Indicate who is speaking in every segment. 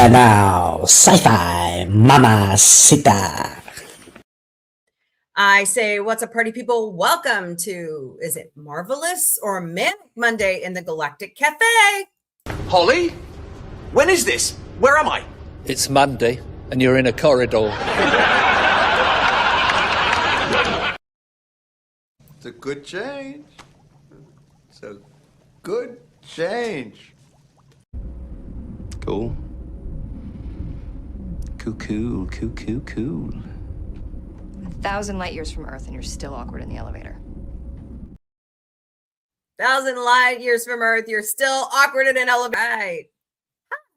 Speaker 1: And now, Sci-fi Mamacita.
Speaker 2: I say, what's up, party people? Welcome to, is it Marvelous or Manic Monday in the Galactic Cafe?
Speaker 3: Holly? When is this? Where am I?
Speaker 4: It's Monday, and you're in a corridor.
Speaker 5: It's a good change. It's a good change.
Speaker 6: Cool. Cool.
Speaker 7: 1,000 light years from Earth and you're still awkward in the elevator.
Speaker 2: 1,000 light years from Earth, you're still awkward in an elevator. Right.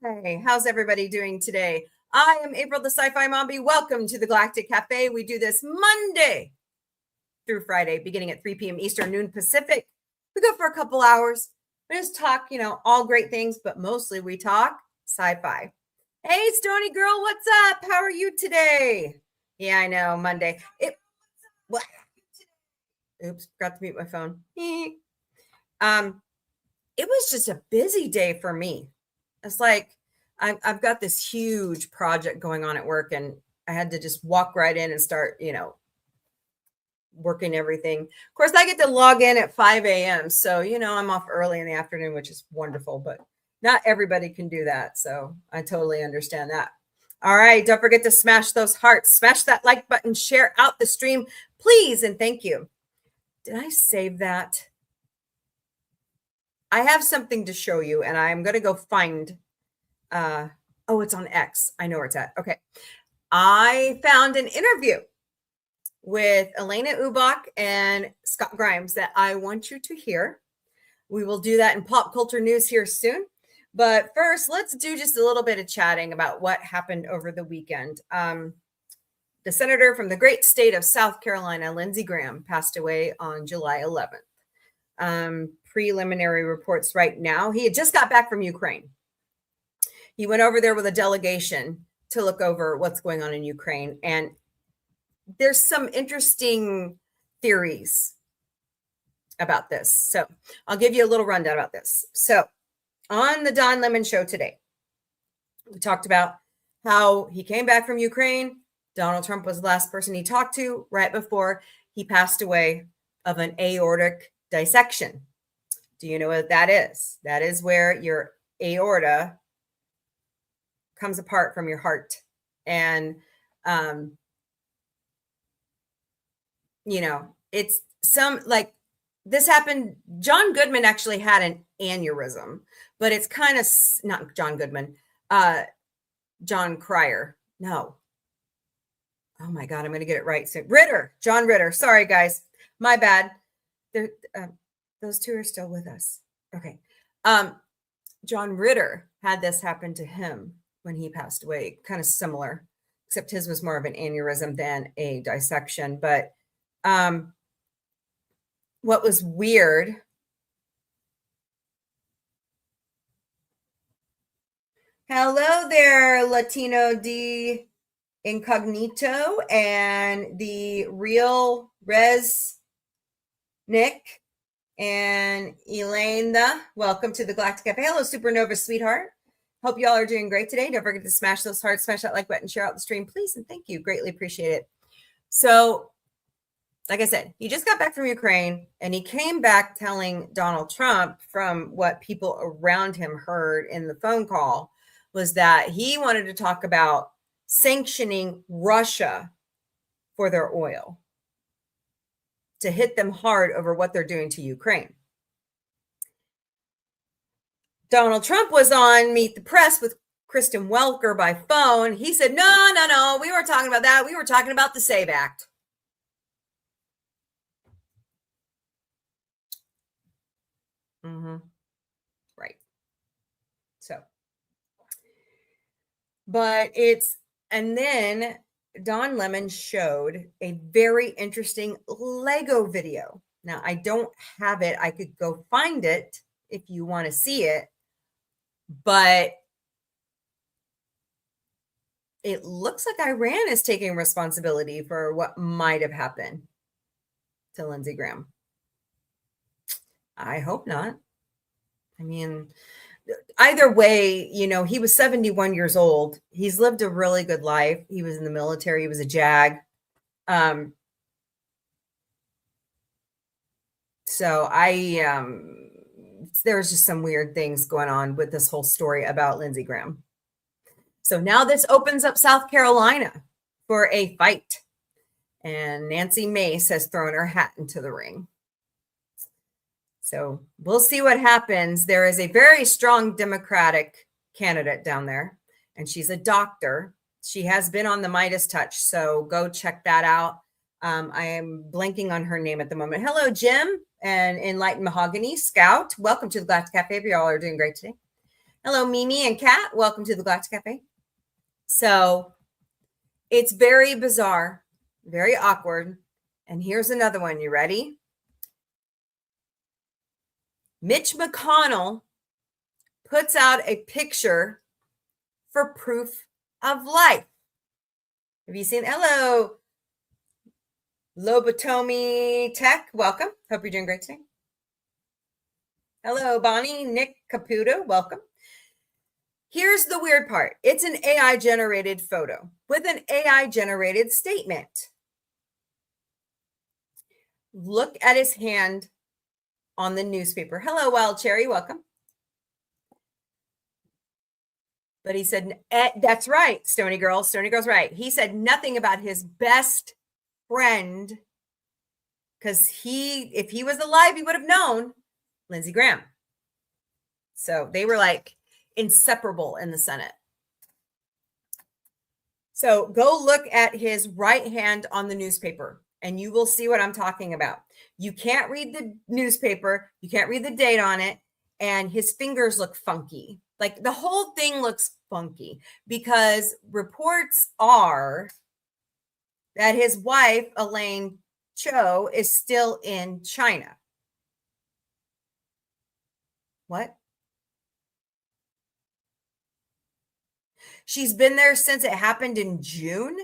Speaker 2: Hi, how's everybody doing today? I am April the Sci-fi Mombie. Welcome to the Galactic Cafe. We do this Monday through Friday, beginning at 3 p.m. Eastern, noon Pacific. We go for a couple hours. We just talk, all great things, but mostly we talk sci-fi. Hey, Stony Girl, what's up? How are you today? Yeah, I know, Monday. What? Oops, forgot to mute my phone. It was just a busy day for me. It's like I've got this huge project going on at work, and I had to just walk right in and start, working everything. Of course, I get to log in at 5 a.m. So, I'm off early in the afternoon, which is wonderful, but not everybody can do that. So I totally understand that. All right. Don't forget to smash those hearts, smash that like button, share out the stream, please. And thank you. Did I save that? I have something to show you, and I'm going to go find, it's on X. I know where it's at. Okay. I found an interview with Elena Ubach and Scott Grimes that I want you to hear. We will do that in pop culture news here soon. But first, let's do just a little bit of chatting about what happened over the weekend. The senator from the great state of South Carolina, Lindsey Graham, passed away on July 11th. Preliminary reports right now. He had just got back from Ukraine. He went over there with a delegation to look over what's going on in Ukraine. And there's some interesting theories about this. So I'll give you a little rundown about this. So on the Don Lemon show today, we talked about how he came back from Ukraine. Donald Trump was the last person he talked to right before he passed away of an aortic dissection. Do you know what that is? That is where your aorta comes apart from your heart. And, it's this happened. John Goodman actually had an aneurysm, but it's kind of not John Goodman, John Cryer. No. Oh my God, I'm going to get it right soon. John Ritter. Sorry, guys. My bad. Those two are still with us. Okay. John Ritter had this happen to him when he passed away. Kind of similar, except his was more of an aneurysm than a dissection. But what was weird, hello there, Latino D Incognito and the real Res Nick and Elena. Welcome to the Galactic Cafe. Hello, Supernova sweetheart. Hope y'all are doing great today. Don't forget to smash those hearts, smash that like button, share out the stream, please. And thank you. Greatly appreciate it. So, like I said, he just got back from Ukraine, and he came back telling Donald Trump, from what people around him heard in the phone call, was that he wanted to talk about sanctioning Russia for their oil, to hit them hard over what they're doing to Ukraine. Donald Trump was on Meet the Press with Kristen Welker by phone. He said, no, we weren't talking about that. We were talking about the SAVE Act. Right. So, but and then Don Lemon showed a very interesting Lego video. Now, I don't have it. I could go find it if you want to see it, but it looks like Iran is taking responsibility for what might have happened to Lindsey Graham. I hope not. I mean, either way, you know, he was 71 years old. He's lived a really good life. He was in the military. He was a JAG. So there's just some weird things going on with this whole story about Lindsey Graham. So now this opens up South Carolina for a fight. And Nancy Mace has thrown her hat into the ring. So we'll see what happens. There is a very strong Democratic candidate down there, and she's a doctor. She has been on the Midas Touch, so go check that out. I am blanking on her name at the moment. Hello, Jim and Enlightened Mahogany Scout. Welcome to the Galactic Cafe. You all are doing great today. Hello, Mimi and Kat. Welcome to the Galactic Cafe. So it's very bizarre, very awkward. And here's another one. You ready? Mitch McConnell puts out a picture for proof of life. Have you seen? Hello, Lobotomy Tech. Welcome. Hope you're doing great today. Hello, Bonnie. Nick Caputo. Welcome. Here's the weird part. It's an AI generated photo with an AI generated statement. Look at his hand on the newspaper. Hello, Wild Cherry. Welcome. But he said, that's right, Stony Girl. Stony Girl's right. He said nothing about his best friend, because if he was alive, he would have known Lindsey Graham. So they were like inseparable in the Senate. So go look at his right hand on the newspaper and you will see what I'm talking about. You can't read the newspaper. You can't read the date on it. And his fingers look funky. Like the whole thing looks funky because reports are that his wife, Elaine Cho, is still in China. What? She's been there since it happened in June?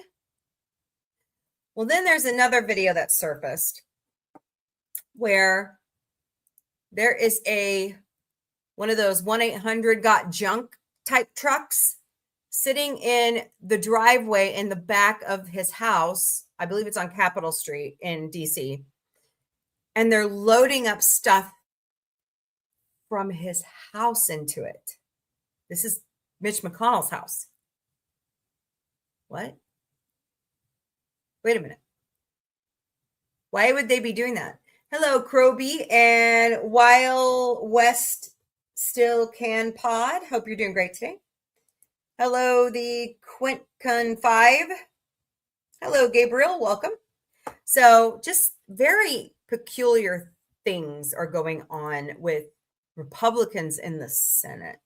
Speaker 2: Well, then there's another video that surfaced where there is one of those 1-800-GOT-JUNK type trucks sitting in the driveway in the back of his house. I believe it's on Capitol Street in DC. And they're loading up stuff from his house into it. This is Mitch McConnell's house. What? Wait a minute. Why would they be doing that? Hello, Croby and Wild West Still Can Pod. Hope you're doing great today. Hello, the Quintcon 5. Hello, Gabriel. Welcome. So just very peculiar things are going on with Republicans in the Senate.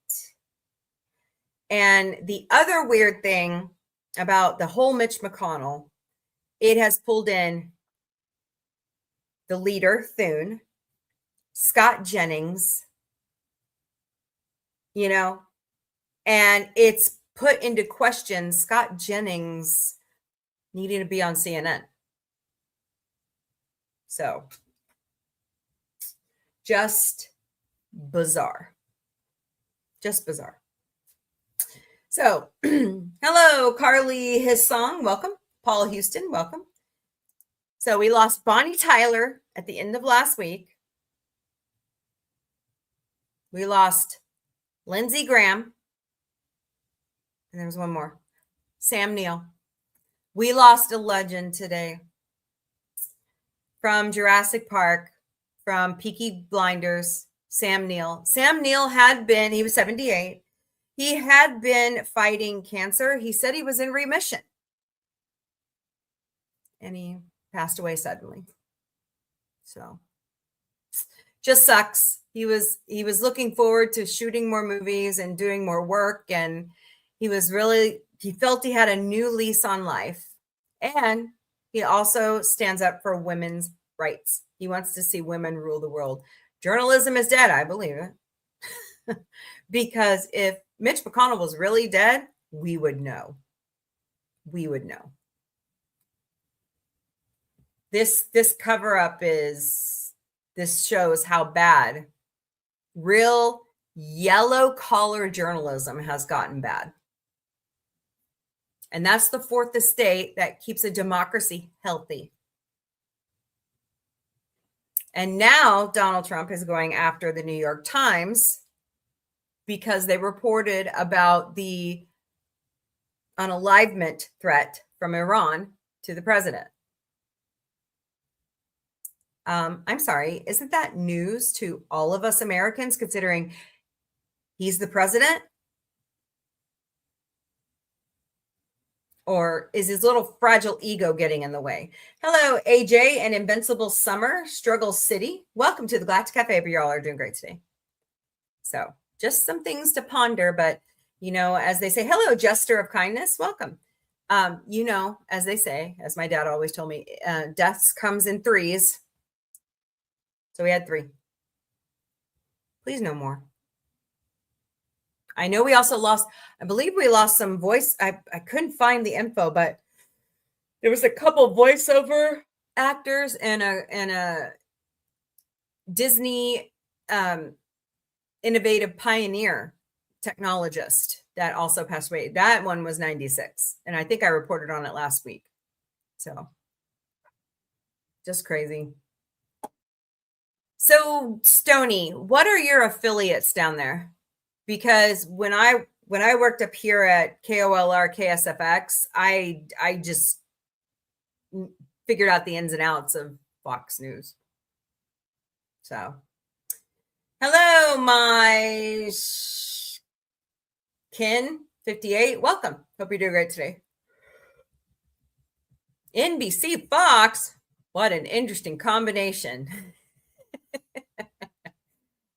Speaker 2: And the other weird thing about the whole Mitch McConnell, it has pulled in the leader, Thune, Scott Jennings, and it's put into question Scott Jennings needing to be on CNN. So just bizarre. Just bizarre. So, hello, Carly Hissong. Welcome. Paul Houston. Welcome. So we lost Bonnie Tyler at the end of last week. We lost Lindsey Graham. And there was one more. Sam Neill. We lost a legend today. From Jurassic Park, from Peaky Blinders, Sam Neill. Sam Neill he was 78. He had been fighting cancer. He said he was in remission. And he passed away suddenly. So just sucks. He was looking forward to shooting more movies and doing more work. And he felt he had a new lease on life. And he also stands up for women's rights. He wants to see women rule the world. Journalism is dead. I believe it. Because if Mitch McConnell was really dead, we would know. We would know. This cover up this shows how bad real yellow collar journalism has gotten bad. And that's the fourth estate that keeps a democracy healthy. And now Donald Trump is going after the New York Times because they reported about the unalivement threat from Iran to the president. I'm sorry, isn't that news to all of us Americans, considering he's the president? Or is his little fragile ego getting in the way? Hello, AJ and Invincible Summer, Struggle City. Welcome to the Galactic Cafe. Hope you all are doing great today. So just some things to ponder, but you know, as they say, hello, Jester of Kindness, welcome. You know, as they say, as my dad always told me, deaths comes in threes. So we had 3. Please no more. I know we also lost, I believe we lost some voice. I couldn't find the info, but there was a couple voiceover actors and a Disney innovative pioneer technologist that also passed away. That one was 96. And I think I reported on it last week. So just crazy. So Stony, what are your affiliates down there? Because when I worked up here at KOLR KSFX, I just figured out the ins and outs of Fox News. So, hello, my kin 58. Welcome. Hope you're doing great today. NBC Fox. What an interesting combination.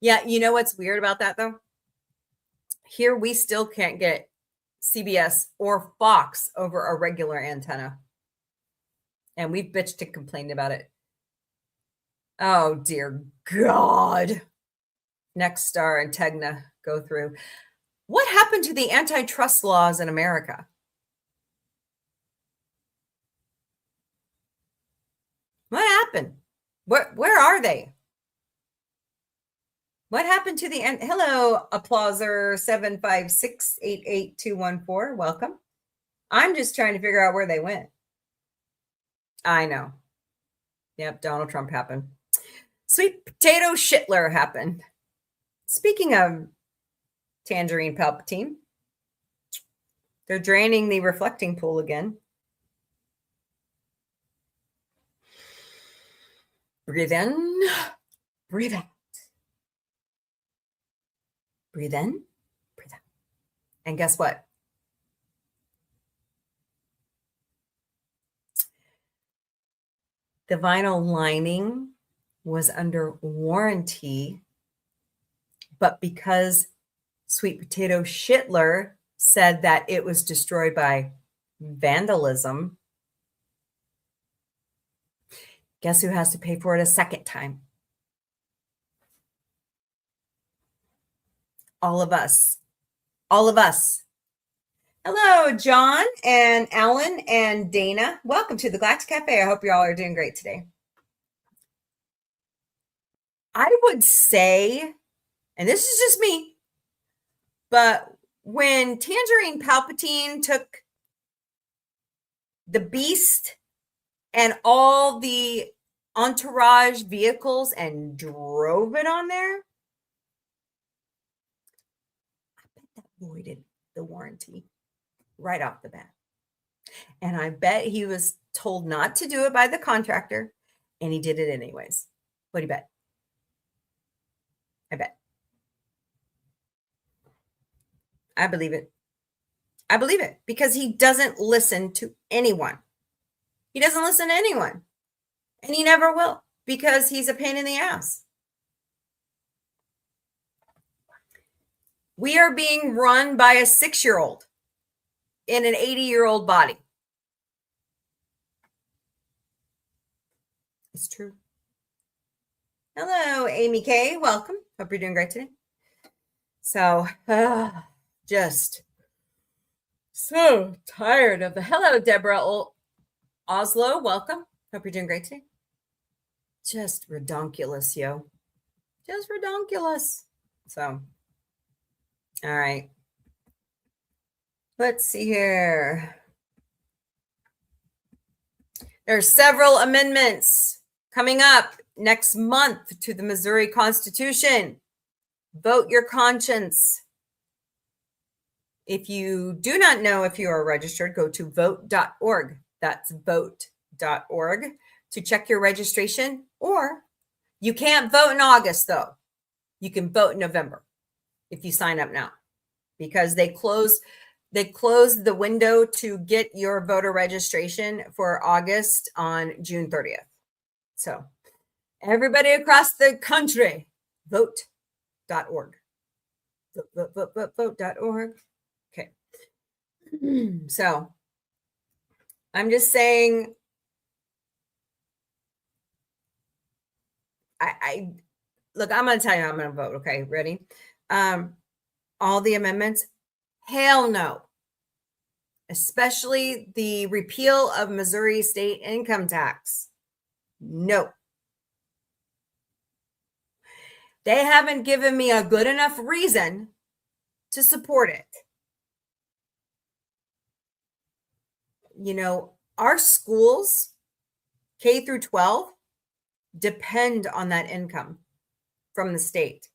Speaker 2: Yeah, you know what's weird about that though? Here we still can't get CBS or Fox over a regular antenna. And we've bitched and complained about it. Oh, dear God. Nexstar and Tegna go through. What happened to the antitrust laws in America? What happened? Where are they? What happened to the hello, applauser 756888214. Welcome. I'm just trying to figure out where they went. I know. Yep, Donald Trump happened. Sweet potato Shitler happened. Speaking of Tangerine Palpatine, they're draining the reflecting pool again. Breathe in, breathe out. Breathe in, breathe out. And guess what? The vinyl lining was under warranty, but because Sweet Potato Shitler said that it was destroyed by vandalism, guess who has to pay for it a second time? All of us. All of us. Hello, John and Alan and Dana. Welcome to the Galactic Cafe. I hope you all are doing great today. I would say, and this is just me, but when Tangerine Palpatine took the Beast and all the entourage vehicles and drove it on there, voided the warranty right off the bat. And I bet he was told not to do it by the contractor, and he did it anyways. What do you bet? I bet. I believe it. I believe it because he doesn't listen to anyone. He doesn't listen to anyone. And he never will because he's a pain in the ass. We are being run by a 6-year-old in an 80-year-old body. It's true. Hello, Amy K. Welcome. Hope you're doing great today. So, just so tired of the hello, Deborah Oslo. Welcome. Hope you're doing great today. Just redonkulous, yo. Just redonkulous. So, All right. Let's see here. There's several amendments coming up next month to the Missouri Constitution. Vote your conscience. If you do not know if you are registered, go to vote.org. That's vote.org to check your registration. Or you can't vote in August, though. You can vote in November if you sign up now, because they closed the window to get your voter registration for August on June 30th. So everybody across the country, vote.org. Vote.org. Okay. So I'm just saying, look, I'm going to tell you how I'm going to vote. Okay. Ready? All the amendments, hell no. Especially the repeal of Missouri state income tax. No. They haven't given me a good enough reason to support it. You know, our schools, K through 12, depend on that income from the state.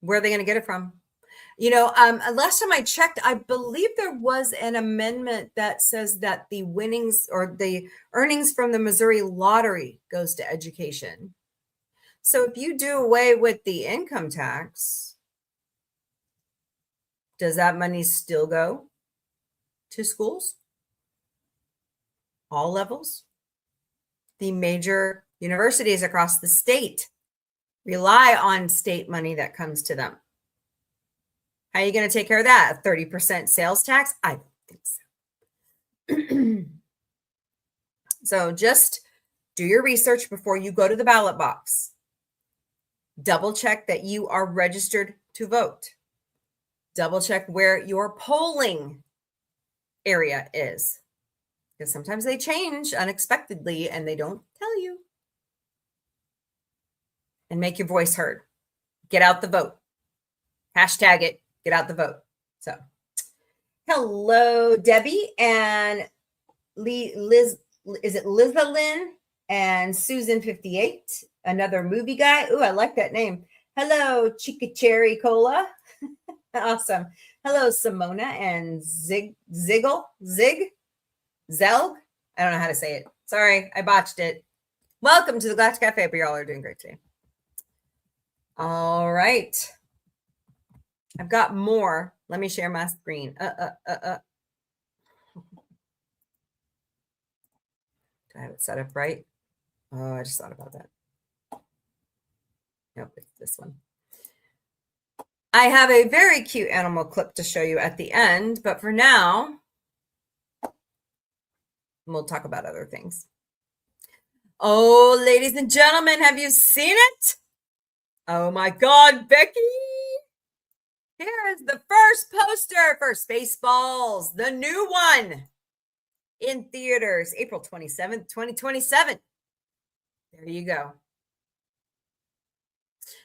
Speaker 2: Where are they going to get it from? You know, last time I checked, I believe there was an amendment that says that the winnings or the earnings from the Missouri lottery goes to education. So if you do away with the income tax, does that money still go to schools? All levels? The major universities across the state rely on state money that comes to them. How are you going to take care of that? A 30% sales tax? I don't think so. So just do your research before you go to the ballot box. Double check that you are registered to vote. Double check where your polling area is. Because sometimes they change unexpectedly and they don't tell you. And make your voice heard. Get out the vote. Hashtag it. Get out the vote. So, hello, Debbie and Liz. Is it Liza Lynn and Susan 58? Another movie guy. Ooh, I like that name. Hello, Chica Cherry Cola. Awesome. Hello, Simona and Zelg. I don't know how to say it. Sorry, I botched it. Welcome to the Galactic Cafe. But y'all are doing great today. All right. I've got more. Let me share my screen. Do I have it set up right? Oh, I just thought about that. Nope, it's this one. I have a very cute animal clip to show you at the end, but for now, we'll talk about other things. Oh, ladies and gentlemen, have you seen it? Oh my God, Becky. Here is the first poster for Spaceballs, the new one in theaters, April 27th, 2027. There you go.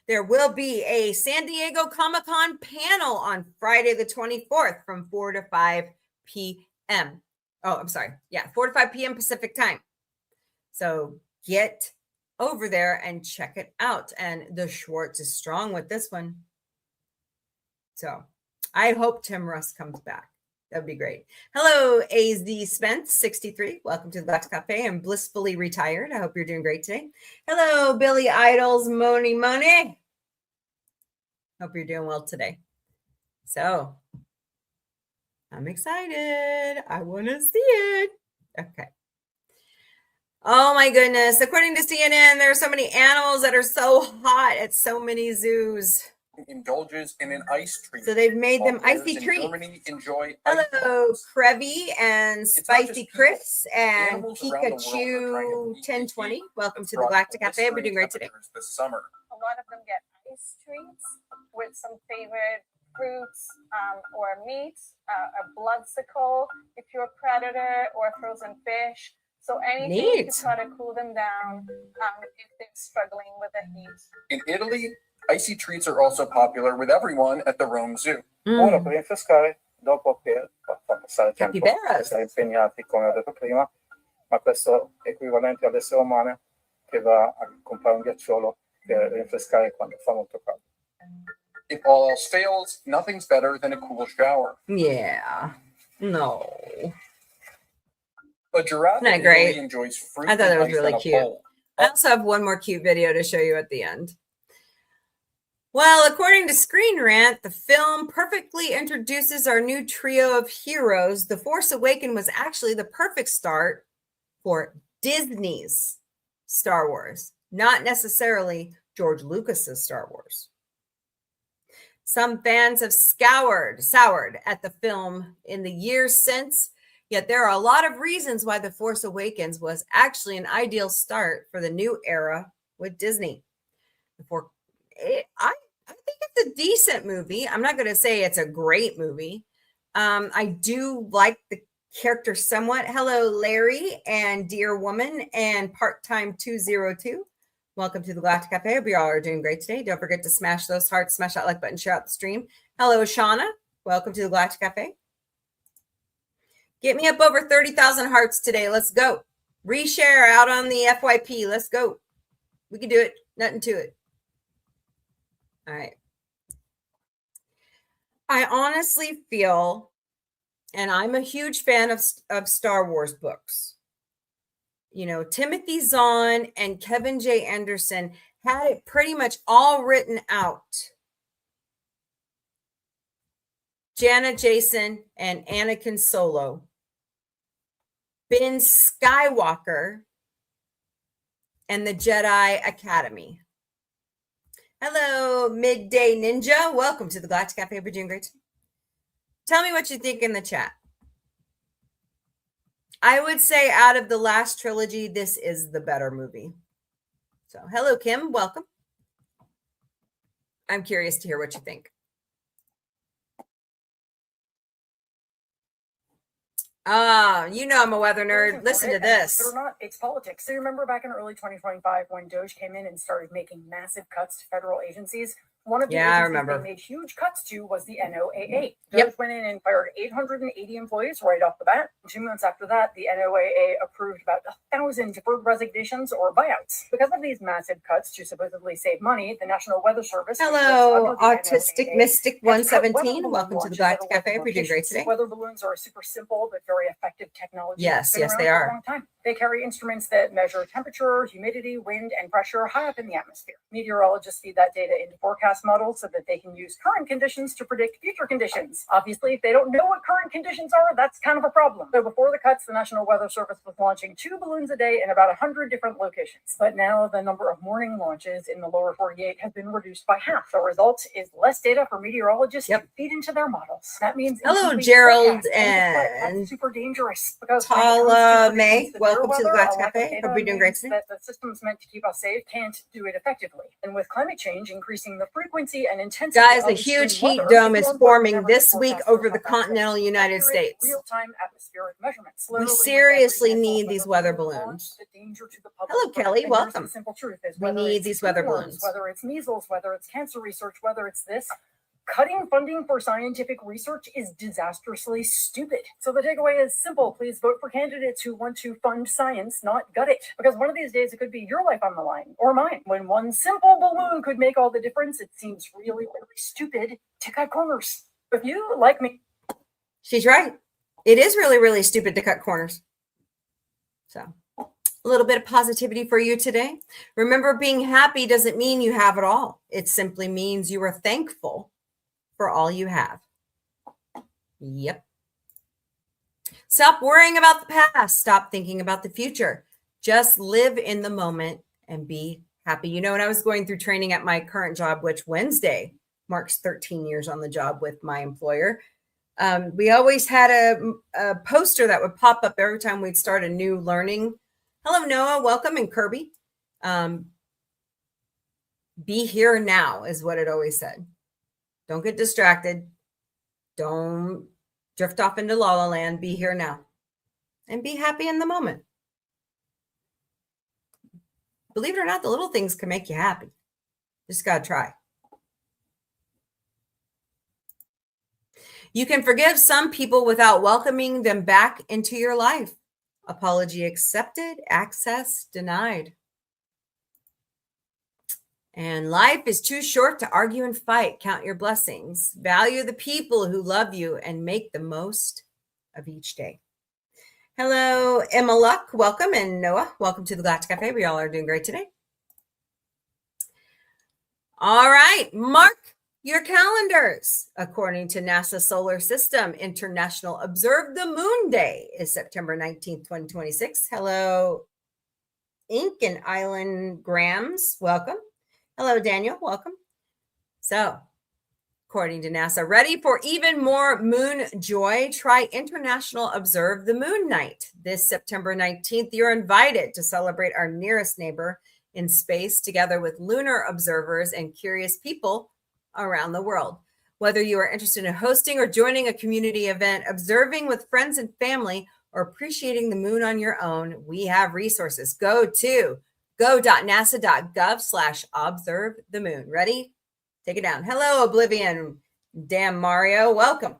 Speaker 2: There will be a San Diego Comic-Con panel on Friday the 24th from 4 to 5 p.m. Oh, I'm sorry. Yeah, 4 to 5 p.m. Pacific time. So get over there and check it out. And the Schwartz is strong with this one. So I hope Tim Russ comes back. That'd be great. Hello, AZ Spence, 63. Welcome to the Galactic Cafe. I'm blissfully retired. I hope you're doing great today. Hello, Billy Idols, Moni. Hope you're doing well today. So I'm excited. I want to see it. Okay. Oh my goodness. According to CNN, there are so many animals that are so hot at so many zoos.
Speaker 6: Indulges in an ice treat.
Speaker 2: So they've made them icy treats. Hello, Krevy and Spicy Chris and Pikachu 1020. Welcome to the Galactic Cafe. We're doing great today.
Speaker 6: This summer.
Speaker 8: A lot of them get ice treats with some favorite fruits or meat, a bloodsicle if you're a predator, or frozen fish. So anything
Speaker 2: Neat.
Speaker 8: to try to cool them down if they're struggling with the heat.
Speaker 6: In Italy, icy treats are also popular with everyone at the Rome Zoo.
Speaker 9: Ora, per rinfrescare, dopo che fa passare tempo,
Speaker 2: Capybaras.
Speaker 9: essere impegnati, come ho detto prima, ma questo è equivalente all'essere umano che va a comprare un ghiacciolo per rinfrescare quando fa molto caldo.
Speaker 6: If all else fails, nothing's better than a cool shower.
Speaker 2: Yeah. No.
Speaker 6: A giraffe
Speaker 2: Isn't that
Speaker 6: in
Speaker 2: great?
Speaker 6: Italy enjoys fruit
Speaker 2: I thought
Speaker 6: and
Speaker 2: that was
Speaker 6: ice
Speaker 2: really
Speaker 6: in a
Speaker 2: cute.
Speaker 6: bowl.
Speaker 2: I also have one more cute video to show you at the end. Well, according to Screen Rant, the film perfectly introduces our new trio of heroes. The Force Awakens was actually the perfect start for Disney's Star Wars, not necessarily George Lucas's Star Wars. Some fans have soured at the film in the years since, yet there are a lot of reasons why The Force Awakens was actually an ideal start for the new era with Disney. I think it's a decent movie. I'm not going to say it's a great movie. I do like the character somewhat. Hello, Larry and Dear Woman and Part-Time 202. Welcome to the Galactic Cafe. Hope you all are doing great today. Don't forget to smash those hearts, smash that like button, share out the stream. Hello, Shauna. Welcome to the Galactic Cafe. Get me up over 30,000 hearts today. Let's go. Reshare out on the FYP. Let's go. We can do it. Nothing to it. All right. I honestly feel, and I'm a huge fan of Star Wars books. You know, Timothy Zahn and Kevin J. Anderson had it pretty much all written out. Jana Jason and Anakin Solo. Ben Skywalker and the Jedi Academy. Hello, Midday Ninja. Welcome to the Galactic Cafe. We're doing great. Tell me what you think in the chat. I would say out of the last trilogy, this is the better movie. So, hello, Kim. Welcome. I'm curious to hear what you think. You know I'm a weather nerd. Listen to this.
Speaker 10: Or not, it's politics. So you remember back in early 2025 when Doge came in and started making massive cuts to federal agencies? One of the agencies they made huge cuts to was the NOAA. Doge went in and fired 880 employees right off the bat. 2 months after that, the NOAA approved about 1,000 deferred resignations or buyouts. Because of these massive cuts to supposedly save money, the National Weather Service...
Speaker 2: Hello, Autistic Mystic 117. Welcome to the Galactic Cafe. We're doing great today.
Speaker 10: Weather balloons are a super simple but very effective technology.
Speaker 2: Yes,
Speaker 10: Been
Speaker 2: yes,
Speaker 10: around
Speaker 2: they
Speaker 10: for
Speaker 2: are.
Speaker 10: a long time. They carry instruments that measure temperature, humidity, wind, and pressure high up in the atmosphere. Meteorologists feed that data into forecast models so that they can use current conditions to predict future conditions. Obviously, if they don't know what current conditions are, that's kind of a problem. So before the cuts, the National Weather Service was launching 2 balloons a day in about 100 different locations. But now the number of morning launches in the lower 48 has been reduced by half. The result is less data for meteorologists to feed into their models. That means
Speaker 2: hello, Gerald and
Speaker 10: super dangerous because
Speaker 2: Tala May. Welcome to the Galactic Cafe. Hope you're doing great today.
Speaker 10: That the systems meant to keep us safe can't do it effectively. And with climate change increasing the frequency and intensity,
Speaker 2: guys, a huge heat dome is forming this week over the continental United States.
Speaker 10: Real-time atmospheric measurements.
Speaker 2: We seriously need these weather balloons. Hello, Kelly. Welcome.
Speaker 10: Simple truth is
Speaker 2: we need these weather balloons.
Speaker 10: Whether it's measles, whether it's cancer research, whether it's this. Cutting funding for scientific research is disastrously stupid. So the takeaway is simple. Please vote for candidates who want to fund science, not gut it. Because one of these days it could be your life on the line, or mine. When one simple balloon could make all the difference, it seems really, really stupid to cut corners. If you like me...
Speaker 2: She's right. It is really, really stupid to cut corners. So... a little bit of positivity for you today. Remember, being happy doesn't mean you have it all. It simply means you are thankful for all you have. Yep. Stop worrying about the past. Stop thinking about the future. Just live in the moment and be happy. You know, when I was going through training at my current job, which Wednesday marks 13 years on the job with my employer, we always had a poster that would pop up every time we'd start a new learning. Hello, Noah. Welcome. And Kirby. Be here now is what it always said. Don't get distracted. Don't drift off into La La Land. Be here now. And be happy in the moment. believe it or not, the little things can make you happy. Just got to try. You can forgive some people without welcoming them back into your life. Apology accepted, access denied. And life is too short to argue and fight. Count your blessings. Value the people who love you and make the most of each day. Hello, Emma Luck. Welcome. And Noah, welcome to the Galactic Cafe. We all are doing great today. All right. Mark your calendars. According to NASA Solar System, International Observe the Moon Day is September 19th, 2026. Hello, Ink and Island Grams. Welcome. Hello, Daniel. Welcome. So, according to NASA, ready for even more moon joy? Try International Observe the Moon Night. This September 19th, you're invited to celebrate our nearest neighbor in space together with lunar observers and curious people around the world. Whether you are interested in hosting or joining a community event, observing with friends and family, or appreciating the moon on your own, we have resources. Go to go.nasa.gov/observe the moon. Ready? Take it down. Hello, Oblivion. Damn Mario. Welcome.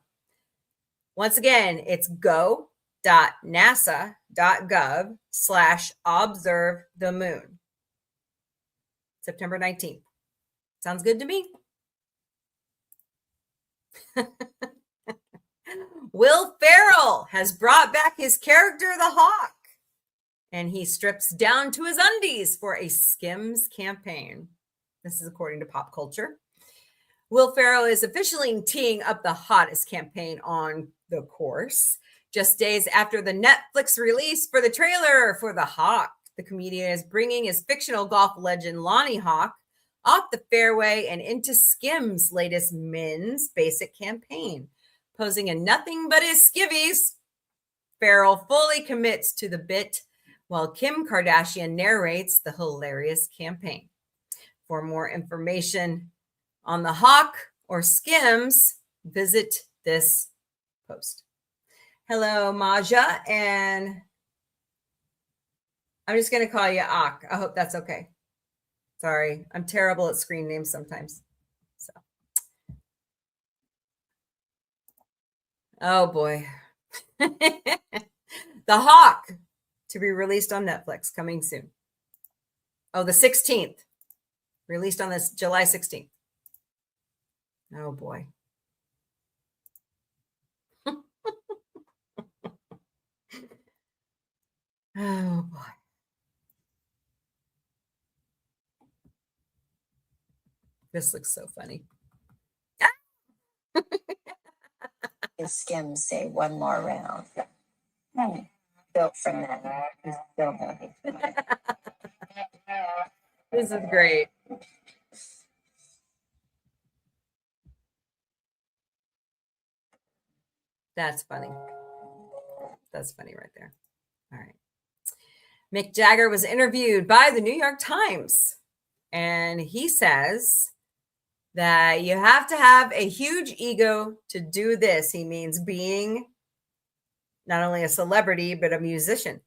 Speaker 2: Once again, it's go.nasa.gov/observe the moon. September 19th. Sounds good to me. Will Ferrell has brought back his character, the Hawk, and he strips down to his undies for a Skims campaign. This is according to Pop Culture. Will Ferrell is officially teeing up the hottest campaign on the course. Just days after the Netflix release for the trailer for the Hawk, the comedian is bringing his fictional golf legend Lonnie Hawk off the fairway and into Skims' latest men's basic campaign. Posing in nothing but his skivvies, Ferrell fully commits to the bit while Kim Kardashian narrates the hilarious campaign. For more information on the Hawk or Skims, visit this post. Hello, Maja, and I'm just going to call you Ak. I hope that's okay. Sorry, I'm terrible at screen names sometimes. So, oh boy. The Hawk to be released on Netflix coming soon. Oh, the 16th. Released on this July 16th. Oh boy. Oh boy. This looks so funny.
Speaker 11: His Skims say one more round. Built from that. He's built on it.
Speaker 2: This is great. That's funny. That's funny right there. All right. Mick Jagger was interviewed by the New York Times, and he says that you have to have a huge ego to do this. He means being not only a celebrity, but a musician.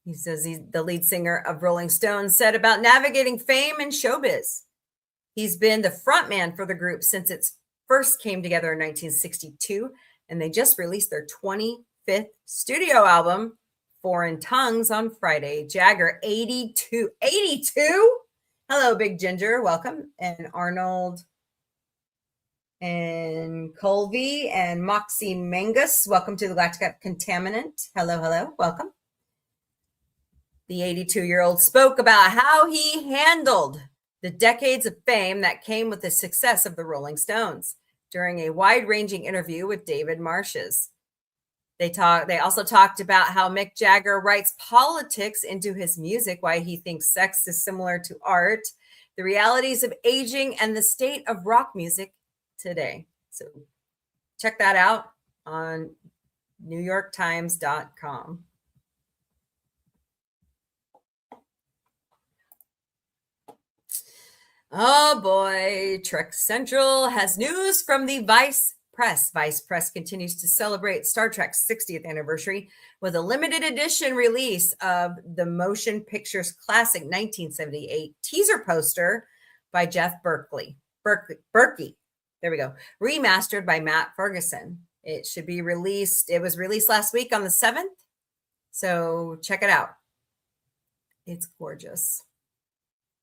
Speaker 2: He says he's the lead singer of Rolling Stones, said about navigating fame and showbiz. He's been the frontman for the group since it first came together in 1962, and they just released their 25th studio album, Foreign Tongues, on Friday. Jagger, 82. 82? Hello, Big Ginger. Welcome. And Arnold and Colby and Moxie Mangus. Welcome to the Galactic Contaminant. Hello, hello. Welcome. The 82-year-old spoke about how he handled the decades of fame that came with the success of the Rolling Stones during a wide-ranging interview with David Marshes. They also talked about how Mick Jagger writes politics into his music, why he thinks sex is similar to art, the realities of aging, and the state of rock music today. So check that out on NewYorkTimes.com. Oh boy, Trek Central has news from the Vice Press. Vice Press continues to celebrate Star Trek's 60th anniversary with a limited edition release of the motion picture's classic 1978 teaser poster by Jeff Berkey. There we go. Remastered by Matt Ferguson. It should be released. It was released last week on the 7th. So check it out. It's gorgeous.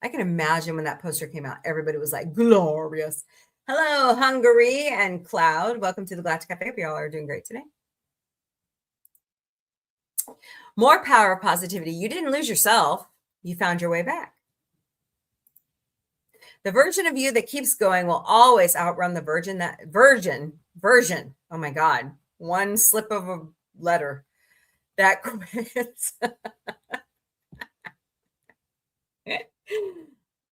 Speaker 2: I can imagine when that poster came out, everybody was like, glorious. Hello, Hungary and Cloud. Welcome to the Galactic Cafe. Hope you all are doing great today. More power positivity. You didn't lose yourself. You found your way back. The version of you that keeps going will always outrun the version. Oh my God. One slip of a letter that quits.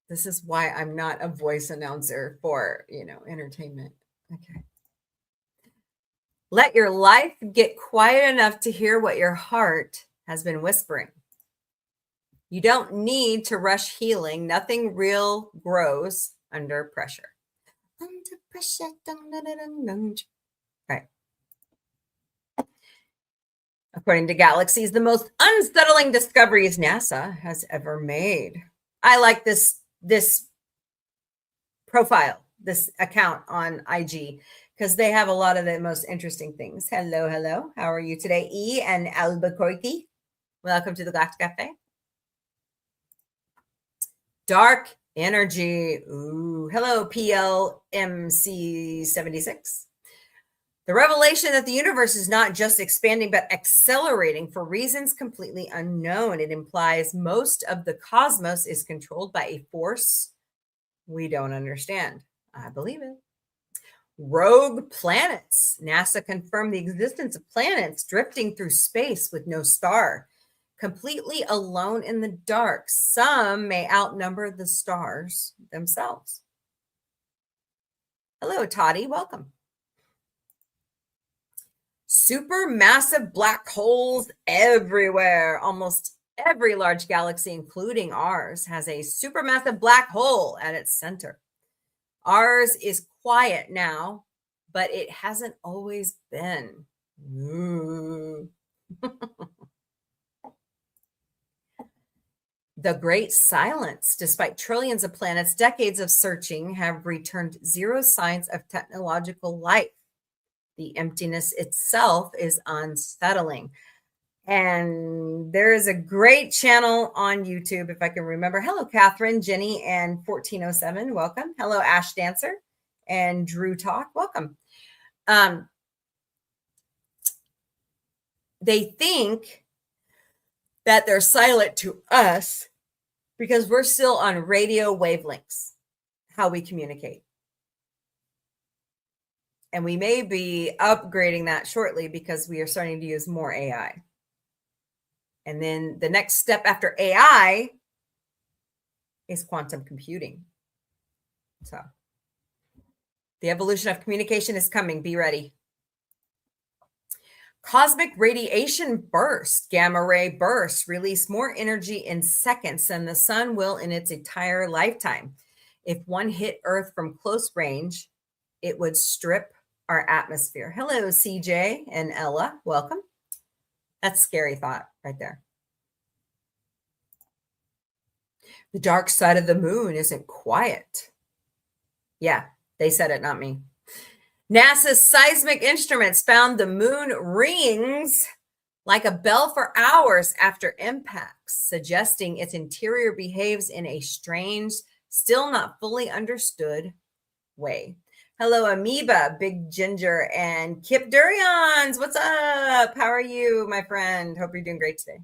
Speaker 2: This is why I'm not a voice announcer for, entertainment. Okay. Let your life get quiet enough to hear what your heart has been whispering. You don't need to rush healing. Nothing real grows under pressure. Under pressure. Dun, dun, dun, dun, dun. Right. According to Galaxies, the most unsettling discoveries NASA has ever made. I like this profile, this account on IG, because they have a lot of the most interesting things. Hello. How are you today? E and Albuquerque. Welcome to the Galactic Cafe. Dark energy. Ooh. Hello, PLMC76. The revelation that the universe is not just expanding, but accelerating for reasons completely unknown. It implies most of the cosmos is controlled by a force we don't understand. I believe it. Rogue planets. NASA confirmed the existence of planets drifting through space with no star, completely alone in the dark. Some may outnumber the stars themselves. Hello, Toddy. Welcome. Supermassive black holes everywhere. Almost every large galaxy, including ours, has a supermassive black hole at its center. Ours is quiet now, but it hasn't always been. The great silence. Despite trillions of planets, decades of searching have returned zero signs of technological life. The emptiness itself is unsettling. And there is a great channel on YouTube, if I can remember. Hello, Catherine, Jenny, and 1407. Welcome. Hello, Ash Dancer and Drew Talk. Welcome. They think that they're silent to us because we're still on radio wavelengths, how we communicate. And we may be upgrading that shortly because we are starting to use more AI. And then the next step after AI is quantum computing. So the evolution of communication is coming. Be ready. Cosmic radiation burst, gamma ray bursts, release more energy in seconds than the sun will in its entire lifetime. If one hit Earth from close range, it would strip our atmosphere. Hello, CJ and Ella. Welcome. That's a scary thought right there. The dark side of the moon isn't quiet. Yeah, they said it, not me. NASA's seismic instruments found the moon rings like a bell for hours after impacts, suggesting its interior behaves in a strange, still not fully understood way. Hello, Amoeba, Big Ginger, and Kip Durians. What's up? How are you, my friend? Hope you're doing great today.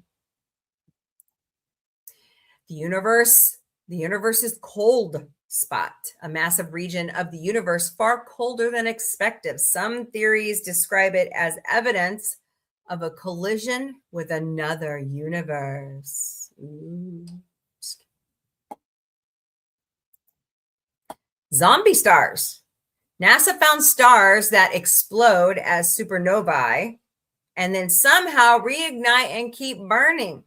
Speaker 2: The universe's cold spot, a massive region of the universe far colder than expected. Some theories describe it as evidence of a collision with another universe. Ooh. Zombie stars. NASA found stars that explode as supernovae and then somehow reignite and keep burning.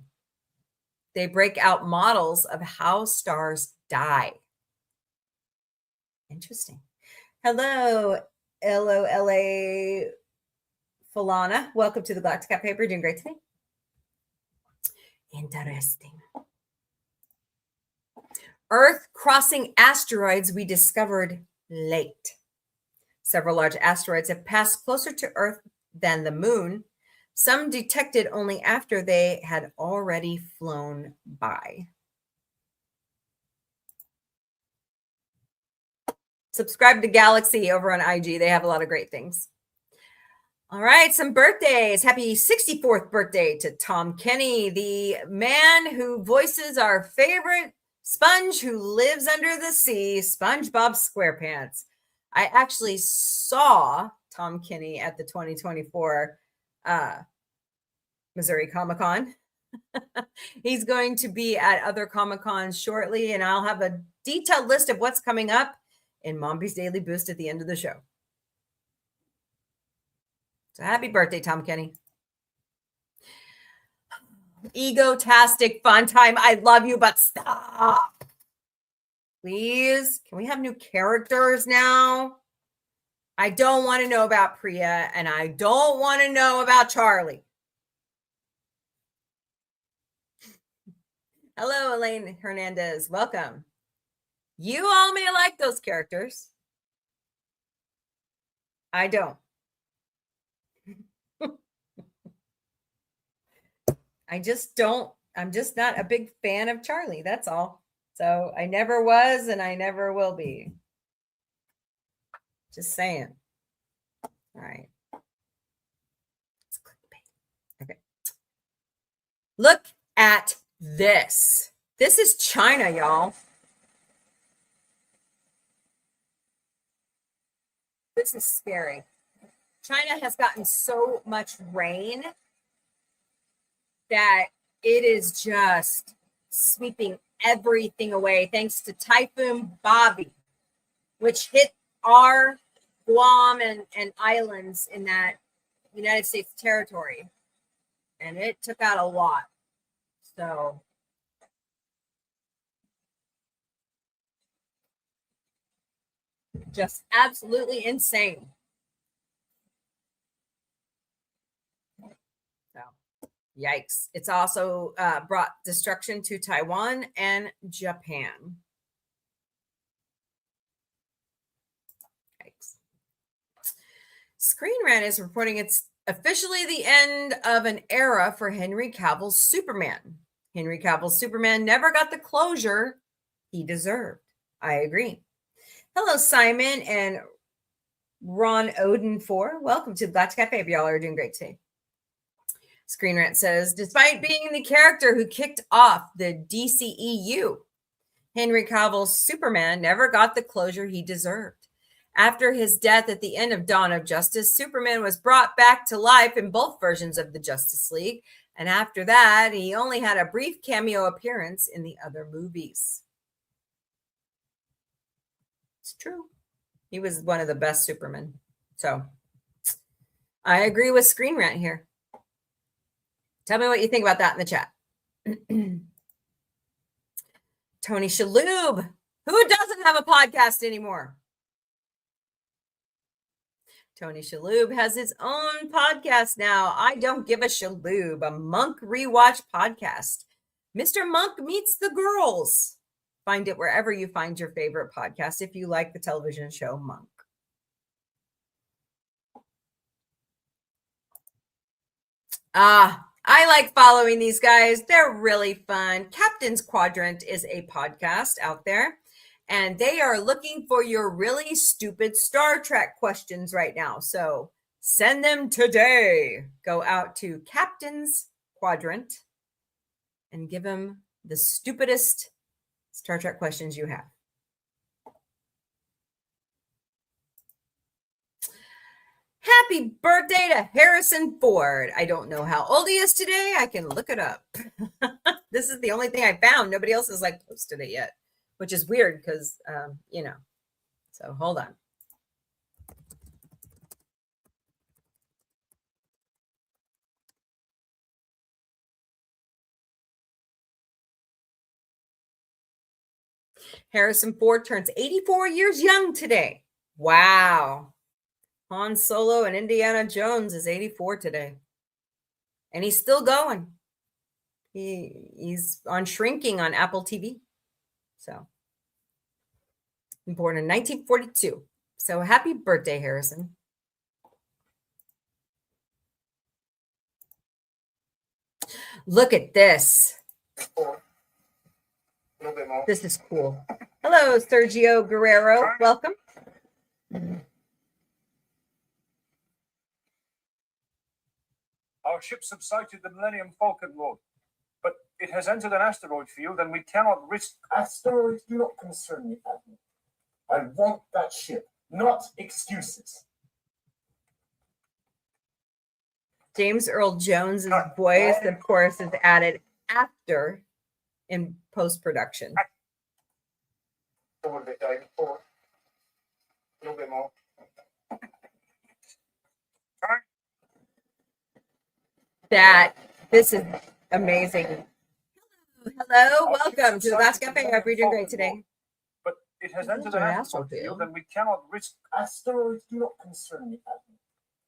Speaker 2: They break out models of how stars die. Interesting. Hello, LOLA Falana, welcome to the Galactic Cafe. We're doing great today. Interesting. Earth crossing asteroids we discovered late. Several large asteroids have passed closer to Earth than the moon, some detected only after they had already flown by. Subscribe to Galaxy over on IG. They have a lot of great things. All right, some birthdays. Happy 64th birthday to Tom Kenny, the man who voices our favorite sponge who lives under the sea, SpongeBob SquarePants. I actually saw Tom Kenny at the 2024 Missouri Comic-Con. He's going to be at other Comic-Cons shortly, and I'll have a detailed list of what's coming up in Mombie's Daily Boost at the end of the show. So happy birthday, Tom Kenny. Egotastic fun time. I love you, but stop. Please. Can we have new characters now? I don't want to know about Priya, and I don't want to know about Charlie. Hello, Elaine Hernandez. Welcome. You all may like those characters. I don't. I just don't. I'm just not a big fan of Charlie. That's all. So I never was and I never will be. Just saying. All right. Let's clickbait. Okay. Look at this. This is China, y'all. This is scary. China has gotten so much rain that it is just sweeping everything away thanks to Typhoon Bobby, which hit our Guam and islands in that United States territory. And it took out a lot. So just absolutely insane. Yikes. It's also brought destruction to Taiwan and Japan. Yikes. Screen Rant is reporting it's officially the end of an era for Henry Cavill's Superman. Henry Cavill's Superman never got the closure he deserved. I agree. Hello, Simon and Ron Odin 4. Welcome to the Galactic Cafe. Y'all are doing great today. Screen Rant says, despite being the character who kicked off the DCEU, Henry Cavill's Superman never got the closure he deserved. After his death at the end of Dawn of Justice, Superman was brought back to life in both versions of the Justice League. And after that, he only had a brief cameo appearance in the other movies. It's true. He was one of the best Supermen. So I agree with Screen Rant here. Tell me what you think about that in the chat. Tony Shalhoub, who doesn't have a podcast anymore? Tony Shalhoub has his own podcast now. I Don't Give a Shalhoub, a Monk rewatch podcast. Mr. Monk Meets the Girls. Find it wherever you find your favorite podcast if you like the television show Monk. I like following these guys. They're really fun. Captain's Quadrant is a podcast out there, and they are looking for your really stupid Star Trek questions right now. So send them today. Go out to Captain's Quadrant and give them the stupidest Star Trek questions you have. Happy birthday to Harrison Ford. I don't know how old he is today. I can look it up. This is the only thing I found. Nobody else has posted it yet, which is weird because, so hold on. Harrison Ford turns 84 years young today. Wow. Han Solo and Indiana Jones is 84 today. And he's still going. He's on Shrinking on Apple TV. So, born in 1942. So, happy birthday, Harrison. Look at this. This is cool. Hello, Sergio Guerrero. Welcome.
Speaker 12: Our ship subsided the Millennium Falcon mode, but it has entered an asteroid field and we cannot risk.
Speaker 13: Asteroids do not concern me, Admiral. I want that ship, not excuses.
Speaker 2: James Earl Jones' voice, of course, is added after in post-production.
Speaker 9: Forward a bit, David, forward. A little bit more.
Speaker 2: This is amazing. Hello, welcome to the Last Cafe. I hope you're doing great today.
Speaker 12: But it has entered an asteroid field and we cannot risk.
Speaker 13: Asteroids do not concern me, Admiral.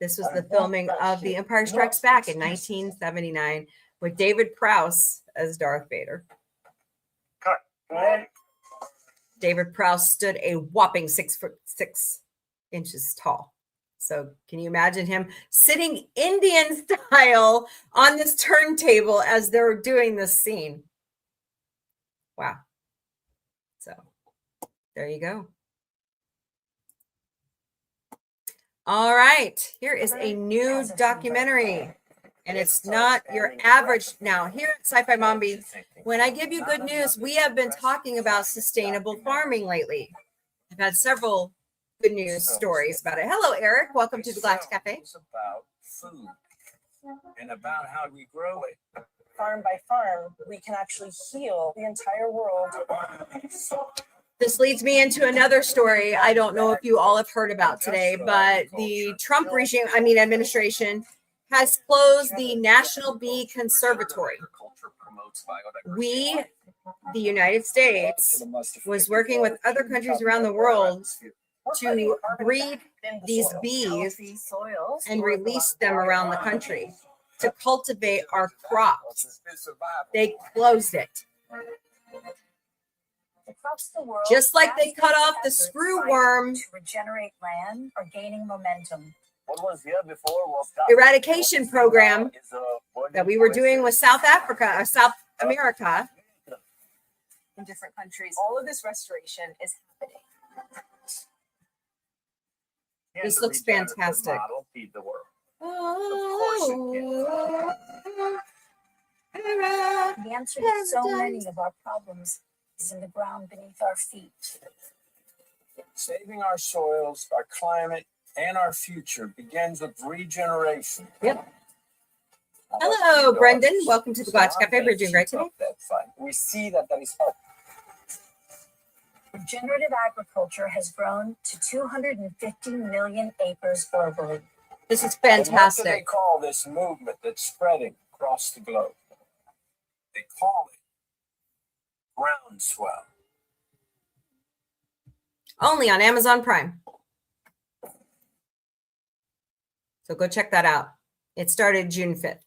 Speaker 2: This was the filming of The Empire Strikes Back in 1979 with David Prowse as Darth Vader. David Prowse stood a whopping 6'6" tall. So can you imagine him sitting Indian style on this turntable as they're doing this scene? Wow. So there you go. All right. Here is a new documentary. And it's not your average. Now, here at Sci-Fi Mombie, when I give you good news, we have been talking about sustainable farming lately. I've had several good news stories about it. Hello, Eric. Welcome to the Galactic Cafe.
Speaker 12: It's about food and about how we grow it.
Speaker 10: Farm by farm, we can actually heal the entire world.
Speaker 2: This leads me into another story I don't know if you all have heard about today, but the Trump regime, administration, has closed the National Bee Conservatory. We, the United States, was working with other countries around the world to breed these bees and release them around the country to cultivate our crops. They closed it.
Speaker 11: Across the world,
Speaker 2: Just like they cut off the screwworm
Speaker 11: to regenerate land are gaining momentum.
Speaker 12: What was here before was
Speaker 2: eradication program that we were doing with South America.
Speaker 10: In different countries, all of this restoration is happening.
Speaker 2: This looks fantastic.
Speaker 12: Feed the world.
Speaker 11: The answer to so many of our problems is in the ground beneath our feet.
Speaker 12: Saving our soils, our climate, and our future begins with regeneration.
Speaker 2: Yep. Hello, Brendan. Welcome to the Galactic Cafe. We're doing great today.
Speaker 12: We see that is help.
Speaker 11: Regenerative agriculture has grown to 250 million acres globally.
Speaker 2: This is
Speaker 12: And what do they
Speaker 2: fantastic.
Speaker 12: call this movement that's spreading across the globe? They call it groundswell.
Speaker 2: Only on Amazon Prime. So go check that out. It started June 5th.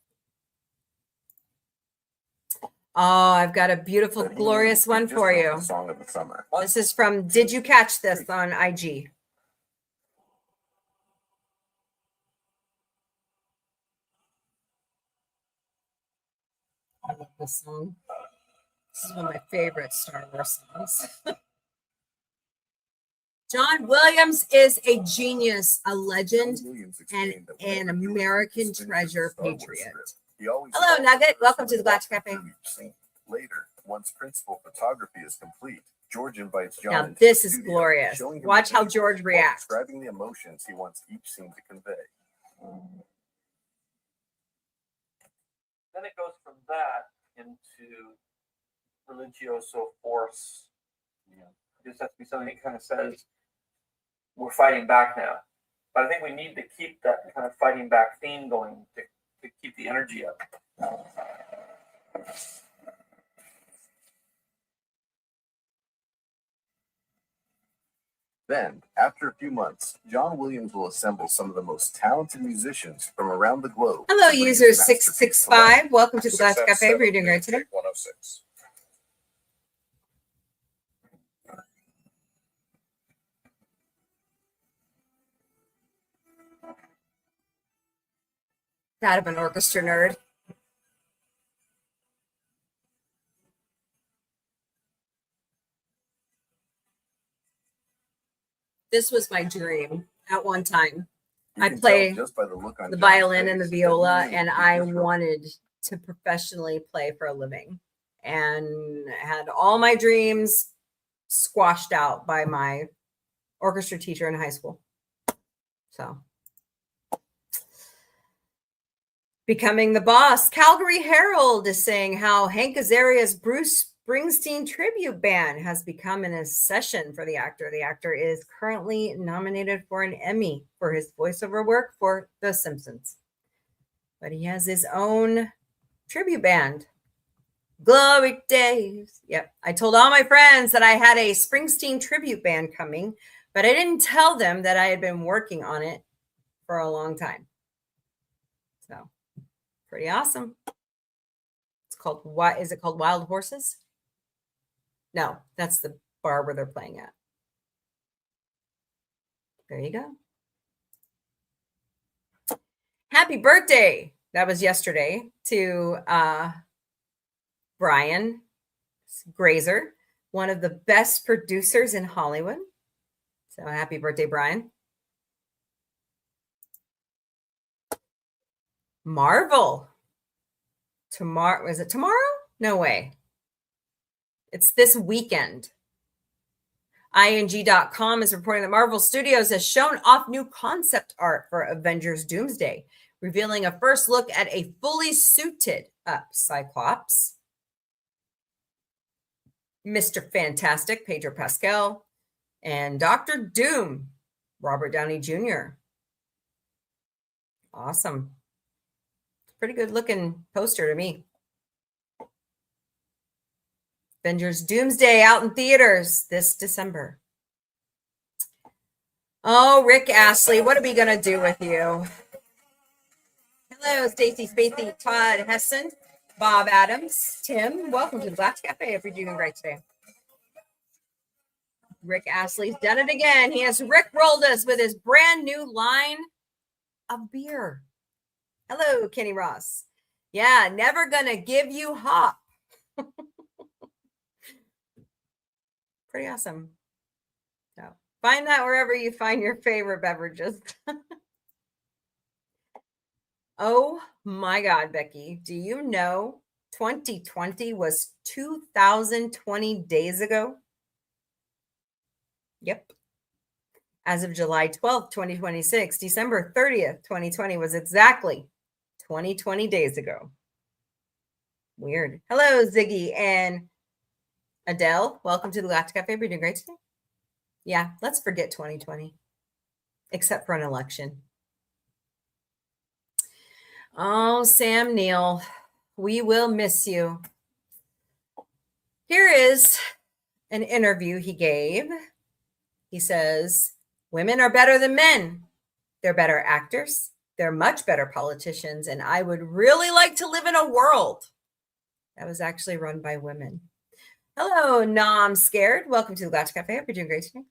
Speaker 2: Oh, I've got a beautiful, glorious one for you.
Speaker 12: Song of the summer.
Speaker 2: This is from Did You Catch This on IG? I love this song. This is one of my favorite Star Wars songs. John Williams is a genius, a legend, and an American treasure patriot. Hello, Nugget. Welcome to the Galactic Cafe.
Speaker 14: Later, once principal photography is complete, George invites John.
Speaker 2: Now,
Speaker 14: into
Speaker 2: this
Speaker 14: the
Speaker 2: is
Speaker 14: studio,
Speaker 2: glorious.
Speaker 14: showing him
Speaker 2: Watch
Speaker 14: the
Speaker 2: how
Speaker 14: pictures
Speaker 2: George
Speaker 14: while
Speaker 2: reacts.
Speaker 14: describing the emotions he wants each scene to convey.
Speaker 15: Then it goes from that into religioso force. This has to be something that kind of says we're fighting back now. But I think we need to keep that kind of fighting back theme going to keep the energy up.
Speaker 14: Then, after a few months, John Williams will assemble some of the most talented musicians from around the globe.
Speaker 2: Hello,
Speaker 14: to bring
Speaker 2: user
Speaker 14: his masterpiece to life.
Speaker 2: 665. Welcome to the Galactic Cafe. How are you doing right today?
Speaker 6: 106.
Speaker 2: That of an orchestra nerd. This was my dream at one time. I play
Speaker 14: Just by the look on
Speaker 2: the
Speaker 14: John's
Speaker 2: violin and the
Speaker 14: face,
Speaker 2: viola,
Speaker 14: that he
Speaker 2: and
Speaker 14: is
Speaker 2: I
Speaker 14: different.
Speaker 2: wanted to professionally play for a living, and had all my dreams squashed out by my orchestra teacher in high school. So, becoming the boss. Calgary Herald is saying how Hank Azaria's Bruce Springsteen tribute band has become an obsession for the actor. The actor is currently nominated for an Emmy for his voiceover work for The Simpsons. But he has his own tribute band. Glory days. Yep. I told all my friends that I had a Springsteen tribute band coming, but I didn't tell them that I had been working on it for a long time. So, pretty awesome. It's called, what is it called? Wild Horses? No, that's the bar where they're playing at. There you go. Happy birthday. That was yesterday to Brian Grazer, one of the best producers in Hollywood. So happy birthday, Brian. Marvel. Tomorrow, is it tomorrow? No way. It's this weekend. ING.com is reporting that Marvel Studios has shown off new concept art for Avengers Doomsday, revealing a first look at a fully suited up Cyclops, Mr. Fantastic, Pedro Pascal, and Dr. Doom, Robert Downey Jr. Awesome. Pretty good looking poster to me. Avengers Doomsday out in theaters this December. Oh, Rick Astley, what are we going to do with you? Hello, Stacy Spacey, Todd Hessen, Bob Adams, Tim. Welcome to the Galactic Cafe. If you're doing great today. Rick Astley's done it again. He has rickrolled us with his brand new line of beer. Hello, Kenny Ross. Yeah, never going to give you hop. Pretty awesome. So find that wherever you find your favorite beverages. Oh my God, Becky. Do you know 2020 was 2020 days ago? Yep. As of July 12th, 2026, December 30th, 2020 was exactly 2020 days ago. Weird. Hello, Ziggy and Adele, welcome to the Galactic Cafe. We're doing great today. Yeah, let's forget 2020, except for an election. Oh, Sam Neill, we will miss you. Here is an interview he gave. He says, women are better than men. They're better actors. They're much better politicians. And I would really like to live in a world that was actually run by women. Hello, I'm scared. Welcome to the Galactic Cafe. Hope you're doing great today.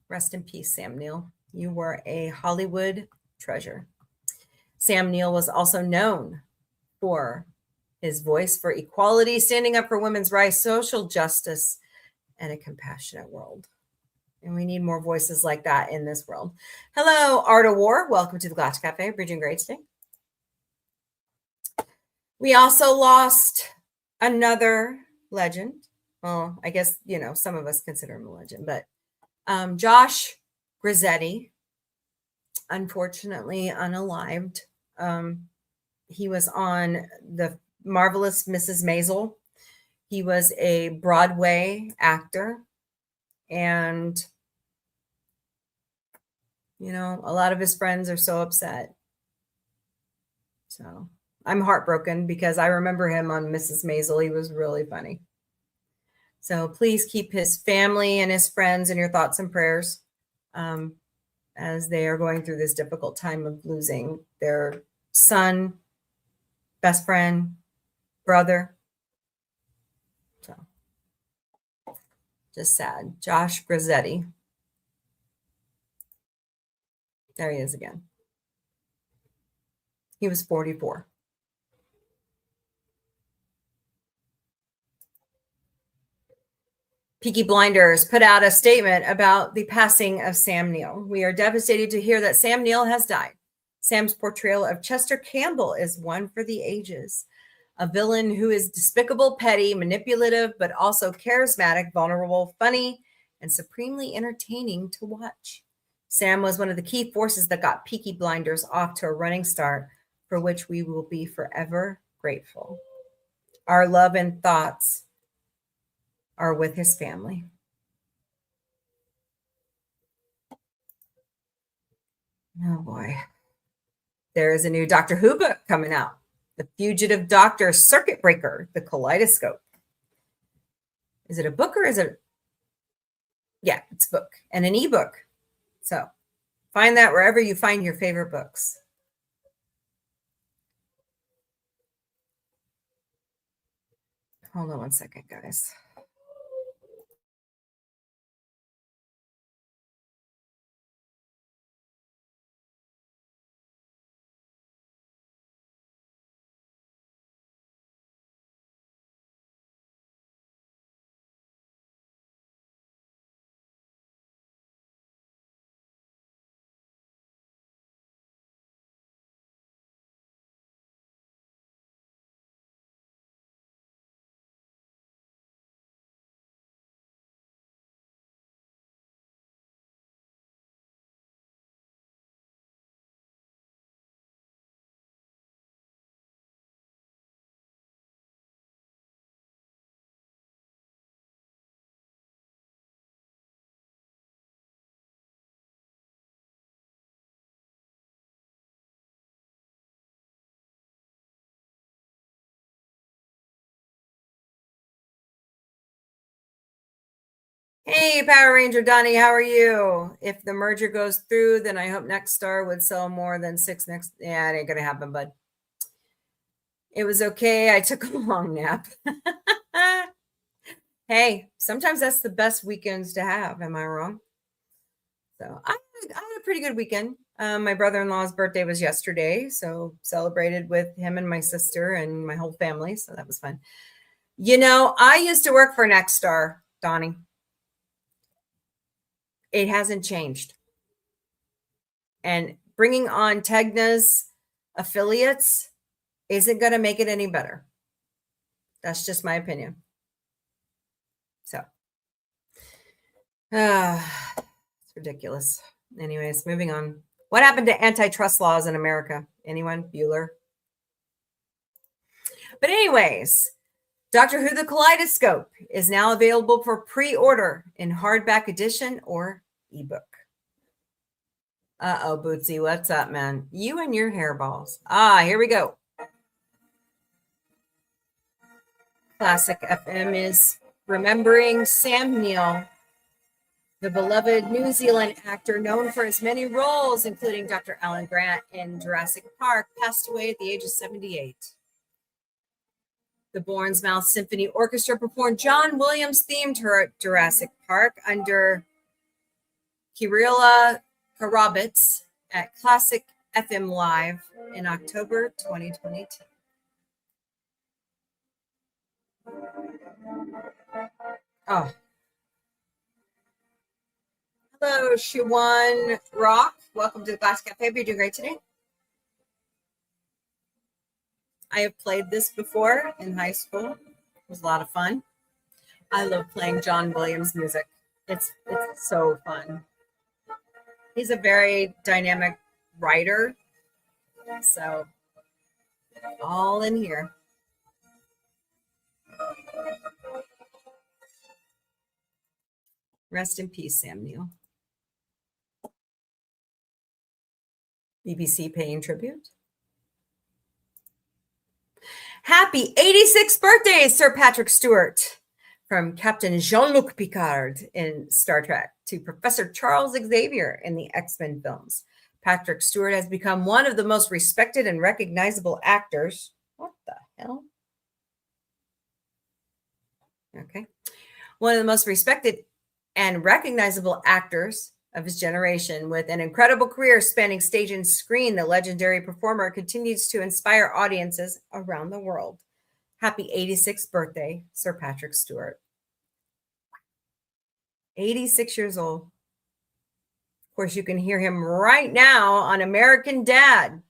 Speaker 2: Rest in peace, Sam Neill. You were a Hollywood treasure. Sam Neill was also known for his voice for equality, standing up for women's rights, social justice, and a compassionate world. And we need more voices like that in this world. Hello, Art of War. Welcome to the Galactic Cafe. Hope you're doing great today. We also lost another legend. Well, I guess, some of us consider him a legend, but Josh Grizzetti, unfortunately unalived. He was on The Marvelous Mrs. Maisel. He was a Broadway actor. And, a lot of his friends are so upset. So I'm heartbroken because I remember him on Mrs. Maisel. He was really funny. So please keep his family and his friends in your thoughts and prayers as they are going through this difficult time of losing their son, best friend, brother. So just sad. Josh Grizzetti. There he is again. He was 44. Peaky Blinders put out a statement about the passing of Sam Neill. We are devastated to hear that Sam Neill has died. Sam's portrayal of Chester Campbell is one for the ages. A villain who is despicable, petty, manipulative, but also charismatic, vulnerable, funny, and supremely entertaining to watch. Sam was one of the key forces that got Peaky Blinders off to a running start, for which we will be forever grateful. Our love and thoughts are with his family. Oh boy. There is a new Doctor Who book coming out. The Fugitive Doctor Circuit Breaker, the Kaleidoscope. Is it a book or is it? Yeah, it's a book and an ebook. So find that wherever you find your favorite books. Hold on one second, guys. Hey, Power Ranger Donnie, how are you? If the merger goes through, then I hope Nextstar would sell more than 6 next. Yeah, it ain't gonna happen, bud. It was okay. I took a long nap. Hey, sometimes that's the best weekends to have. Am I wrong? So I had a pretty good weekend. My brother-in-law's birthday was yesterday, so celebrated with him and my sister and my whole family. So that was fun. You know, I used to work for Nextstar, Donnie. It hasn't changed. And bringing on Tegna's affiliates isn't going to make it any better. That's just my opinion. So, it's ridiculous. Anyways, moving on. What happened to antitrust laws in America? Anyone? Bueller? But anyways, Doctor Who the Kaleidoscope is now available for pre-order in hardback edition or ebook. Uh-oh, Bootsy, what's up, man? You and your hairballs. Here we go. Classic FM is remembering Sam Neill, the beloved New Zealand actor known for his many roles, including Dr. Alan Grant in Jurassic Park, passed away at the age of 78. The Bournemouth Symphony Orchestra performed John Williams' theme to Jurassic Park under Kirilla Karabits at Classic FM Live in October 2022. Oh. Hello, Shiwan Rock. Welcome to the Glass Cafe. You're doing great today. I have played this before in high school. It was a lot of fun. I love playing John Williams music. It's so fun. He's a very dynamic writer. So all in here. Rest in peace, Sam Neill. BBC paying tribute. Happy 86th birthday, Sir Patrick Stewart. from Captain Jean-Luc Picard in Star Trek to Professor Charles Xavier in the X-Men films. Patrick Stewart has become one of the most respected and recognizable actors. What the hell? Okay. One of the most respected and recognizable actors of his generation. With an incredible career spanning stage and screen, the legendary performer continues to inspire audiences around the world. Happy 86th birthday, Sir Patrick Stewart. 86 years old. Of course, you can hear him right now on American Dad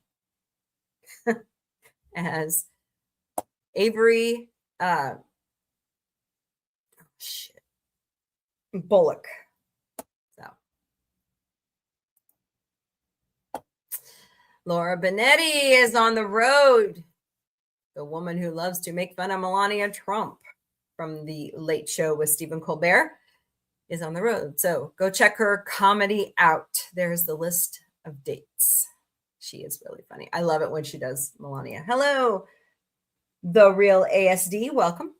Speaker 2: as Avery Bullock. So, Laura Benetti is on the road. The woman who loves to make fun of Melania Trump from the Late Show with Stephen Colbert is on the road. So go check her comedy out. There's the list of dates. She is really funny. I love it when she does Melania. Hello, The Real ASD. Welcome.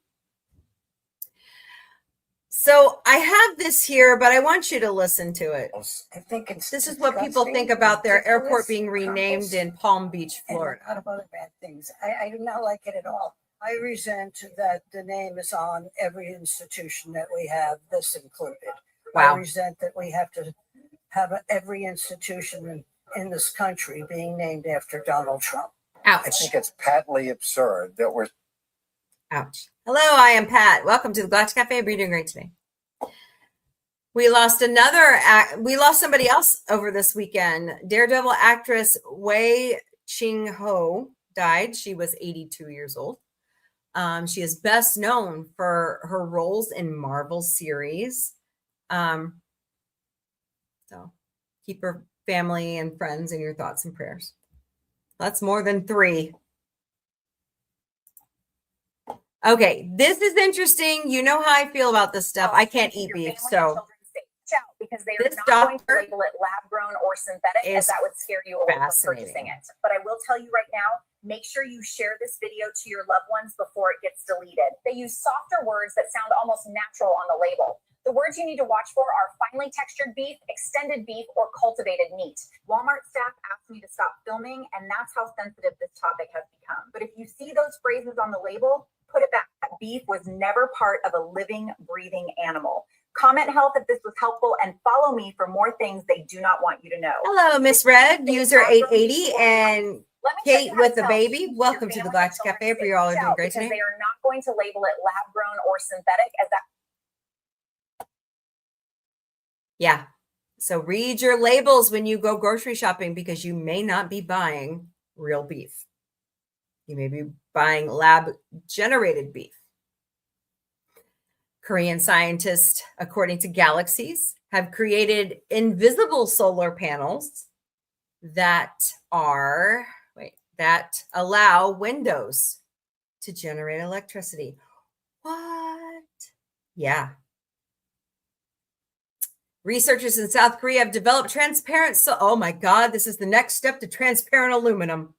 Speaker 2: So I have this here, but I want you to listen to it.
Speaker 16: I think
Speaker 2: This is what people think about their airport being renamed in Palm Beach, Florida.
Speaker 16: And a lot of other bad things. I do not like it at all. I resent that the name is on every institution that we have, this included.
Speaker 2: Wow.
Speaker 16: I resent that we have to have every institution in this country being named after Donald Trump.
Speaker 2: Ouch.
Speaker 14: I think it's patently absurd that we're.
Speaker 2: Ouch. Hello, I am Pat. Welcome to the Galactic Cafe. Are you doing great today? We lost somebody else over this weekend. Daredevil actress Wei Ching-ho died. She was 82 years old. She is best known for her roles in Marvel series. So keep her family and friends in your thoughts and prayers. That's more than 3. Okay, this is interesting. You know how I feel about this stuff. I can't eat beef, so
Speaker 8: because they are not going to label it lab grown or synthetic, as that would scare you away from purchasing it. But I will tell you right now, make sure you share this video to your loved ones before it gets deleted. They use softer words that sound almost natural on the label. The words you need to watch for are finely textured beef, extended beef, or cultivated meat. Walmart staff asked me to stop filming, and that's how sensitive this topic has become. But if you see those phrases on the label, put it back. Beef was never part of a living, breathing animal. Comment health if this was helpful, and follow me for more things they do not want you to know.
Speaker 2: hello, Miss Red, user 880, and Kate with the baby. Welcome to the Galactic Cafe. If you all are doing great today.
Speaker 8: They are not going to label it lab grown or synthetic, as that.
Speaker 2: Yeah. So read your labels when you go grocery shopping, because you may not be buying real beef. You may be buying lab generated beef. Korean scientists, according to Galaxies, have created invisible solar panels that allow windows to generate electricity. What? Yeah. Researchers in South Korea have developed transparent. Oh my God, this is the next step to transparent aluminum.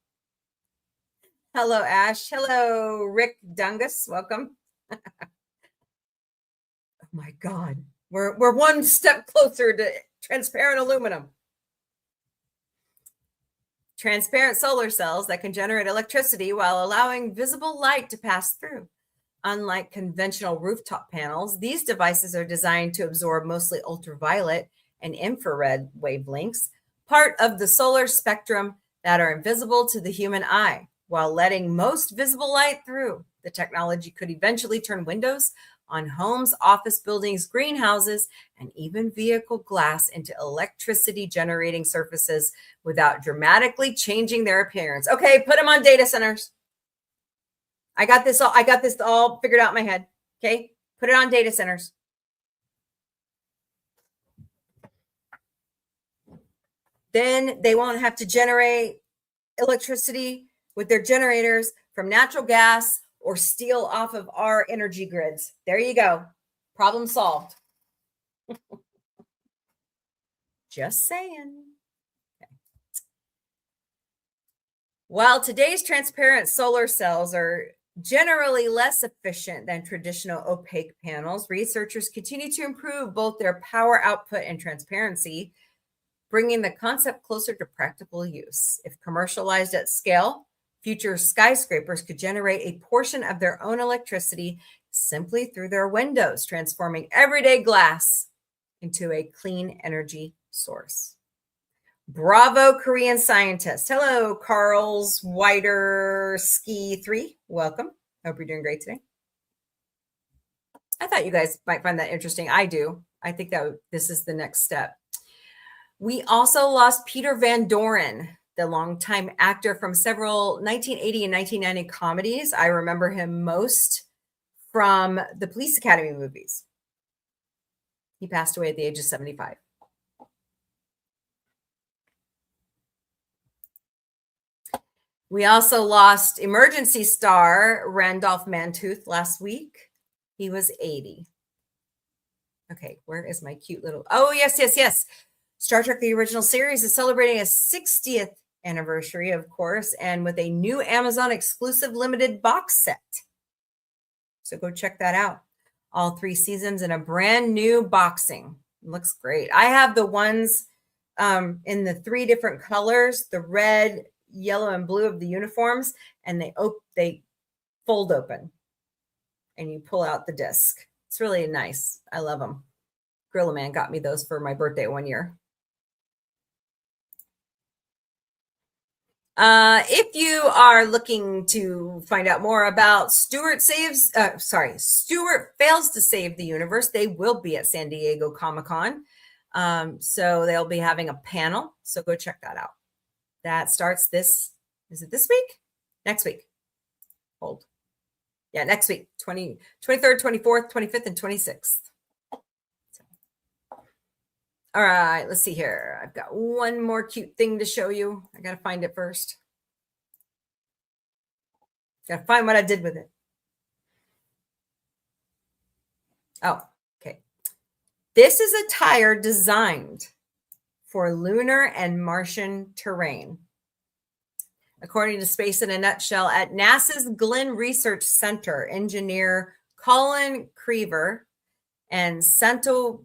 Speaker 2: Hello, Ash. Hello, Rick Dungus. Welcome. Oh my God, we're one step closer to transparent aluminum. Transparent solar cells that can generate electricity while allowing visible light to pass through. Unlike conventional rooftop panels, these devices are designed to absorb mostly ultraviolet and infrared wavelengths, part of the solar spectrum that are invisible to the human eye, while letting most visible light through. The technology could eventually turn windows on homes, office buildings, greenhouses, and even vehicle glass into electricity generating surfaces without dramatically changing their appearance. Okay, put them on data centers. I got this all figured out in my head. Okay, put it on data centers. Then they won't have to generate electricity with their generators from natural gas or steal off of our energy grids. There you go. Problem solved. Just saying. Okay. While today's transparent solar cells are Generally less efficient than traditional opaque panels, researchers continue to improve both their power output and transparency, bringing the concept closer to practical use. If commercialized at scale, future skyscrapers could generate a portion of their own electricity simply through their windows, transforming everyday glass into a clean energy source. Bravo, Korean scientist. Hello, Carl's Wider Ski 3. Welcome. Hope you're doing great today. I thought you guys might find that interesting. I do. I think that this is the next step. We also lost Peter Van Doren, the longtime actor from several 1980 and 1990 comedies. I remember him most from the Police Academy movies. He passed away at the age of 75. We also lost emergency star Randolph Mantooth last week. He was 80. Okay, where is my cute little... Oh, yes. Star Trek, the original series, is celebrating its 60th anniversary, of course, and with a new Amazon exclusive limited box set. So go check that out. All 3 seasons in a brand new boxing. It looks great. I have the ones in the 3 different colors, the red, yellow, and blue of the uniforms, and they fold open and you pull out the disc. It's really nice. I love them. Gorilla Man got me those for my birthday one year. If you are looking to find out more about Stewart fails to save the universe, they will be at San Diego Comic-Con. So they'll be having a panel. So go check that out. That starts is it this week? Next week. Hold. Yeah, next week. 23rd, 24th, 25th, and 26th. All right, let's see here. I've got one more cute thing to show you. I got to find it first. Got to find what I did with it. Oh, okay. This is a tire designed for lunar and Martian terrain. According to Space in a Nutshell, at NASA's Glenn Research Center, engineer Colin Creever and Santo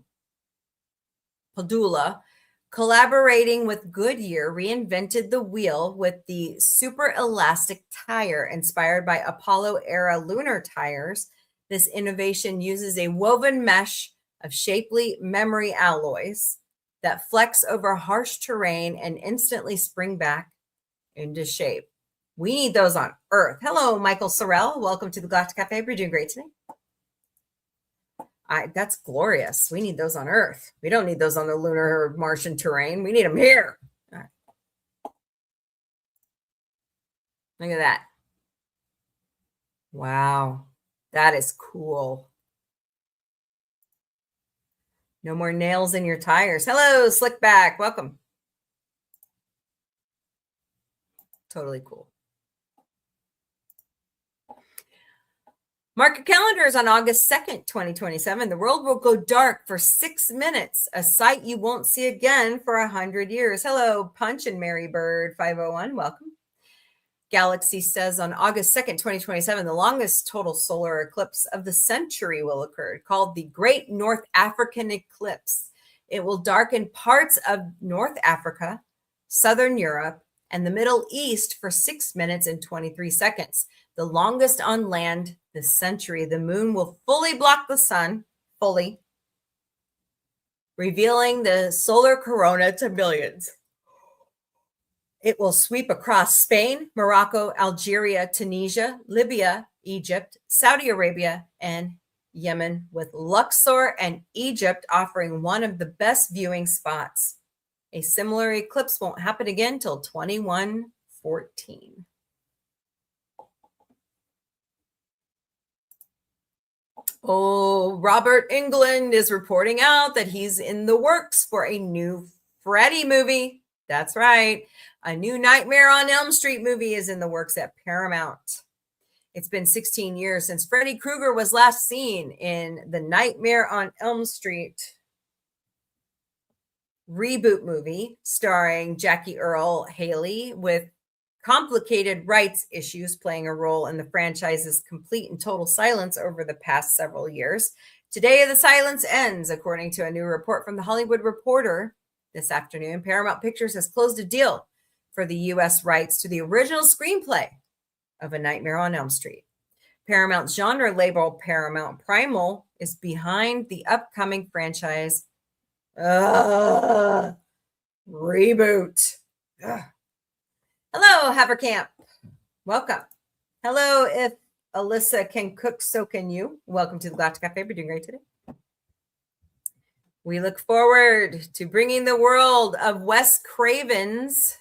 Speaker 2: Padula, collaborating with Goodyear, reinvented the wheel with the super elastic tire inspired by Apollo-era lunar tires. This innovation uses a woven mesh of shapely memory alloys that flex over harsh terrain and instantly spring back into shape. We need those on Earth. Hello, Michael Sorrell. Welcome to the Galactic Cafe. We're doing great today. That's glorious. We need those on Earth. We don't need those on the lunar or Martian terrain. We need them here. All right. Look at that. Wow. That is cool. No more nails in your tires. Hello, Slickback. Welcome. Totally cool. Mark your calendars on August 2nd, 2027. The world will go dark for 6 minutes, a sight you won't see again for 100 years. Hello, Punch and Mary Bird 501. Welcome. Galaxy says on August 2nd, 2027, the longest total solar eclipse of the century will occur, called the Great North African Eclipse. It will darken parts of North Africa, Southern Europe, and the Middle East for 6 minutes and 23 seconds. The longest on land this century. The moon will fully block the sun, revealing the solar corona to millions. It will sweep across Spain, Morocco, Algeria, Tunisia, Libya, Egypt, Saudi Arabia, and Yemen, with Luxor and Egypt offering one of the best viewing spots. A similar eclipse won't happen again till 2114. Oh, Robert Englund is reporting out that he's in the works for a new Freddy movie. That's right. A new Nightmare on Elm Street movie is in the works at Paramount. It's been 16 years since Freddy Krueger was last seen in the Nightmare on Elm Street reboot movie starring Jackie Earle Haley with complicated rights issues playing a role in the franchise's complete and total silence over the past several years. Today, the silence ends, according to a new report from The Hollywood Reporter. This afternoon, Paramount Pictures has closed a deal for the U.S. rights to the original screenplay of A Nightmare on Elm Street. Paramount's genre label, Paramount Primal, is behind the upcoming franchise reboot. Ugh. Hello, Havercamp. Welcome. Hello, if Alyssa can cook, so can you. Welcome to the Galactic Cafe. We're doing great today. We look forward to bringing the world of Wes Craven's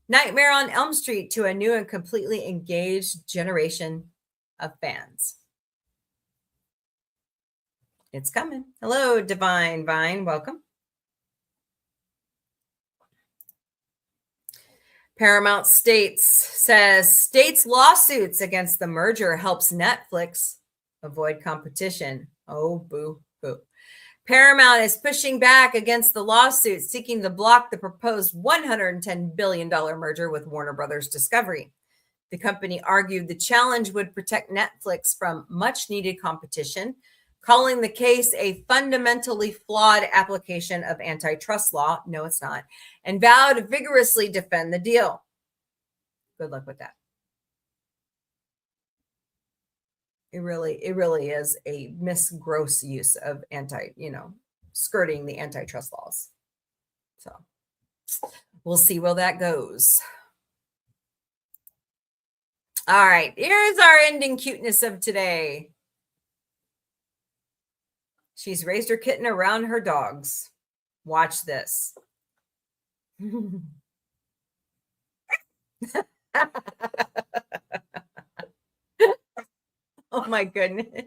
Speaker 2: Nightmare on Elm Street to a new and completely engaged generation of fans. It's coming. Hello, Divine Vine. Welcome. Paramount says states lawsuits against the merger helps Netflix avoid competition. Oh, boo hoo. Paramount is pushing back against the lawsuit seeking to block the proposed $110 billion merger with Warner Brothers Discovery. The company argued the challenge would protect Netflix from much needed competition, calling the case a fundamentally flawed application of antitrust law. No, it's not. And vowed to vigorously defend the deal. Good luck with that. It really is a gross use of skirting the antitrust laws. So we'll see where that goes. All right, here's our ending cuteness of today. She's raised her kitten around her dogs. Watch this. Oh my goodness.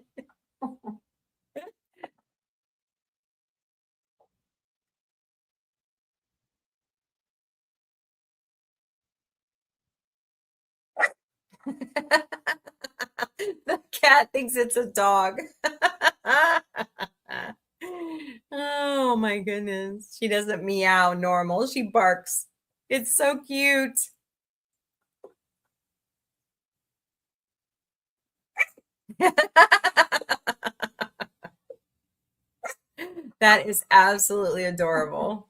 Speaker 2: The cat thinks it's a dog. Oh my goodness. She doesn't meow normal. She barks. It's so cute. That is absolutely adorable.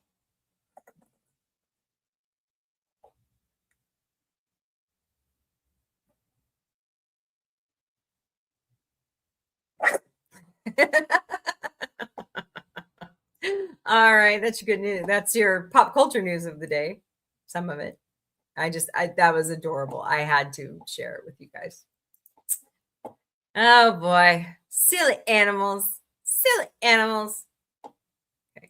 Speaker 2: All right, that's your good news. That's your pop culture news of the day. Some of it. That was adorable. I had to share it with you guys. Oh boy. Silly animals. Silly animals. Okay.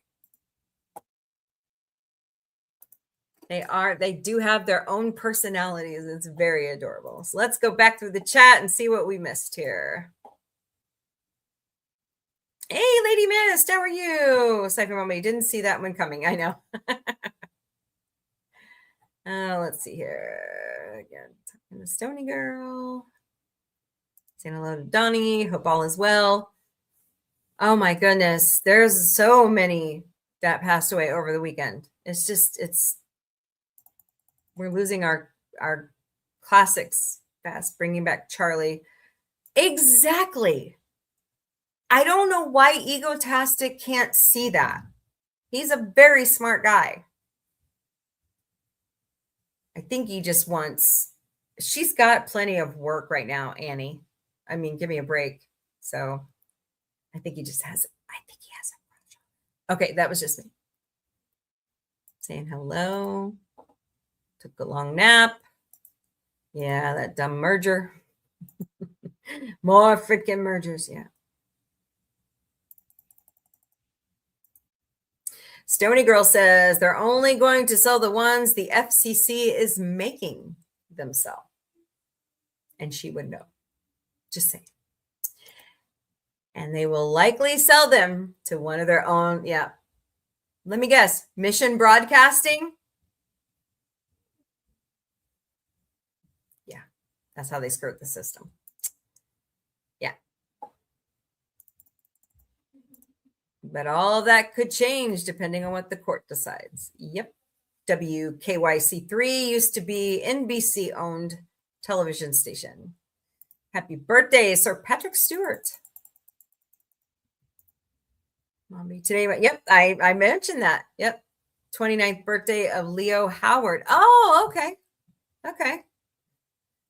Speaker 2: They do have their own personalities. It's very adorable. So let's go back through the chat and see what we missed here. Hey, Lady Mist, how are you? Sci-fi Mombie, didn't see that one coming. I know. Let's see here. Again, talking to Stony Girl. Saying hello to Donnie. Hope all is well. Oh my goodness. There's so many that passed away over the weekend. We're losing our classics fast, bringing back Charlie. Exactly. I don't know why Egotastic can't see that. He's a very smart guy. I think he just wants, she's got plenty of work right now, Annie. I mean, give me a break. So I think he has a okay, that was just me. Saying hello. Took a long nap. Yeah, that dumb merger. More freaking mergers, yeah. Stony Girl says they're only going to sell the ones the FCC is making them sell. And she would know. Just saying. And they will likely sell them to one of their own. Yeah. Let me guess. Mission Broadcasting? Yeah. That's how they skirt the system. Yeah. But all of that could change depending on what the court decides. Yep. WKYC3 used to be NBC owned television station. Happy birthday, Sir Patrick Stewart. Mombie today. Yep, I mentioned that. Yep. 29th birthday of Leo Howard. Oh, okay. Okay.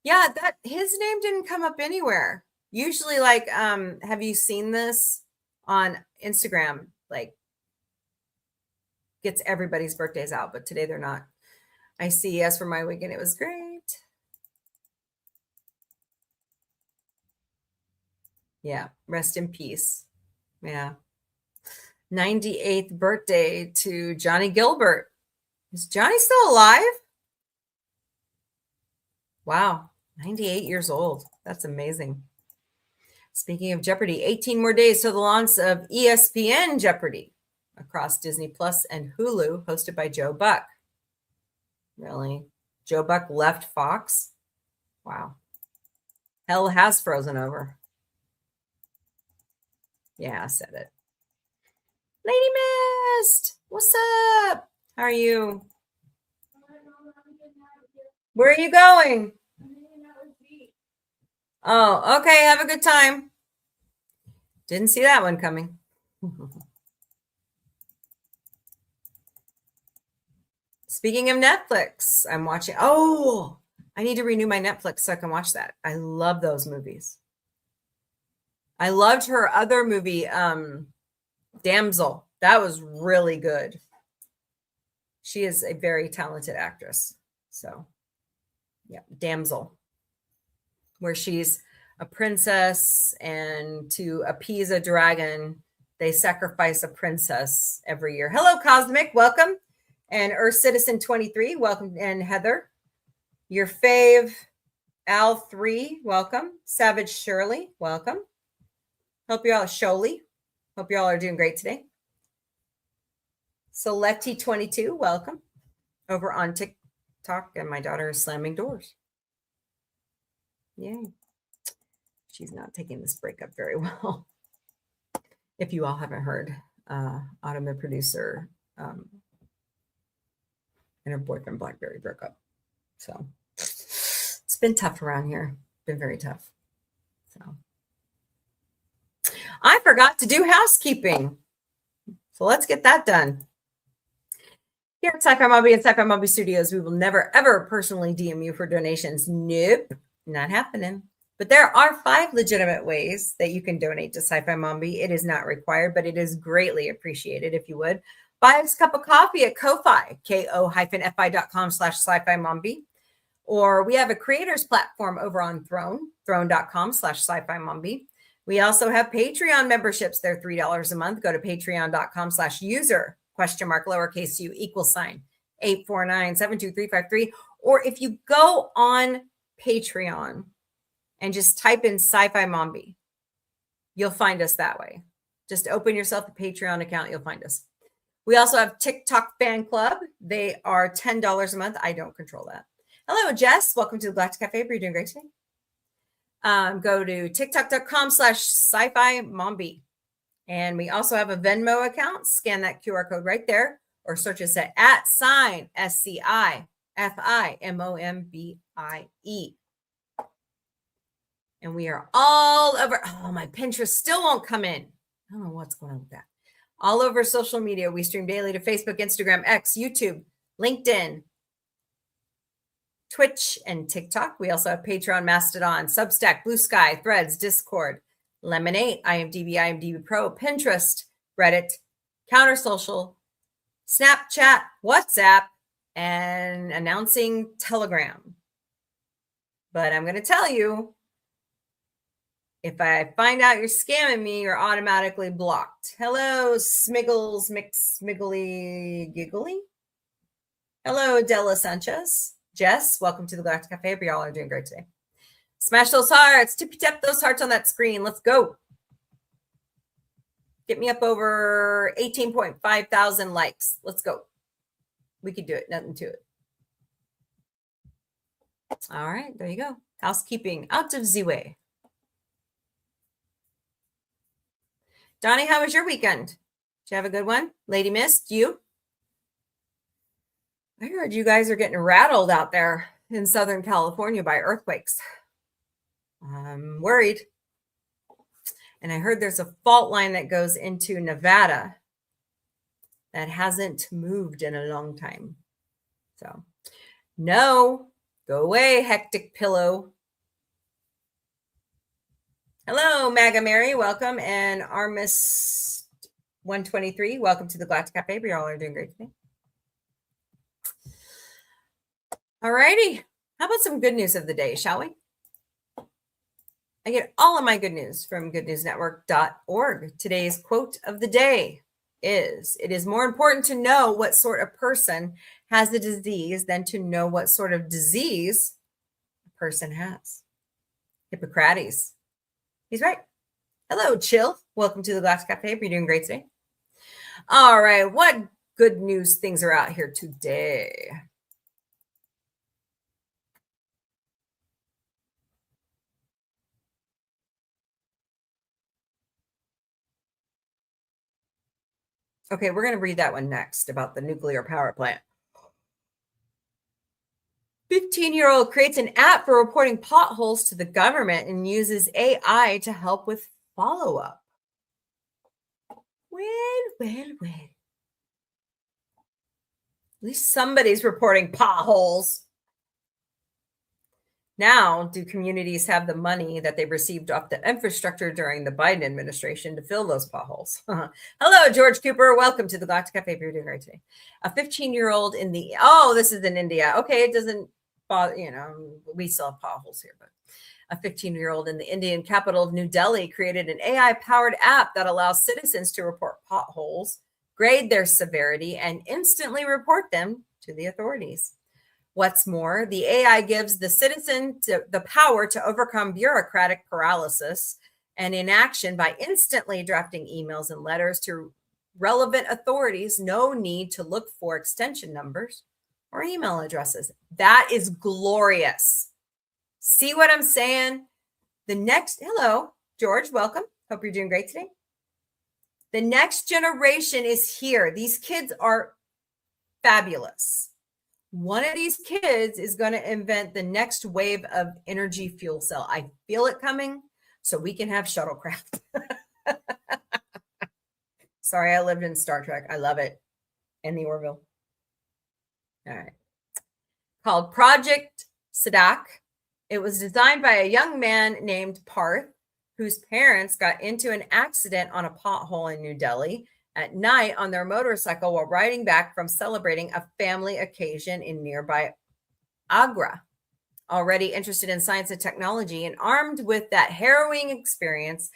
Speaker 2: Yeah, that his name didn't come up anywhere. Usually, like, have you seen this on Instagram? Like, gets everybody's birthdays out, but today they're not. I see. As for my weekend, it was great. Yeah, rest in peace. Yeah. 98th birthday to Johnny Gilbert. Is Johnny still alive? Wow, 98 years old. That's amazing. Speaking of Jeopardy, 18 more days to the launch of ESPN Jeopardy across Disney Plus and Hulu, hosted by Joe Buck. Really? Joe Buck left Fox? Wow. Hell has frozen over. Yeah, I said it. Lady Mist, what's up? How are you? Where are you going? Oh, okay. Have a good time. Didn't see that one coming. Speaking of Netflix, I'm watching. Oh, I need to renew my Netflix so I can watch that. I love those movies. I loved her other movie, Damsel. That was really good. She is a very talented actress. So, yeah, Damsel, where she's a princess, and to appease a dragon, they sacrifice a princess every year. Hello, Cosmic. Welcome. And Earth Citizen 23, welcome. And Heather, your fave, Al3, welcome. Savage Shirley, welcome. Hope you all, Sholey, hope you all are doing great today. Selecty22, welcome. Over on TikTok, and my daughter is slamming doors. Yay. She's not taking this breakup very well. If you all haven't heard, Autumn, the producer, and her boyfriend Blackberry broke up. So it's been tough around here. Been very tough. So I forgot to do housekeeping. So let's get that done. Here at Sci-Fi Mombie and Sci-Fi Mombie Studios, we will never, ever personally DM you for donations. Nope, not happening. But there are 5 legitimate ways that you can donate to Sci-Fi Mombie. It is not required, but it is greatly appreciated if you would. Buy us a cup of coffee at Ko-Fi, ko-fi.com/Sci-Fi Mombie. Or we have a creators platform over on throne.com/Sci-Fi Mombie. We also have Patreon memberships. They're $3 a month. Go to patreon.com/user !lowercase u =849-72353. Or if you go on Patreon and just type in Sci-Fi Mombie, you'll find us that way. Just open yourself a Patreon account. You'll find us. We also have TikTok Fan Club. They are $10 a month. I don't control that. Hello, Jess. Welcome to the Galactic Cafe. You're doing great today. Go to tiktok.com/Sci-Fi Mombie. And we also have a Venmo account. Scan that QR code right there, or search us at @SciFiMombie. And we are all over. Oh, my Pinterest still won't come in. I don't know what's going on with that. All over social media. We stream daily to Facebook, Instagram, X, YouTube, LinkedIn, Twitch, and TikTok. We also have Patreon, Mastodon, Substack, Blue Sky, Threads, Discord, Lemonade, IMDb Pro, Pinterest, Reddit, Counter Social, Snapchat, WhatsApp, and announcing Telegram. But I'm going to tell you, if I find out you're scamming me, you're automatically blocked. Hello, Smiggles, Smiggly Giggly. Hello, Della Sanchez. Jess, welcome to the Galactic Cafe. Y'all are doing great today. Smash those hearts. Tippy tap those hearts on that screen. Let's go. Get me up over 18.5 thousand likes. Let's go. We can do it. Nothing to it. All right. There you go. Housekeeping out of the way. Donnie, how was your weekend? Did you have a good one? Lady Mist, you? I heard you guys are getting rattled out there in Southern California by earthquakes. I'm worried. And I heard there's a fault line that goes into Nevada that hasn't moved in a long time. So, no, go away, hectic pillow. Hello, Maga Mary, welcome. And Armis 123, welcome to the Galactic Cafe. We all are doing great today. All righty. How about some good news of the day, shall we? I get all of my good news from goodnewsnetwork.org. Today's quote of the day is, "It is more important to know what sort of person has the disease than to know what sort of disease a person has." Hippocrates. He's right. Hello, Chill. Welcome to the Galactic Cafe. You're doing great today. All right. What good news things are out here today? Okay, we're going to read that one next about the nuclear power plant. 15-year-old creates an app for reporting potholes to the government and uses AI to help with follow-up. Well. At least somebody's reporting potholes. Now, do communities have the money that they received off the infrastructure during the Biden administration to fill those potholes? Hello, George Cooper. Welcome to the Galactic Cafe. You're doing great today. A 15-year-old in the, this is in India. Okay, it doesn't bother, we still have potholes here, but a 15-year-old in the Indian capital of New Delhi created an AI-powered app that allows citizens to report potholes, grade their severity, and instantly report them to the authorities. What's more, the AI gives the citizen the power to overcome bureaucratic paralysis and inaction by instantly drafting emails and letters to relevant authorities. No need to look for extension numbers or email addresses. That is glorious. See what I'm saying? Hello, George, welcome. Hope you're doing great today. The next generation is here. These kids are fabulous. One of these kids is going to invent the next wave of energy fuel cell. I feel it coming, so we can have shuttlecraft. Sorry, I lived in Star Trek. I love it. And the Orville. All right. Called Project Sadak. It was designed by a young man named Parth, whose parents got into an accident on a pothole in New Delhi at night on their motorcycle while riding back from celebrating a family occasion in nearby Agra. Already interested in science and technology and armed with that harrowing experience,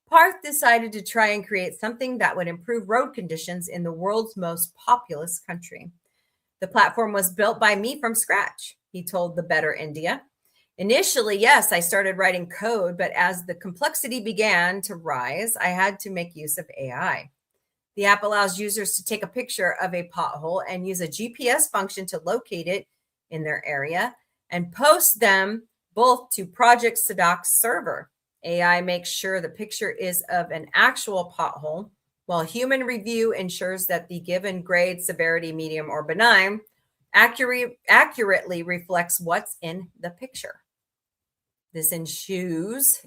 Speaker 2: Parth decided to try and create something that would improve road conditions in the world's most populous country. The platform was built by me from scratch, he told the Better India. Initially, yes, I started writing code, but as the complexity began to rise, I had to make use of AI. The app allows users to take a picture of a pothole and use a GPS function to locate it in their area and post them both to Project Sadak's server. AI makes sure the picture is of an actual pothole, while human review ensures that the given grade, severity, medium, or benign accurately reflects what's in the picture. This ensures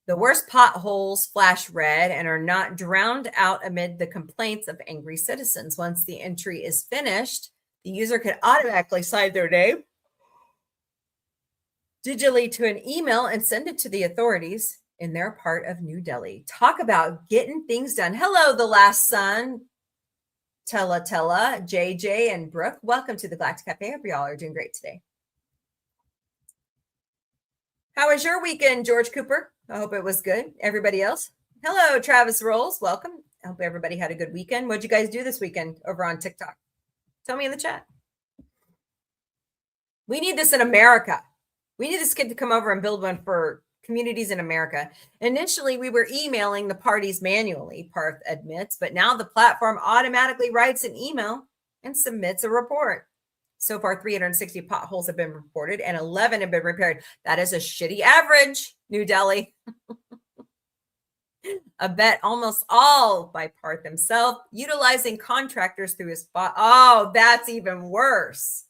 Speaker 2: the worst potholes flash red and are not drowned out amid the complaints of angry citizens. Once the entry is finished, the user can automatically sign their name digitally to an email and send it to the authorities in their part of New Delhi. Talk about getting things done. Hello, The Last Son, Tella, JJ, and Brooke. Welcome to the Galactic Cafe. I hope y'all are doing great today. How was your weekend, George Cooper? I hope it was good. Everybody else? Hello, Travis Rolls. Welcome. I hope everybody had a good weekend. What'd you guys do this weekend over on TikTok? Tell me in the chat. We need this in America. We need this kid to come over and build one for communities in America. Initially, we were emailing the parties manually, Parth admits, but now the platform automatically writes an email and submits a report. So far, 360 potholes have been reported and 11 have been repaired. That is a shitty average, New Delhi. Abet almost all by Parth himself, utilizing contractors through his Oh, that's even worse.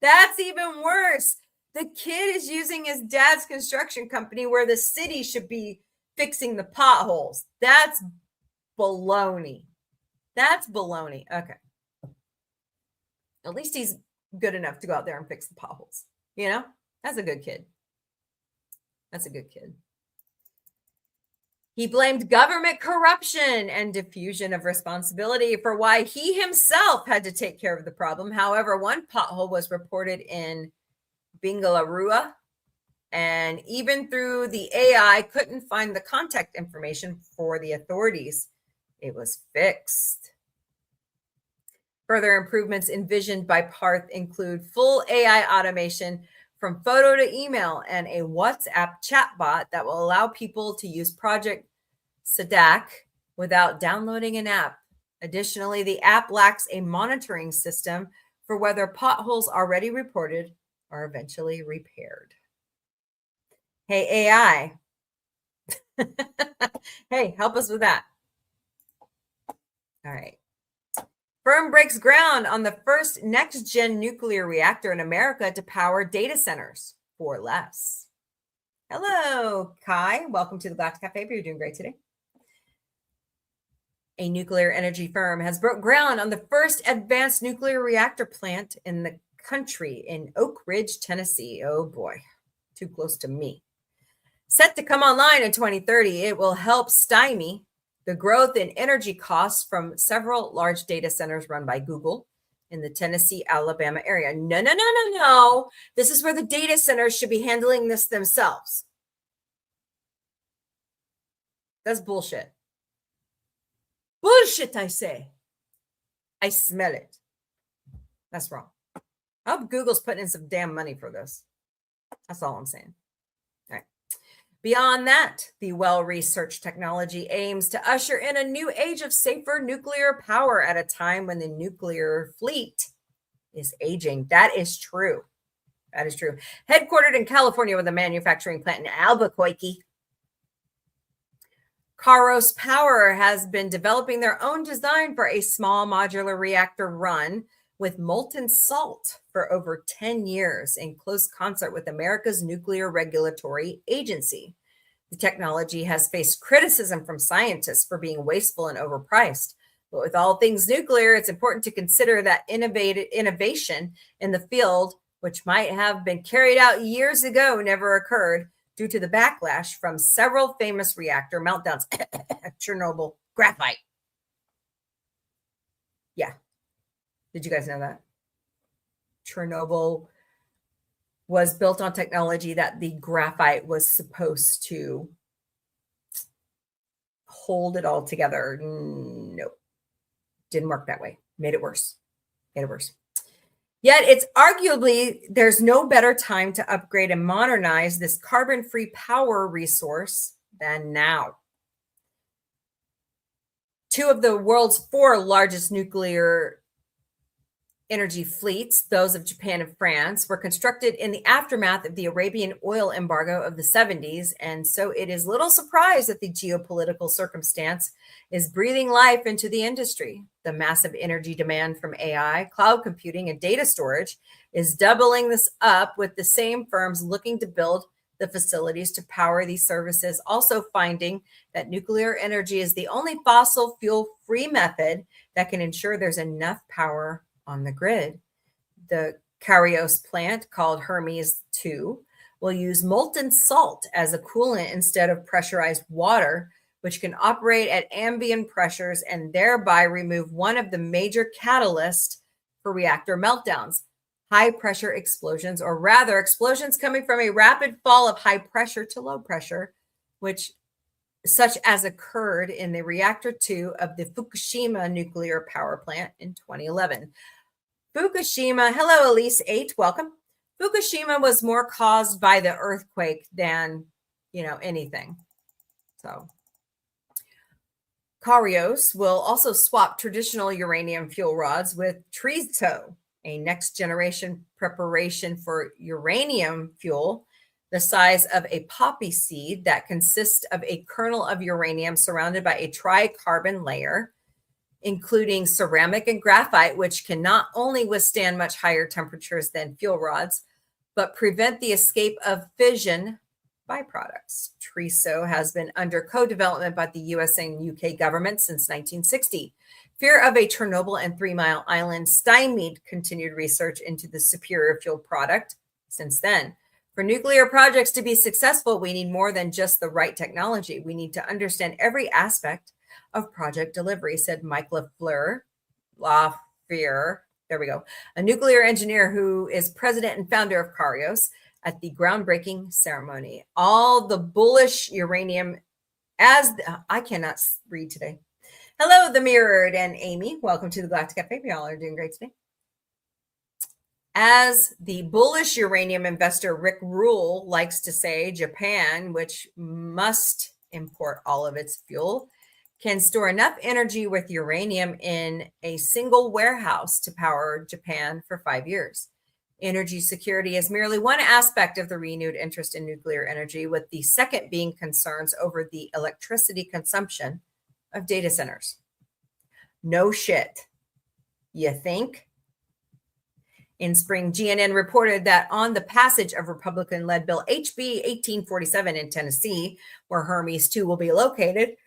Speaker 2: That's even worse. The kid is using his dad's construction company where the city should be fixing the potholes. That's baloney. That's baloney. Okay. At least he's good enough to go out there and fix the potholes. You know, that's a good kid. That's a good kid. He blamed government corruption and diffusion of responsibility for why he himself had to take care of the problem. However, one pothole was reported in Bengaluru, and even through the AI, couldn't find the contact information for the authorities. It was fixed. Further improvements envisioned by Parth include full AI automation from photo to email and a WhatsApp chatbot that will allow people to use Project Sadak without downloading an app. Additionally, the app lacks a monitoring system for whether potholes already reported are eventually repaired. Hey, AI. Hey, help us with that. All right. Firm breaks ground on the first next-gen nuclear reactor in America to power data centers for less. Hello, Kai. Welcome to the Galactic Cafe. You're doing great today. A nuclear energy firm has broke ground on the first advanced nuclear reactor plant in the country in Oak Ridge, Tennessee. Oh boy, too close to me. Set to come online in 2030, it will help stymie the growth in energy costs from several large data centers run by Google in the Tennessee, Alabama area. No. This is where the data centers should be handling this themselves. That's bullshit. Bullshit, I say. I smell it. That's wrong. I hope Google's putting in some damn money for this. That's all I'm saying. All right. Beyond that, the well-researched technology aims to usher in a new age of safer nuclear power at a time when the nuclear fleet is aging. That is true. That is true. Headquartered in California with a manufacturing plant in Albuquerque, Kairos Power has been developing their own design for a small modular reactor run with molten salt for over 10 years in close concert with America's Nuclear Regulatory Agency. The technology has faced criticism from scientists for being wasteful and overpriced. But with all things nuclear, it's important to consider that innovation in the field, which might have been carried out years ago, never occurred due to the backlash from several famous reactor meltdowns. Chernobyl, graphite. Yeah. Did you guys know that? Chernobyl was built on technology that the graphite was supposed to hold it all together. No, didn't work that way. Made it worse. Yet it's arguably there's no better time to upgrade and modernize this carbon-free power resource than now. Two of the world's 4 largest nuclear energy fleets, those of Japan and France, were constructed in the aftermath of the Arabian oil embargo of the 70s. And so it is little surprise that the geopolitical circumstance is breathing life into the industry. The massive energy demand from AI, cloud computing, and data storage is doubling this up, with the same firms looking to build the facilities to power these services, also finding that nuclear energy is the only fossil fuel-free method that can ensure there's enough power on the grid. The Kairos plant, called Hermes 2, will use molten salt as a coolant instead of pressurized water, which can operate at ambient pressures and thereby remove one of the major catalysts for reactor meltdowns, high pressure explosions, or rather explosions coming from a rapid fall of high pressure to low pressure, such as occurred in the reactor 2 of the Fukushima nuclear power plant in 2011. Fukushima, hello, Elise 8, welcome. Fukushima was more caused by the earthquake than, anything. So Kairos will also swap traditional uranium fuel rods with trito, a next generation preparation for uranium fuel the size of a poppy seed that consists of a kernel of uranium surrounded by a tricarbon layer, including ceramic and graphite, which can not only withstand much higher temperatures than fuel rods, but prevent the escape of fission byproducts. TRISO has been under co-development by the US and UK government since 1960. Fear of a Chernobyl and 3 Mile Island stymied continued research into the superior fuel product since then. For nuclear projects to be successful, we need more than just the right technology. We need to understand every aspect of project delivery, said Mike Lafleur, there we go, a nuclear engineer who is president and founder of Carios, at the groundbreaking ceremony. All the bullish uranium I cannot read today. Hello, The Mirrored and Amy. Welcome to the Galactic Cafe. Y'all are doing great today. As the bullish uranium investor Rick Rule likes to say, Japan, which must import all of its fuel, can store enough energy with uranium in a single warehouse to power Japan for 5 years. Energy security is merely one aspect of the renewed interest in nuclear energy, with the second being concerns over the electricity consumption of data centers. No shit. You think? In spring, GNN reported that on the passage of Republican-led Bill HB 1847 in Tennessee, where Hermes 2 will be located,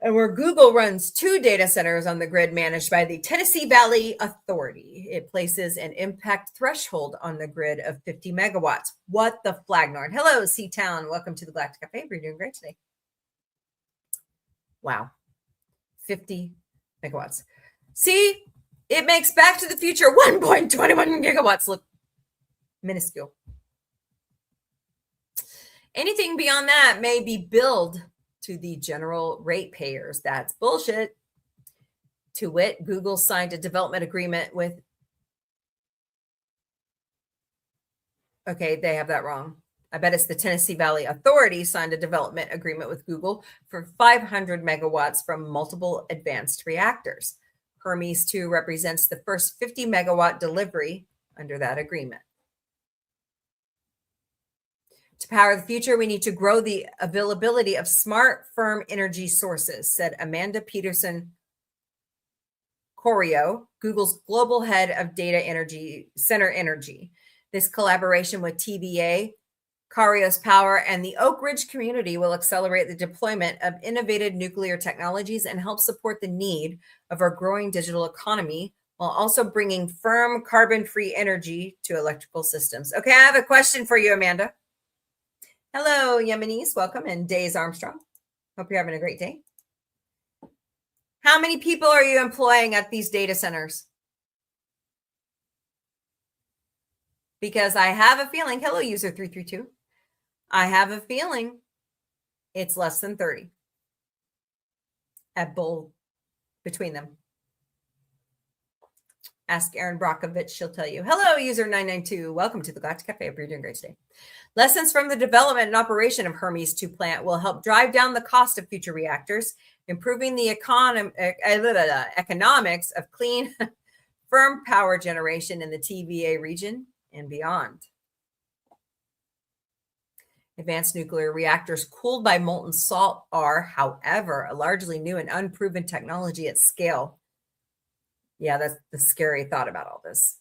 Speaker 2: and where Google runs 2 data centers on the grid managed by the Tennessee Valley Authority, it places an impact threshold on the grid of 50 megawatts. What the flagnard? Hello, C-Town. Welcome to the Galactic Cafe. We're doing great today. Wow. 50 megawatts. See, it makes Back to the Future 1.21 gigawatts look minuscule. Anything beyond that may be billed to the general ratepayers. That's bullshit. To wit, Google signed a development agreement with, okay, they have that wrong. I bet it's the Tennessee Valley Authority signed a development agreement with Google for 500 megawatts from multiple advanced reactors. Hermes 2 represents the first 50 megawatt delivery under that agreement. To power the future, we need to grow the availability of smart, firm energy sources, said Amanda Peterson Corio, Google's global head of data center energy. This collaboration with TVA, Carios Power, and the Oak Ridge community will accelerate the deployment of innovative nuclear technologies and help support the need of our growing digital economy, while also bringing firm, carbon-free energy to electrical systems. Okay, I have a question for you, Amanda. Hello, Yemenis. Welcome. And Days Armstrong. Hope you're having a great day. How many people are you employing at these data centers? Because I have a feeling, hello, user 332. I have a feeling it's less than 30 at both between them. Ask Erin Brockovich, she'll tell you. Hello, user 992. Welcome to the Galactic Cafe. I hope you're doing great today. Lessons from the development and operation of Hermes 2 plant will help drive down the cost of future reactors, improving the economics of clean, firm power generation in the TVA region and beyond. Advanced nuclear reactors cooled by molten salt are, however, a largely new and unproven technology at scale. Yeah, that's the scary thought about all this.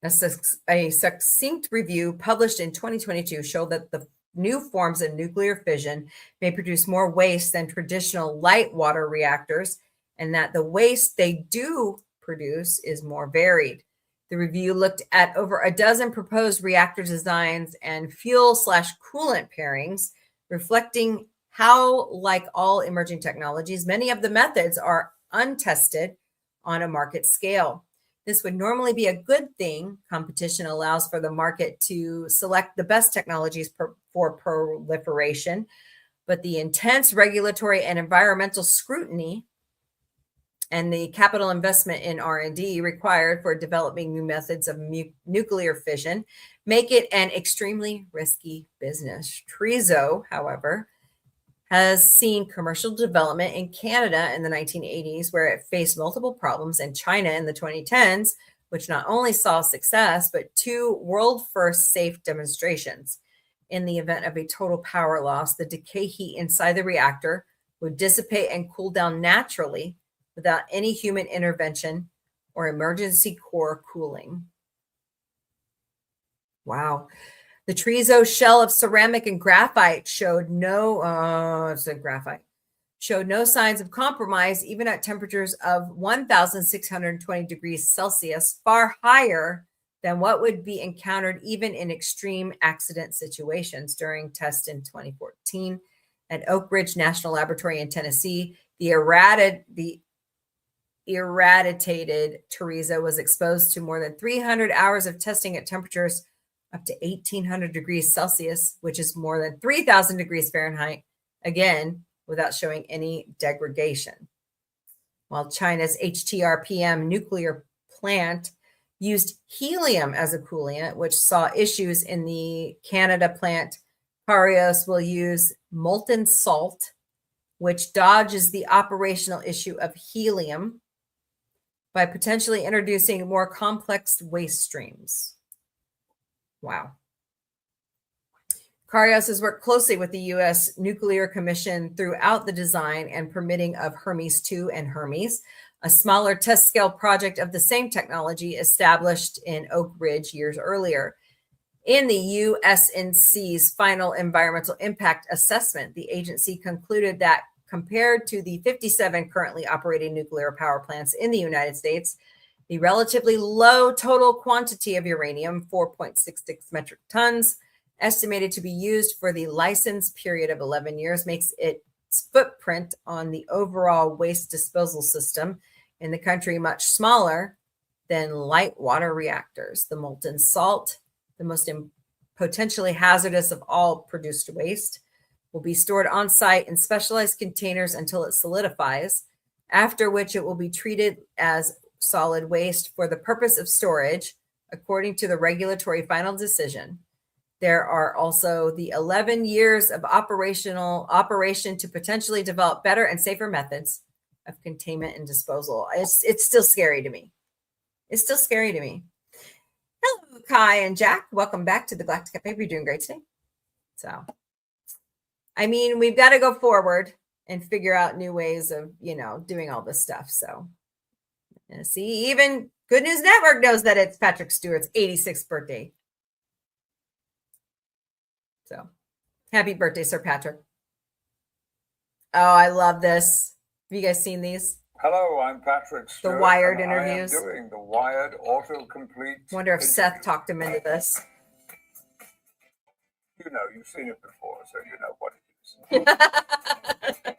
Speaker 2: A succinct review published in 2022 showed that the new forms of nuclear fission may produce more waste than traditional light water reactors, and that the waste they do produce is more varied. The review looked at over a dozen proposed reactor designs and fuel/coolant pairings, reflecting how, like all emerging technologies, many of the methods are untested on a market scale. This would normally be a good thing. Competition allows for the market to select the best technologies for proliferation, but the intense regulatory and environmental scrutiny and the capital investment in R&D required for developing new methods of nuclear fission make it an extremely risky business. TRISO, however, has seen commercial development in Canada in the 1980s, where it faced multiple problems, and China in the 2010s, which not only saw success, but 2 world-first safe demonstrations. In the event of a total power loss, the decay heat inside the reactor would dissipate and cool down naturally without any human intervention or emergency core cooling. Wow. The Trezo shell of ceramic and graphite showed no signs of compromise, even at temperatures of 1,620 degrees Celsius, far higher than what would be encountered even in extreme accident situations. During tests in 2014 at Oak Ridge National Laboratory in Tennessee, the irradiated Trezo was exposed to more than 300 hours of testing at temperatures up to 1,800 degrees Celsius, which is more than 3,000 degrees Fahrenheit, again, without showing any degradation. While China's HTRPM nuclear plant used helium as a coolant, which saw issues in the Canada plant, Karios will use molten salt, which dodges the operational issue of helium by potentially introducing more complex waste streams. Wow. Karios has worked closely with the U.S. Nuclear Commission throughout the design and permitting of Hermes 2 and Hermes, a smaller test scale project of the same technology established in Oak Ridge years earlier. In the USNC's final environmental impact assessment, the agency concluded that compared to the 57 currently operating nuclear power plants in the United States, the relatively low total quantity of uranium, 4.66 metric tons, estimated to be used for the license period of 11 years, makes its footprint on the overall waste disposal system in the country much smaller than light water reactors. The molten salt, the most potentially hazardous of all produced waste, will be stored on site in specialized containers until it solidifies, after which it will be treated as solid waste for the purpose of storage, according to the regulatory final decision. There are also the 11 years of operation to potentially develop better and safer methods of containment and disposal. It's still scary to me. It's still scary to me. Hello, Kai and Jack. Welcome back to the Galactic Cafe. You're doing great today. So, I mean, we've got to go forward and figure out new ways of, doing all this stuff. So, see, even Good News Network knows that it's Patrick Stewart's 86th birthday. So, happy birthday, Sir Patrick. Oh, I love this. Have you guys seen these?
Speaker 12: Hello, I'm Patrick Stewart.
Speaker 2: The Wired
Speaker 12: and
Speaker 2: interviews.
Speaker 12: I am doing the Wired autocomplete.
Speaker 2: Wonder if Seth talked him into this.
Speaker 12: You know, you've seen it before, so you know what it is.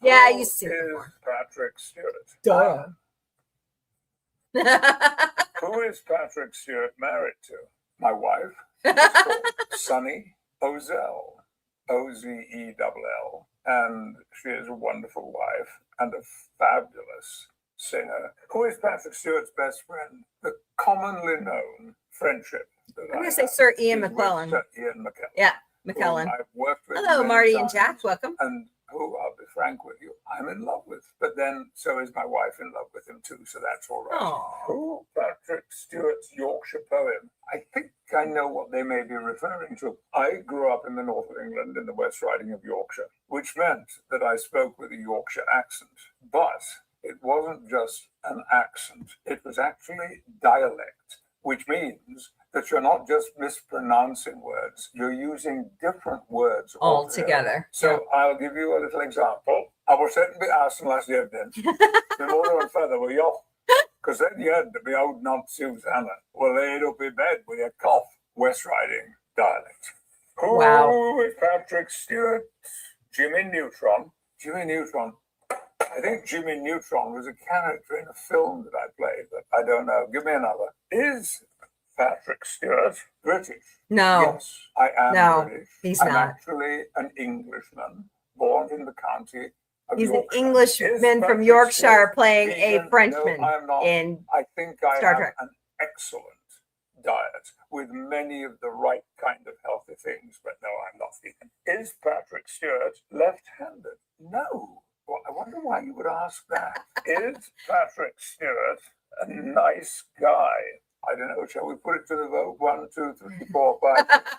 Speaker 2: Yeah, you see it before.
Speaker 12: Patrick Stewart.
Speaker 2: Duh.
Speaker 12: Who is Patrick Stewart married to? My wife, Sunny Ozell, Ozell, and she is a wonderful wife and a fabulous singer. Who is Patrick Stewart's best friend? The commonly known friendship.
Speaker 2: I'm going to say Sir Ian McKellen.
Speaker 12: Sir Ian McKellen.
Speaker 2: Yeah, McKellen.
Speaker 12: I've worked with.
Speaker 2: Hello, Marty and Jack. Welcome.
Speaker 12: And who, I'll be frank with you, I'm in love with. But then so is my wife in love with him too, so that's all right.
Speaker 2: Aww.
Speaker 12: Who, Patrick Stewart's Yorkshire poem? I think I know what they may be referring to. I grew up in the north of England in the West Riding of Yorkshire, which meant that I spoke with a Yorkshire accent. But it wasn't just an accent. It was actually dialect, which means that you're not just mispronouncing words, you're using different words
Speaker 2: all together.
Speaker 12: So I'll give you a little example. I was sitting by Aston last evening. The mother and father were off, because then you had to be old Aunt Susanna were laid up in bed with a cough. West Riding dialect. Who is Patrick Stewart? Jimmy Neutron. Jimmy Neutron. I think Jimmy Neutron was a character in a film that I played, but I don't know. Give me another. Is Patrick Stewart British?
Speaker 2: No.
Speaker 12: Yes, I am British.
Speaker 2: He's
Speaker 12: I'm
Speaker 2: not.
Speaker 12: actually an Englishman, born in the county of
Speaker 2: He's
Speaker 12: Yorkshire.
Speaker 2: an Englishman from Yorkshire playing a Frenchman in
Speaker 12: I think I
Speaker 2: Star
Speaker 12: have
Speaker 2: Trek.
Speaker 12: an excellent diet with many of the right kind of healthy things, but no, I'm not vegan. Is Patrick Stewart left-handed? No. Well, I wonder why you would ask that. Is Patrick Stewart a nice guy. I don't know, shall we put it to the vote? 1, 2, 3, 4, 5, 6,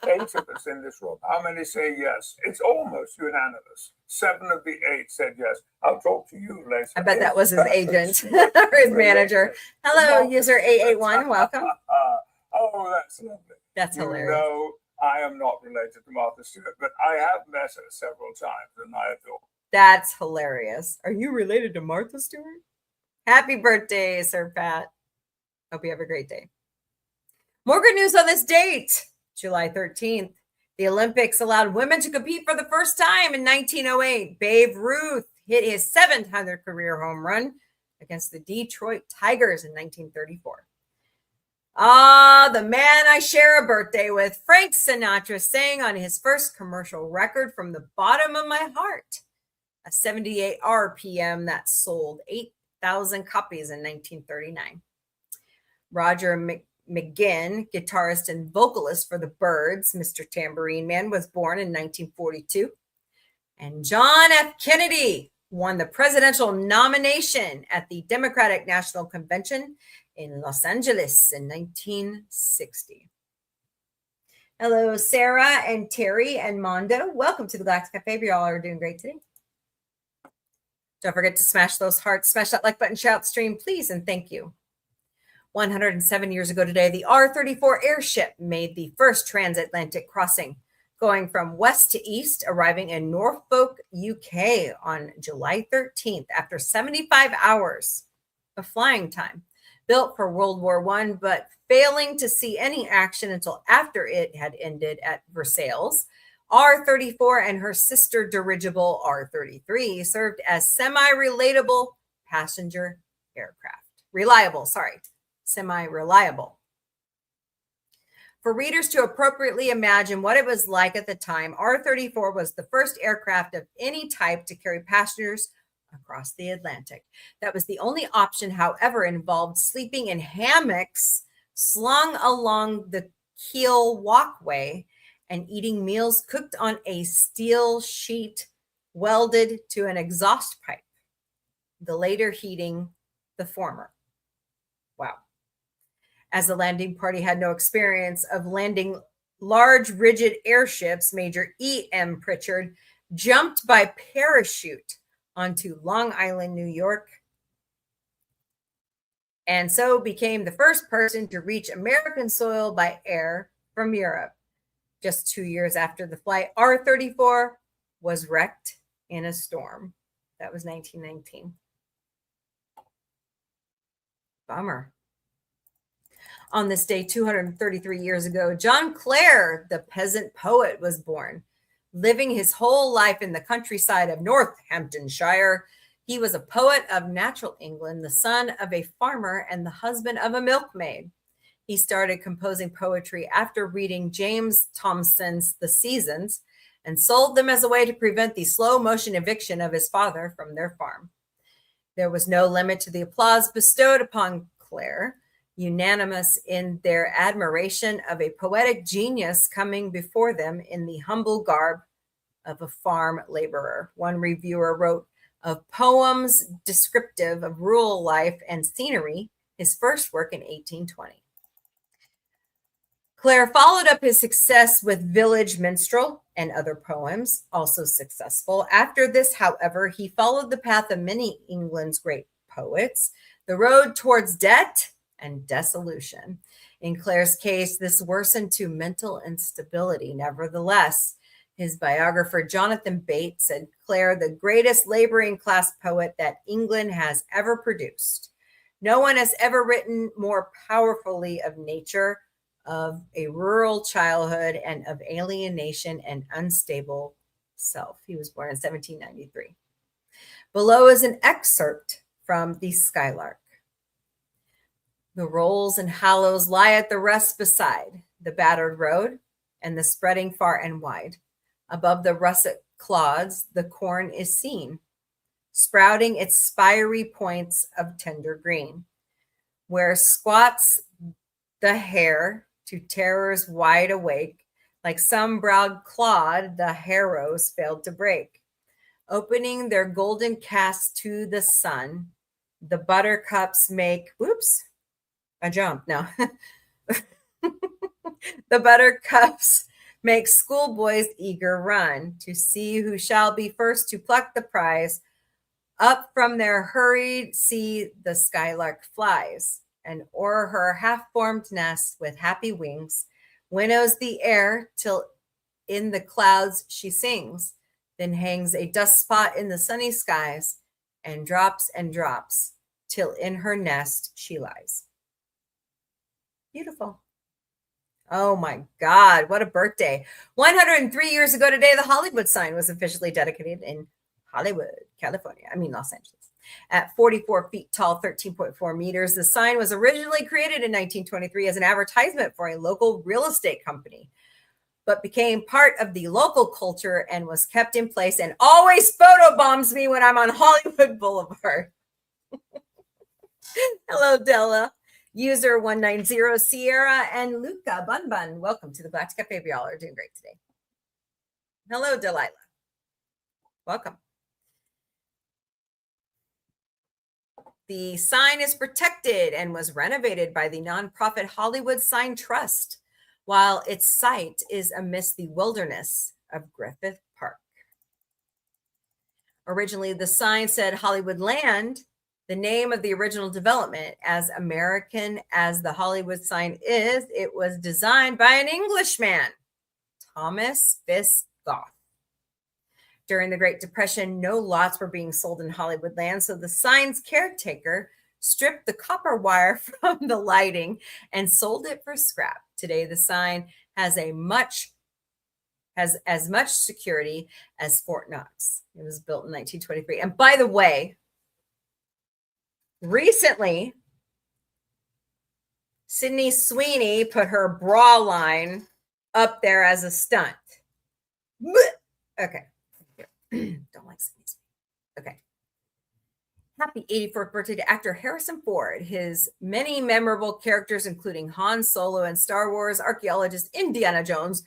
Speaker 12: 7, 8 of us in this room. How many say yes? It's almost unanimous. 7 of the 8 said yes. I'll talk to you later.
Speaker 2: I bet that was his agent or his manager. Hello, user 881. Welcome.
Speaker 12: Oh, that's lovely.
Speaker 2: That's hilarious.
Speaker 12: No, I am not related to Martha Stewart, but I have met her several times and I adore her.
Speaker 2: That's hilarious. Are you related to Martha Stewart? Happy birthday, Sir Pat. Hope you have a great day. More good news on this date, July 13th. The Olympics allowed women to compete for the first time in 1908. Babe Ruth hit his 700th career home run against the Detroit Tigers in 1934. The man I share a birthday with, Frank Sinatra, sang on his first commercial record, From the Bottom of My Heart, a 78 RPM that sold 8,000 copies in 1939. Roger McGinn, guitarist and vocalist for the Byrds, Mr. Tambourine Man, was born in 1942. And John F. Kennedy won the presidential nomination at the Democratic National Convention in Los Angeles in 1960. Hello, Sarah and Terry and Mondo. Welcome to the Galactic Cafe. You all are doing great today. Don't forget to smash those hearts, smash that like button, shout stream, please, and thank you. 107 years ago today, the R-34 airship made the first transatlantic crossing, going from west to east, arriving in Norfolk, UK on July 13th after 75 hours of flying time. Built for World War I, but failing to see any action until after it had ended at Versailles, R-34 and her sister dirigible R-33 served as semi-reliable semi-reliable. For readers to appropriately imagine what it was like at the time, R-34 was the first aircraft of any type to carry passengers across the Atlantic. That was the only option, however, involved sleeping in hammocks slung along the keel walkway and eating meals cooked on a steel sheet welded to an exhaust pipe, the later heating the former. Wow. As the landing party had no experience of landing large, rigid airships, Major E.M. Pritchard jumped by parachute onto Long Island, New York, and so became the first person to reach American soil by air from Europe. Just 2 years after the flight, R-34 was wrecked in a storm. That was 1919. Bummer. On this day, 233 years ago, John Clare, the peasant poet, was born. Living his whole life in the countryside of Northamptonshire, he was a poet of natural England, the son of a farmer and the husband of a milkmaid. He started composing poetry after reading James Thomson's The Seasons and sold them as a way to prevent the slow motion eviction of his father from their farm. There was no limit to the applause bestowed upon Clare, unanimous in their admiration of a poetic genius coming before them in the humble garb of a farm laborer. One reviewer wrote of poems descriptive of rural life and scenery, his first work in 1820. Clare followed up his success with Village Minstrel and other poems, also successful. After this, however, he followed the path of many England's great poets, the road towards debt and dissolution. In Clare's case, this worsened to mental instability. Nevertheless, his biographer Jonathan Bates said Clare, the greatest laboring class poet that England has ever produced. No one has ever written more powerfully of nature, of a rural childhood, and of alienation and unstable self. He was born in 1793. Below is an excerpt from The Skylark. The rolls and hollows lie at the rest beside the battered road and the spreading far and wide. Above the russet clods, the corn is seen, sprouting its spiry points of tender green. Where squats the hare to terrors wide awake, like some browed clod, the harrows failed to break. Opening their golden casks to the sun, The buttercups make, whoops, a jump. No. The buttercups make schoolboys eager run to see who shall be first to pluck the prize. Up from their hurried see the skylark flies, and o'er her half-formed nest with happy wings winnows the air till in the clouds she sings, then hangs a dust spot in the sunny skies, and drops till in her nest she lies. Beautiful. Oh my God, what a birthday. 103 years ago today, the Hollywood sign was officially dedicated in Hollywood, California. I mean, Los Angeles. At 44 feet tall, 13.4 meters, the sign was originally created in 1923 as an advertisement for a local real estate company, but became part of the local culture and was kept in place and always photobombs me when I'm on Hollywood Boulevard. Hello, Della. User 190 Sierra and Luca Bun. Welcome to the Galactic Cafe. Y'all are doing great today. Hello, Delilah. Welcome. The sign is protected and was renovated by the nonprofit Hollywood Sign Trust, while its site is amidst the wilderness of Griffith Park. Originally, the sign said Hollywood Land, the name of the original development. As American as the Hollywood sign is, it was designed by an Englishman, Thomas Fisk Goff. During the Great Depression, no lots were being sold in Hollywood Land, so the sign's caretaker stripped the copper wire from the lighting and sold it for scrap. Today, the sign has as much security as Fort Knox. It was built in 1923. And by the way, recently, Sydney Sweeney put her bra line up there as a stunt. Okay. Don't like Sydney Sweeney. Okay. Happy 84th birthday to actor Harrison Ford. His many memorable characters, including Han Solo and Star Wars archaeologist Indiana Jones.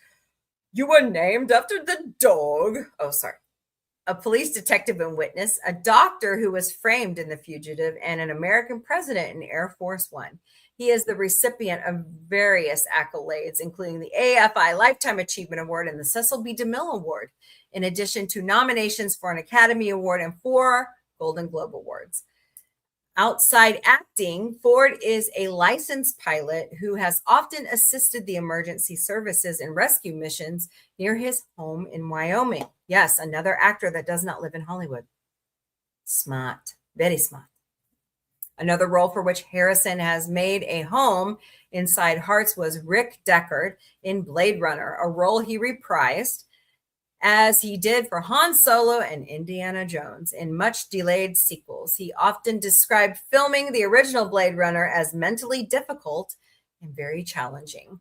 Speaker 2: You were named after the dog. Oh, sorry. A police detective and witness, a doctor who was framed in The Fugitive, and an American president in Air Force One. He is the recipient of various accolades, including the AFI Lifetime Achievement Award and the Cecil B. DeMille Award, in addition to nominations for an Academy Award and 4 Golden Globe Awards. Outside acting, Ford is a licensed pilot who has often assisted the emergency services in rescue missions near his home in Wyoming. Yes, another actor that does not live in Hollywood. Smart, very smart. Another role for which Harrison has made a home inside hearts was Rick Deckard in Blade Runner, a role he reprised as he did for Han Solo and Indiana Jones in much delayed sequels. He often described filming the original Blade Runner as mentally difficult and very challenging.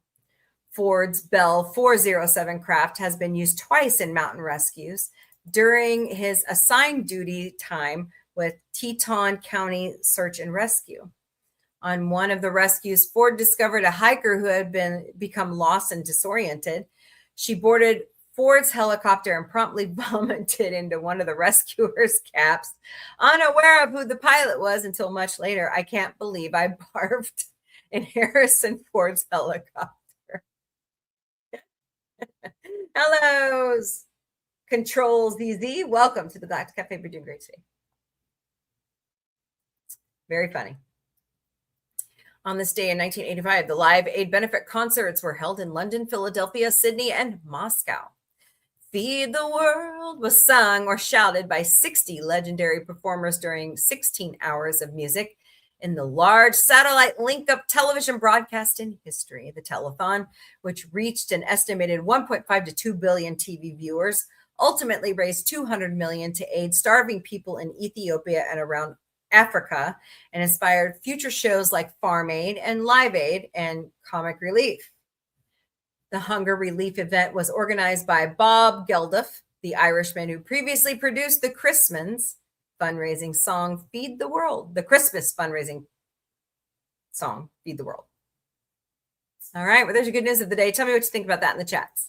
Speaker 2: Ford's Bell 407 craft has been used twice in mountain rescues during his assigned duty time with Teton County Search and Rescue. On one of the rescues, Ford discovered a hiker who had become lost and disoriented. She boarded Ford's helicopter and promptly vomited into one of the rescuers' caps, unaware of who the pilot was until much later. I can't believe I barfed in Harrison Ford's helicopter. Hello, Control ZZ. Welcome to the Galactic Cafe. We're doing great today. Very funny. On this day in 1985, the Live Aid benefit concerts were held in London, Philadelphia, Sydney, and Moscow. Feed the World was sung or shouted by 60 legendary performers during 16 hours of music in the large satellite link-up television broadcast in history. The telethon, which reached an estimated 1.5 to 2 billion TV viewers, ultimately raised 200 million to aid starving people in Ethiopia and around Africa, and inspired future shows like Farm Aid and Live Aid and Comic Relief. The hunger relief event was organized by Bob Geldof, the Irishman who previously produced the Christmas fundraising song, Feed the World. The Christmas fundraising song, Feed the World. All right, well, there's your good news of the day. Tell me what you think about that in the chats.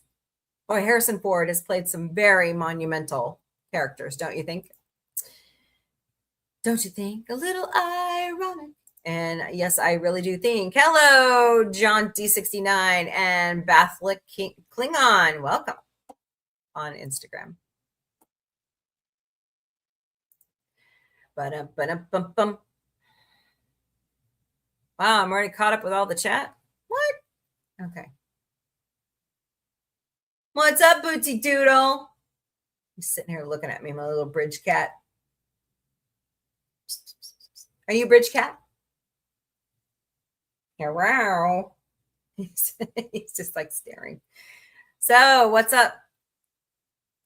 Speaker 2: Boy, Harrison Ford has played some very monumental characters, don't you think? Don't you think? A little ironic. And yes, I really do think. Hello, John D69 and Bathlick Klingon. Welcome on Instagram. Ba-dum-ba-dum-bum-bum. Wow, I'm already caught up with all the chat. What? Okay. What's up, Booty Doodle? He's sitting here looking at me, my little bridge cat. Are you a bridge cat? Yeah, wow. He's just like staring. So, what's up?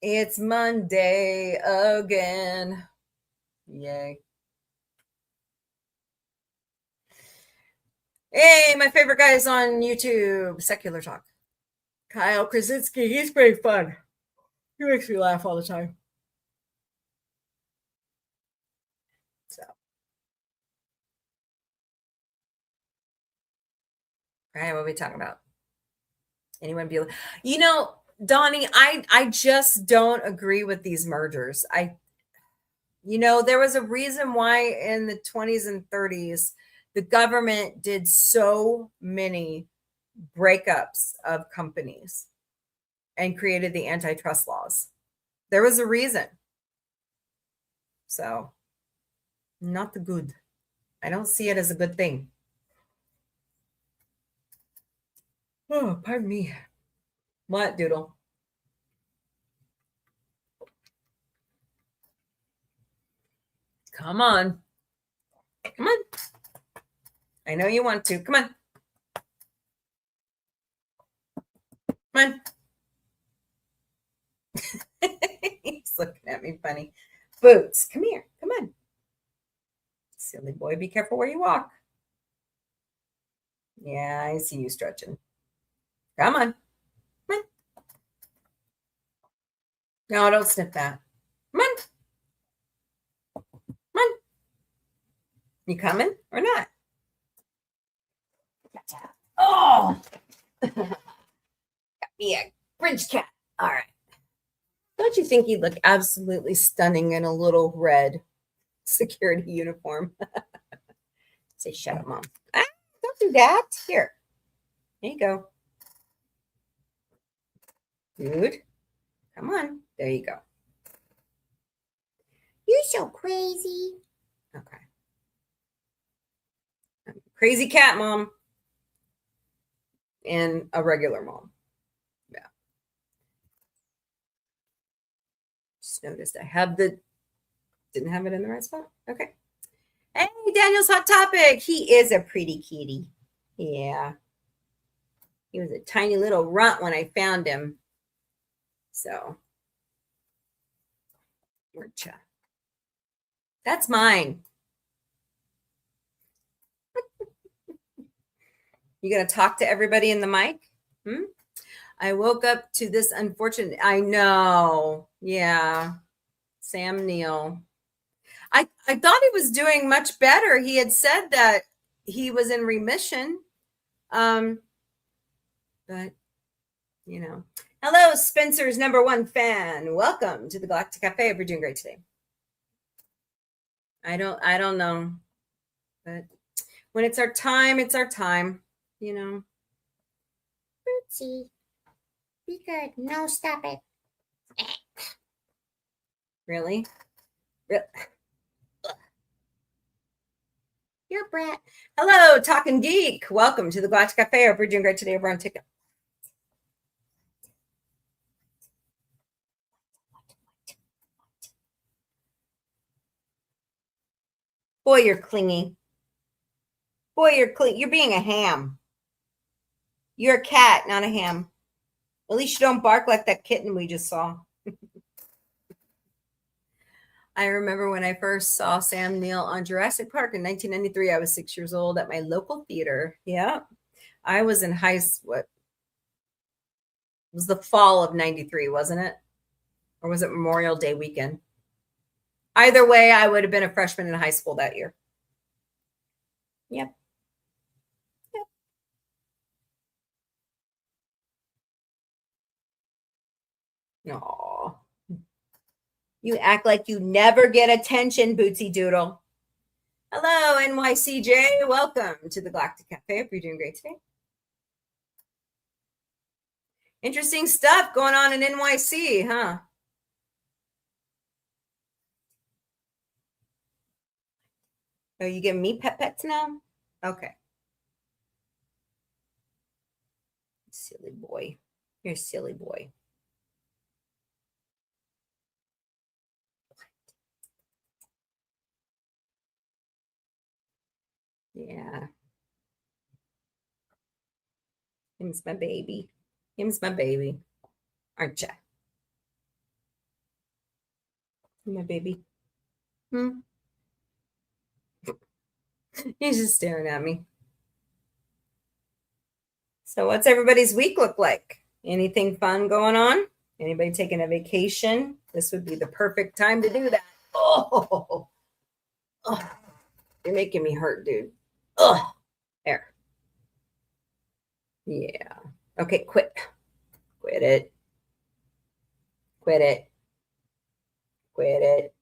Speaker 2: It's Monday again. Yay. Hey, my favorite guy is on YouTube, Secular Talk. Kyle Krasinski, he's pretty fun. He makes me laugh all the time. So. All right, what are we talking about? Anyone be, you know, Donnie, I just don't agree with these mergers. You know, there was a reason why in the 20s and 30s, the government did so many breakups of companies and created the antitrust laws. There was a reason. So, not the good. I don't see it as a good thing. Oh, pardon me. What, Doodle? Come on. Come on. I know you want to. Come on. Come on. He's looking at me funny. Boots, come here. Come on. Silly boy, be careful where you walk. Yeah, I see you stretching. Come on. Come on. No, don't sniff that. Come on. Come on. You coming or not? Oh! Got me a bridge cat. All right. Don't you think he'd look absolutely stunning in a little red security uniform? Say, shut up, Mom. Ah, don't do that. Here. There you go. Good. Come on. There you go. You're so crazy. Okay. Crazy cat mom and a regular mom. Yeah. Just noticed I have didn't have it in the right spot. Okay. Hey, Daniel's Hot Topic. He is a pretty kitty. Yeah. He was a tiny little runt when I found him. So. That's mine. You gonna talk to everybody in the mic? I woke up to this unfortunate. I know. Yeah. Sam Neill. I thought he was doing much better. He had said that he was in remission. But you know. Hello, Spencer's #1 fan. Welcome to the Galactic Cafe. We're doing great today. I don't know. But when it's our time, it's our time. You know.
Speaker 17: Bootsy, be good. No, stop it.
Speaker 2: Really?
Speaker 17: You're a brat.
Speaker 2: Hello, Talking Geek. Welcome to the Galactic Cafe. We're doing great today over on TikTok. Boy, you're clingy. Boy, you're being a ham. You're a cat, not a ham. At least you don't bark like that kitten we just saw. I remember when I first saw Sam Neill on Jurassic Park in 1993. I was 6 years old at my local theater. Yeah. I was in what? It was the fall of 93, wasn't it? Or was it Memorial Day weekend? Either way, I would have been a freshman in high school that year. Yep. Aw. You act like you never get attention, Bootsy Doodle. Hello, NYCJ. Welcome to the Galactic Cafe. Hope you're doing great today. Interesting stuff going on in NYC, huh? Oh, you giving me pets now? Okay. Silly boy. You're a silly boy. Yeah. Him's my baby. Him's my baby. Aren't ya? My baby. He's just staring at me. So what's everybody's week look like? Anything fun going on? Anybody taking a vacation? This would be the perfect time to do that. Oh, you're making me hurt, dude. Oh, there. Yeah. Okay, quit. Quit it. Quit it. Quit it.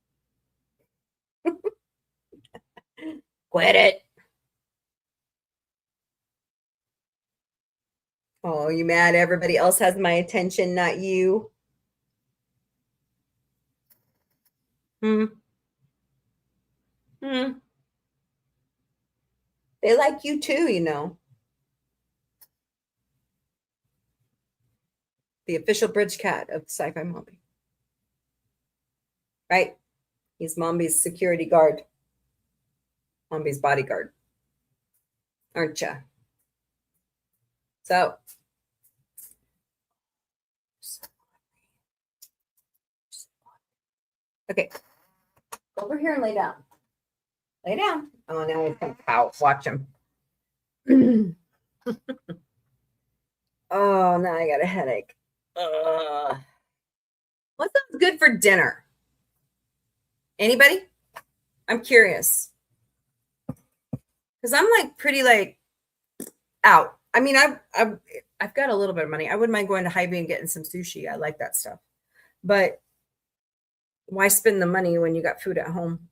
Speaker 2: Quit it. Oh, you mad? Everybody else has my attention, not you. They like you too, you know. The official bridge cat of Sci-fi Mombie. Right? He's Mombie's security guard. Mombie's bodyguard. Aren't ya? So. Okay. Over here and lay down. Lay down. Oh, now he's going to pout. Watch him. Oh, now I got a headache. What sounds good for dinner? Anybody? I'm curious. Because I'm like pretty like out. I mean, I've got a little bit of money. I wouldn't mind going to Hy-Vee and getting some sushi. I like that stuff. But why spend the money when you got food at home?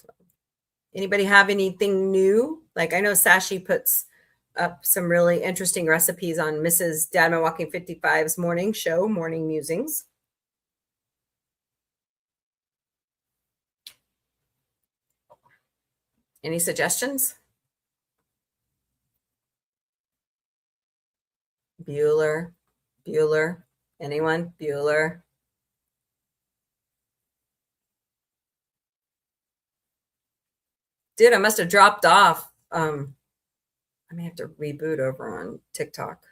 Speaker 2: So, anybody have anything new? Like I know Sashi puts up some really interesting recipes on Mrs. Dadma Walking 55's morning show, Morning Musings. Any suggestions? Bueller. Anyone? Bueller. Dude, I must have dropped off. I may have to reboot over on TikTok.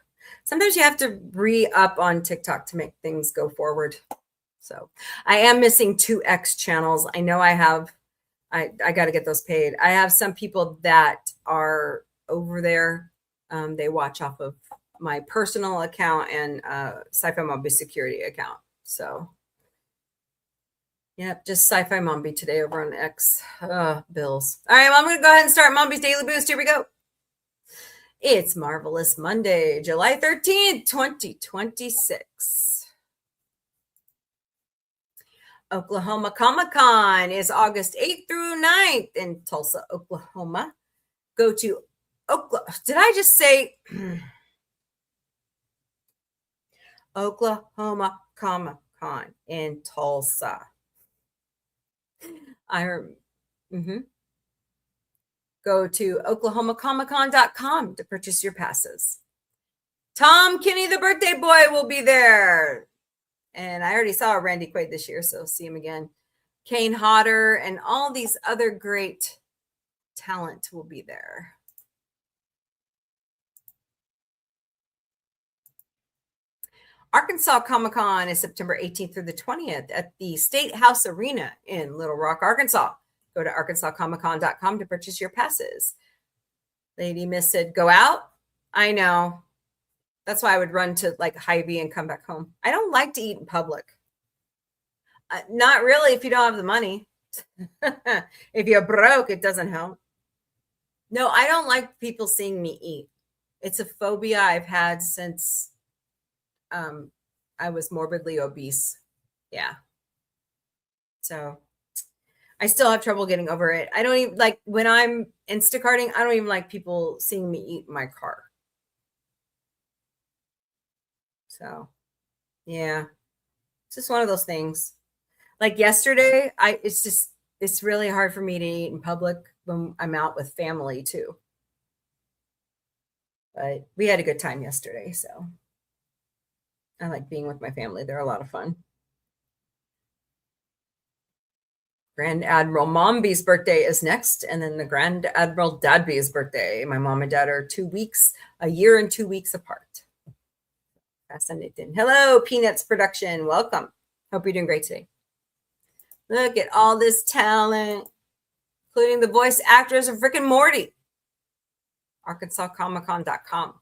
Speaker 2: Sometimes you have to re-up on TikTok to make things go forward. So I am missing 2X channels. I know I have. I got to get those paid. I have some people that are over there. They watch off of my personal account and Sci-Fi Mombie security account. So, yep, just Sci-Fi Mombie today over on X. Bills. All right, well, I'm going to go ahead and start Mombie's Daily Boost. Here we go. It's Marvelous Monday, July 13th, 2026. Oklahoma Comic-Con is August 8th through 9th in Tulsa, Oklahoma. Go to Oklahoma. Did I just say Oklahoma Comic-Con in Tulsa? Go to oklahomacomiccon.com to purchase your passes. Tom Kinney, the birthday boy, will be there. And I already saw Randy Quaid this year, so see him again. Kane Hodder and all these other great talent will be there. Arkansas Comic-Con is September 18th through the 20th at the State House Arena in Little Rock, Arkansas. Go to arkansascomiccon.com to purchase your passes. Lady Miss said, go out? I know. That's why I would run to like Hy-Vee and come back home. I don't like to eat in public. Not really if you don't have the money. If you're broke, it doesn't help. No, I don't like people seeing me eat. It's a phobia I've had since I was morbidly obese. Yeah. So, I still have trouble getting over it. I don't even like when I'm Instacarting, I don't even like people seeing me eat in my car. So, yeah, it's just one of those things. Like yesterday, it's really hard for me to eat in public when I'm out with family too. But we had a good time yesterday, so I like being with my family. They're a lot of fun. Grand Admiral Mombie's birthday is next, and then the Grand Admiral Dadby's birthday. My mom and dad are a year and 2 weeks apart. Fascinating. Hello, Peanuts Production. Welcome. Hope you're doing great today. Look at all this talent, including the voice actors of Rick and Morty. ArkansasComicCon.com.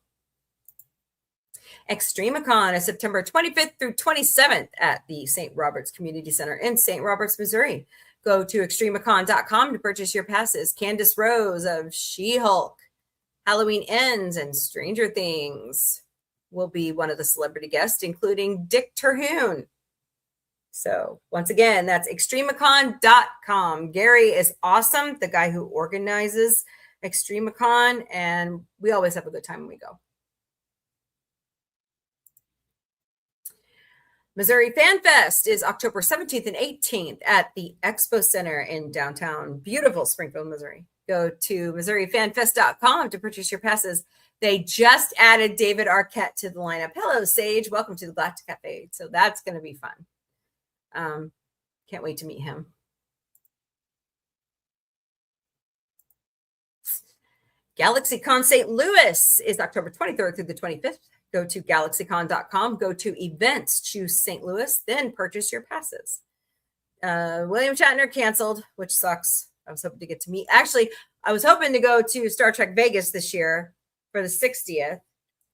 Speaker 2: ExtremeCon is September 25th through 27th at the St. Roberts Community Center in St. Roberts, Missouri. Go to ExtremeCon.com to purchase your passes. Candace Rose of She-Hulk, Halloween Ends, and Stranger Things will be one of the celebrity guests, including Dick Terhune. So once again, that's ExtremeCon.com. Gary is awesome, the guy who organizes ExtremeCon, and we always have a good time when we go. Missouri Fan Fest is October 17th and 18th at the Expo Center in downtown beautiful Springfield, Missouri. Go to MissouriFanFest.com to purchase your passes. They just added David Arquette to the lineup. Hello, Sage. Welcome to the Galactic Cafe. So that's going to be fun. Can't wait to meet him. GalaxyCon St. Louis is October 23rd through the 25th. Go to GalaxyCon.com, go to events, choose St. Louis, then purchase your passes. William Shatner canceled, which sucks. I was hoping to get to meet. Actually, I was hoping to go to Star Trek Vegas this year for the 60th,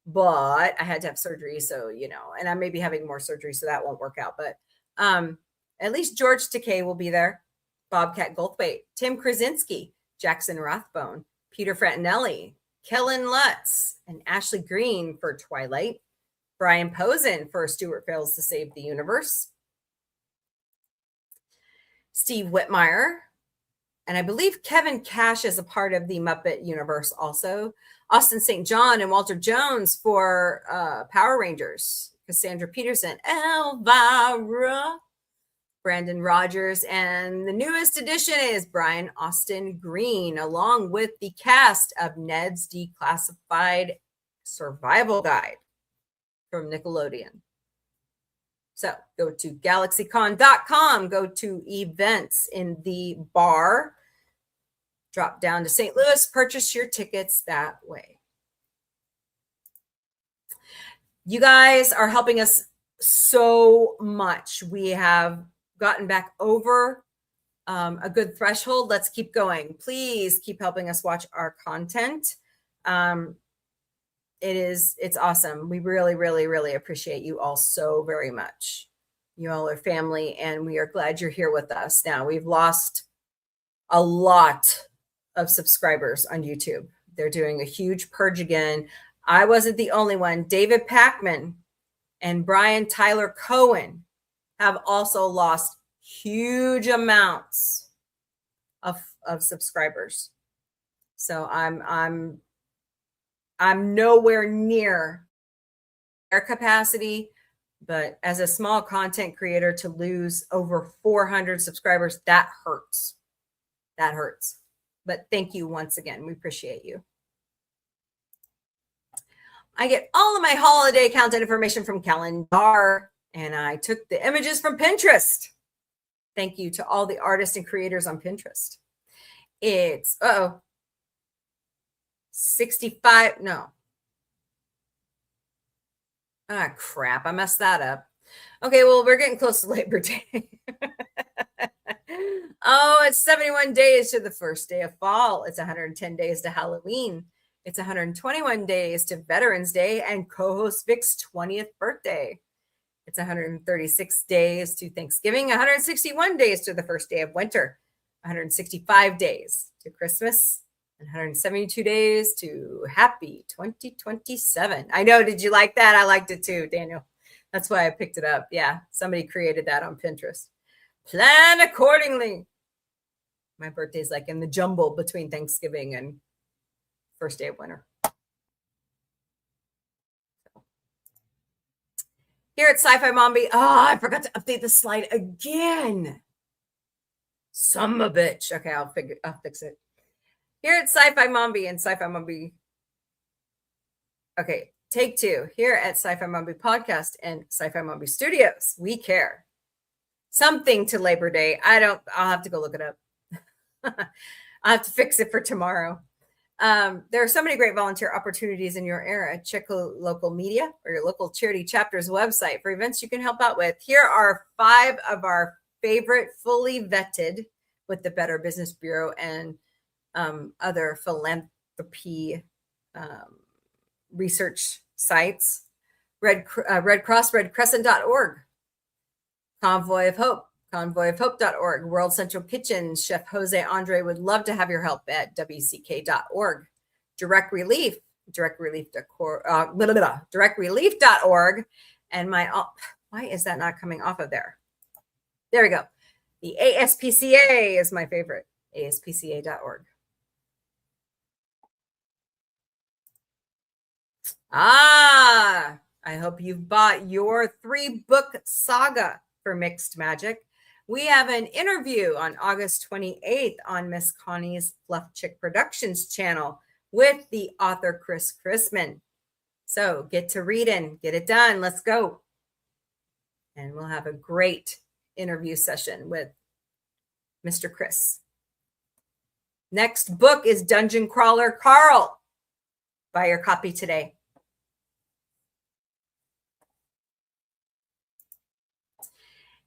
Speaker 2: but I had to have surgery. So, and I may be having more surgery, so that won't work out. But at least George Takei will be there. Bobcat Goldthwait, Tim Krasinski, Jackson Rathbone, Peter Frattinelli, Kellen Lutz, and Ashley Green for Twilight, Brian Posen for Stuart Fails to Save the Universe, Steve Whitmire, and I believe Kevin Cash is a part of the Muppet universe also, Austin St. John and Walter Jones for Power Rangers, Cassandra Peterson, Elvira, Brandon Rogers, and the newest addition is Brian Austin Green, along with the cast of Ned's Declassified Survival Guide from Nickelodeon. So go to GalaxyCon.com, go to events in the bar, drop down to St. Louis, purchase your tickets that way. You guys are helping us so much. We have gotten back over a good threshold. Let's keep going. Please keep helping us watch our content. It's awesome. We really, really, really appreciate you all so very much. You all are family, and we are glad you're here with us. Now, we've lost a lot of subscribers on YouTube. They're doing a huge purge again. I wasn't the only one. David Packman and Brian Tyler Cohen have also lost huge amounts of subscribers. So I'm nowhere near their capacity, but as a small content creator, to lose over 400 subscribers, that hurts. That hurts. But thank you once again. We appreciate you. I get all of my holiday content information from Calendar, and I took the images from Pinterest. Thank you to all the artists and creators on Pinterest. It's 65. No. Ah, crap. I messed that up. Okay, well, we're getting close to Labor Day. Oh, it's 71 days to the first day of fall. It's 110 days to Halloween. It's 121 days to Veterans Day and co-host Vic's 20th birthday. It's 136 days to Thanksgiving, 161 days to the first day of winter, 165 days to Christmas, and 172 days to Happy 2027. I know. Did you like that? I liked it too, Daniel. That's why I picked it up. Yeah, somebody created that on Pinterest. Plan accordingly. My birthday's like in the jumble between Thanksgiving and first day of winter. Here at Sci-Fi Mombie, I forgot to update the slide again. Son of a bitch. Okay, I'll fix it. Here at Sci-Fi Mombie and Sci-Fi Mombie. Okay, take two. Here at Sci-Fi Mombie Podcast and Sci-Fi Mombie Studios, we care. Something to Labor Day. I'll have to go look it up. I'll have to fix it for tomorrow. There are so many great volunteer opportunities in your area. Check local media or your local charity chapter's website for events you can help out with. Here are 5 of our favorite fully vetted with the Better Business Bureau and other philanthropy research sites. Red Cross, redcrescent.org. Convoy of Hope, convoyofhope.org. World Central Kitchen, Chef Jose Andre would love to have your help at wck.org. Direct Relief, directrelief.org. And why is that not coming off of there? There we go. The ASPCA is my favorite, aspca.org. I hope you've bought your 3-book saga for Mixed Magic. We have an interview on August 28th on Miss Connie's Fluff Chick Productions channel with the author Chris Chrisman. So get to reading, get it done. Let's go. And we'll have a great interview session with Mr. Chris. Next book is Dungeon Crawler Carl. Buy your copy today.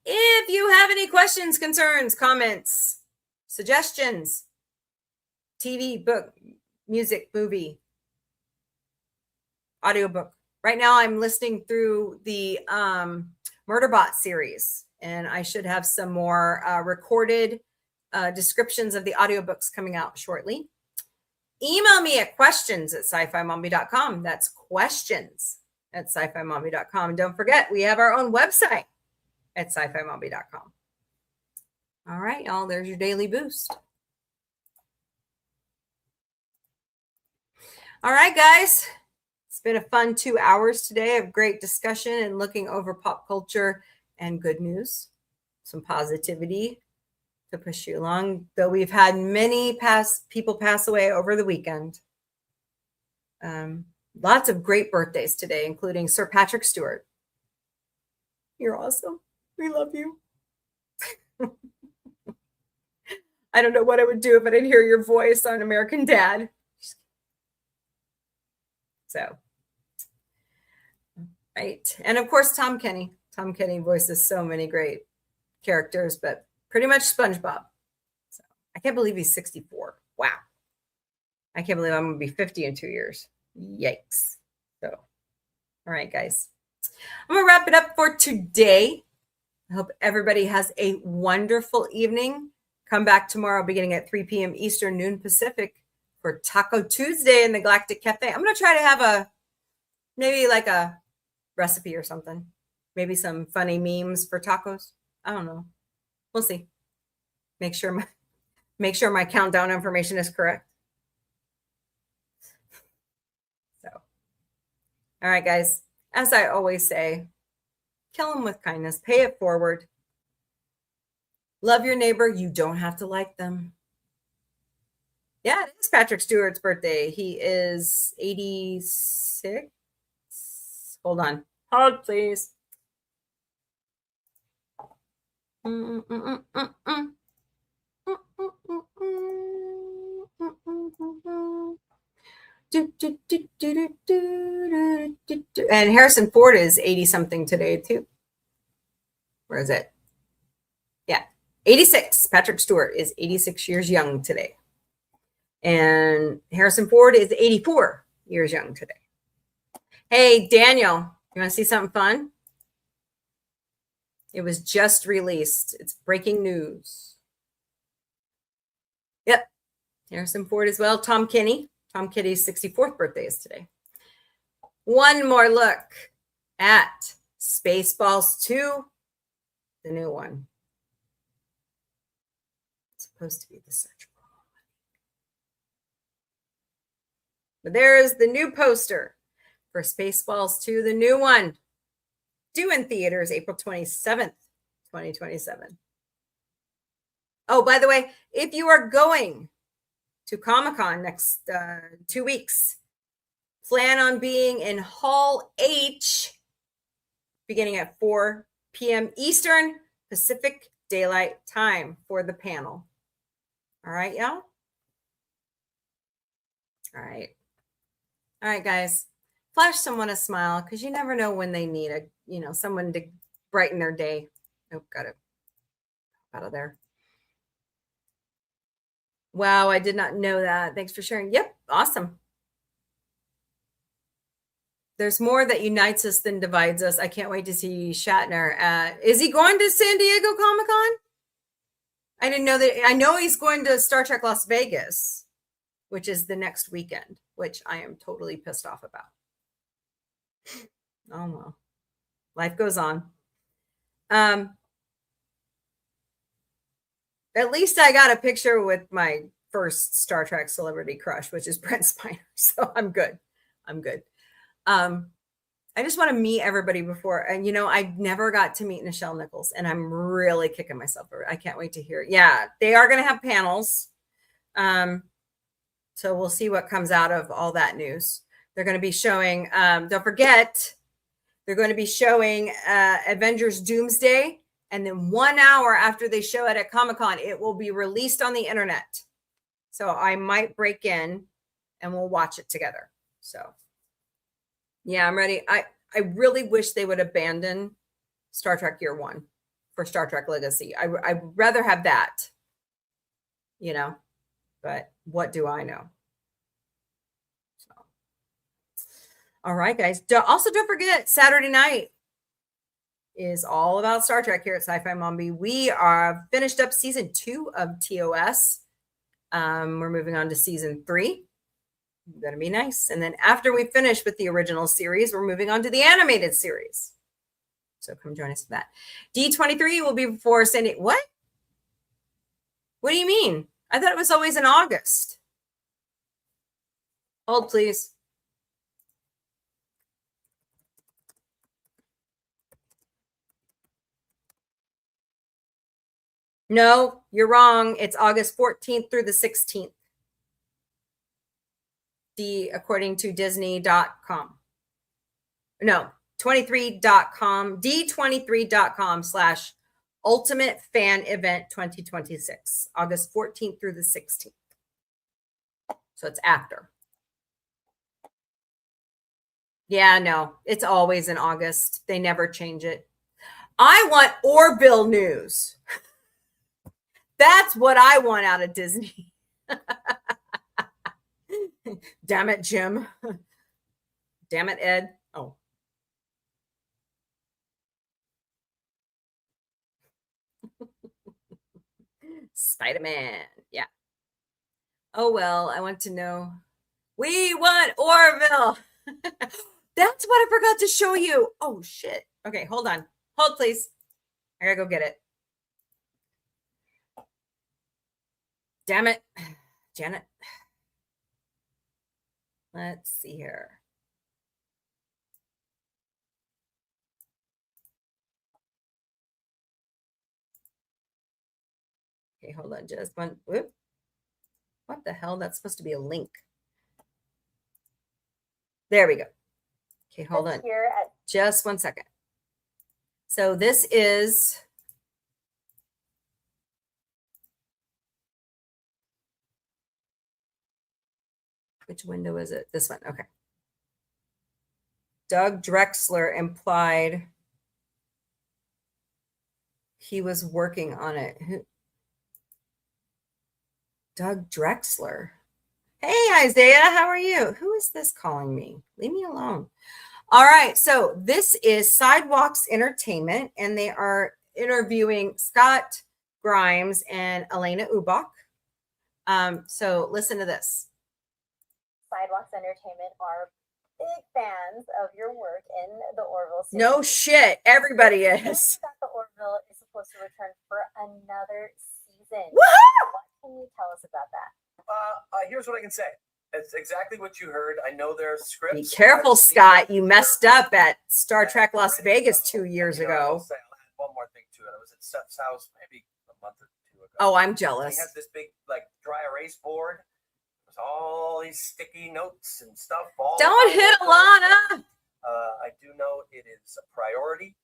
Speaker 2: If you have any questions, concerns, comments, suggestions, TV, book, music, movie, audiobook. Right now I'm listening through the Murderbot series, and I should have some more recorded descriptions of the audiobooks coming out shortly. Email me at questions@scifimombie.com. That's questions@scifimombie.com. Don't forget, we have our own website at scifimombie.com. All right, y'all, there's your daily boost. All right, guys, it's been a fun 2 hours today of great discussion and looking over pop culture and good news, some positivity to push you along, though we've had many people pass away over the weekend. Lots of great birthdays today, including Sir Patrick Stewart. You're awesome. We love you. I don't know what I would do if I didn't hear your voice on American Dad. So, right. And of course, Tom Kenny. Tom Kenny voices so many great characters, but pretty much SpongeBob. So I can't believe he's 64. Wow. I can't believe I'm going to be 50 in 2 years. Yikes. So, all right, guys. I'm going to wrap it up for today. I hope everybody has a wonderful evening. Come back tomorrow beginning at 3 p.m. Eastern, noon Pacific for Taco Tuesday in the Galactic Cafe. I'm going to try to have maybe like a recipe or something. Maybe some funny memes for tacos. I don't know. We'll see. Make sure my countdown information is correct. So, all right, guys. As I always say, kill them with kindness. Pay it forward. Love your neighbor. You don't have to like them. Yeah, it is Patrick Stewart's birthday. He is 86. Hold on. Hold, please. And Harrison Ford is 80 something today too. Where is it? Yeah, 86. Patrick Stewart is 86 years young today. And Harrison Ford is 84 years young today. Hey, Daniel, you want to see something fun? It was just released. It's breaking news. Yep. Harrison Ford as well. Tom Kenny. Tom Kenny's 64th birthday is today. One more look at Spaceballs 2, the new one. supposed to be the search. But there is the new poster for Spaceballs 2, the new one, due in theaters April 27th, 2027. Oh, by the way, if you are going to Comic-Con next 2 weeks, plan on being in Hall H beginning at 4 p.m. Eastern Pacific Daylight Time for the panel. All right, y'all? All right. All right, guys. Flash someone a smile because you never know when they need someone to brighten their day. Oh, got it. Out of there. Wow, I did not know that. Thanks for sharing. Yep, awesome. There's more that unites us than divides us. I can't wait to see Shatner. Is he going to San Diego Comic-Con? I didn't know that. I know he's going to Star Trek Las Vegas, which is the next weekend, which I am totally pissed off about. Oh, well. Life goes on. At least I got a picture with my first Star Trek celebrity crush, which is Brent Spiner. So I'm good. I'm good. I just want to meet everybody before. And, I never got to meet Nichelle Nichols, and I'm really kicking myself over. I can't wait to hear it. Yeah, they are going to have panels. So we'll see what comes out of all that news. They're going to be showing, don't forget, they're going to be showing Avengers Doomsday. And then 1 hour after they show it at Comic-Con, it will be released on the internet. So I might break in and we'll watch it together. So yeah, I'm ready. I really wish they would abandon Star Trek Year One for Star Trek Legacy. I'd rather have that, but what do I know? So, all right, guys. Also, don't forget, Saturday night is all about Star Trek here at Sci-Fi Mombie. We are finished up season 2 of TOS. We're moving on to season 3. Gonna be nice. And then after we finish with the original series, we're moving on to the animated series. So come join us for that. D23 will be before San Diego. What? What do you mean? I thought it was always in August. Hold, please. No, you're wrong. It's August 14th through the 16th. According to Disney.com. No, 23.com, D23.com/Ultimate Fan Event 2026, August 14th through the 16th. So it's after. Yeah, no, it's always in August. They never change it. I want Orville news. That's what I want out of Disney. Damn it, Jim. Damn it, Ed. Oh. Spider-Man. Yeah. Oh, well, I want to know. We want Orville. That's what I forgot to show you. Oh, shit. Okay, hold on. Hold, please. I gotta go get it. Damn it. Janet. Let's see here. Okay, hold on just one. Whoop. What the hell? That's supposed to be a link. There we go. Okay, hold on. Just 1 second. So this is which window is it? This one. Okay. Doug Drexler implied he was working on it. Doug Drexler. Hey, Isaiah, how are you? Who is this calling me? Leave me alone. All right. So this is Sidewalks Entertainment, and they are interviewing Scott Grimes and Elena Ubach. So listen to this.
Speaker 8: Sidewalks Entertainment are big fans of your work in the Orville series.
Speaker 2: No shit. Everybody is.
Speaker 8: That the Orville is supposed to return for another season.
Speaker 2: Woohoo!
Speaker 8: What can you tell us about that?
Speaker 3: Here's what I can say. It's exactly what you heard. I know there's scripts.
Speaker 2: Be careful, Scott. You messed up at Star Trek Las Vegas 2 years
Speaker 3: I'll
Speaker 2: ago.
Speaker 3: say, I'll add one more thing to it. I was at Seth's house maybe a month or two ago.
Speaker 2: Oh, I'm
Speaker 3: He
Speaker 2: jealous.
Speaker 3: had this big like dry erase board. There's all these sticky notes and stuff. All
Speaker 2: Don't hit Alana.
Speaker 3: I do know it is a priority.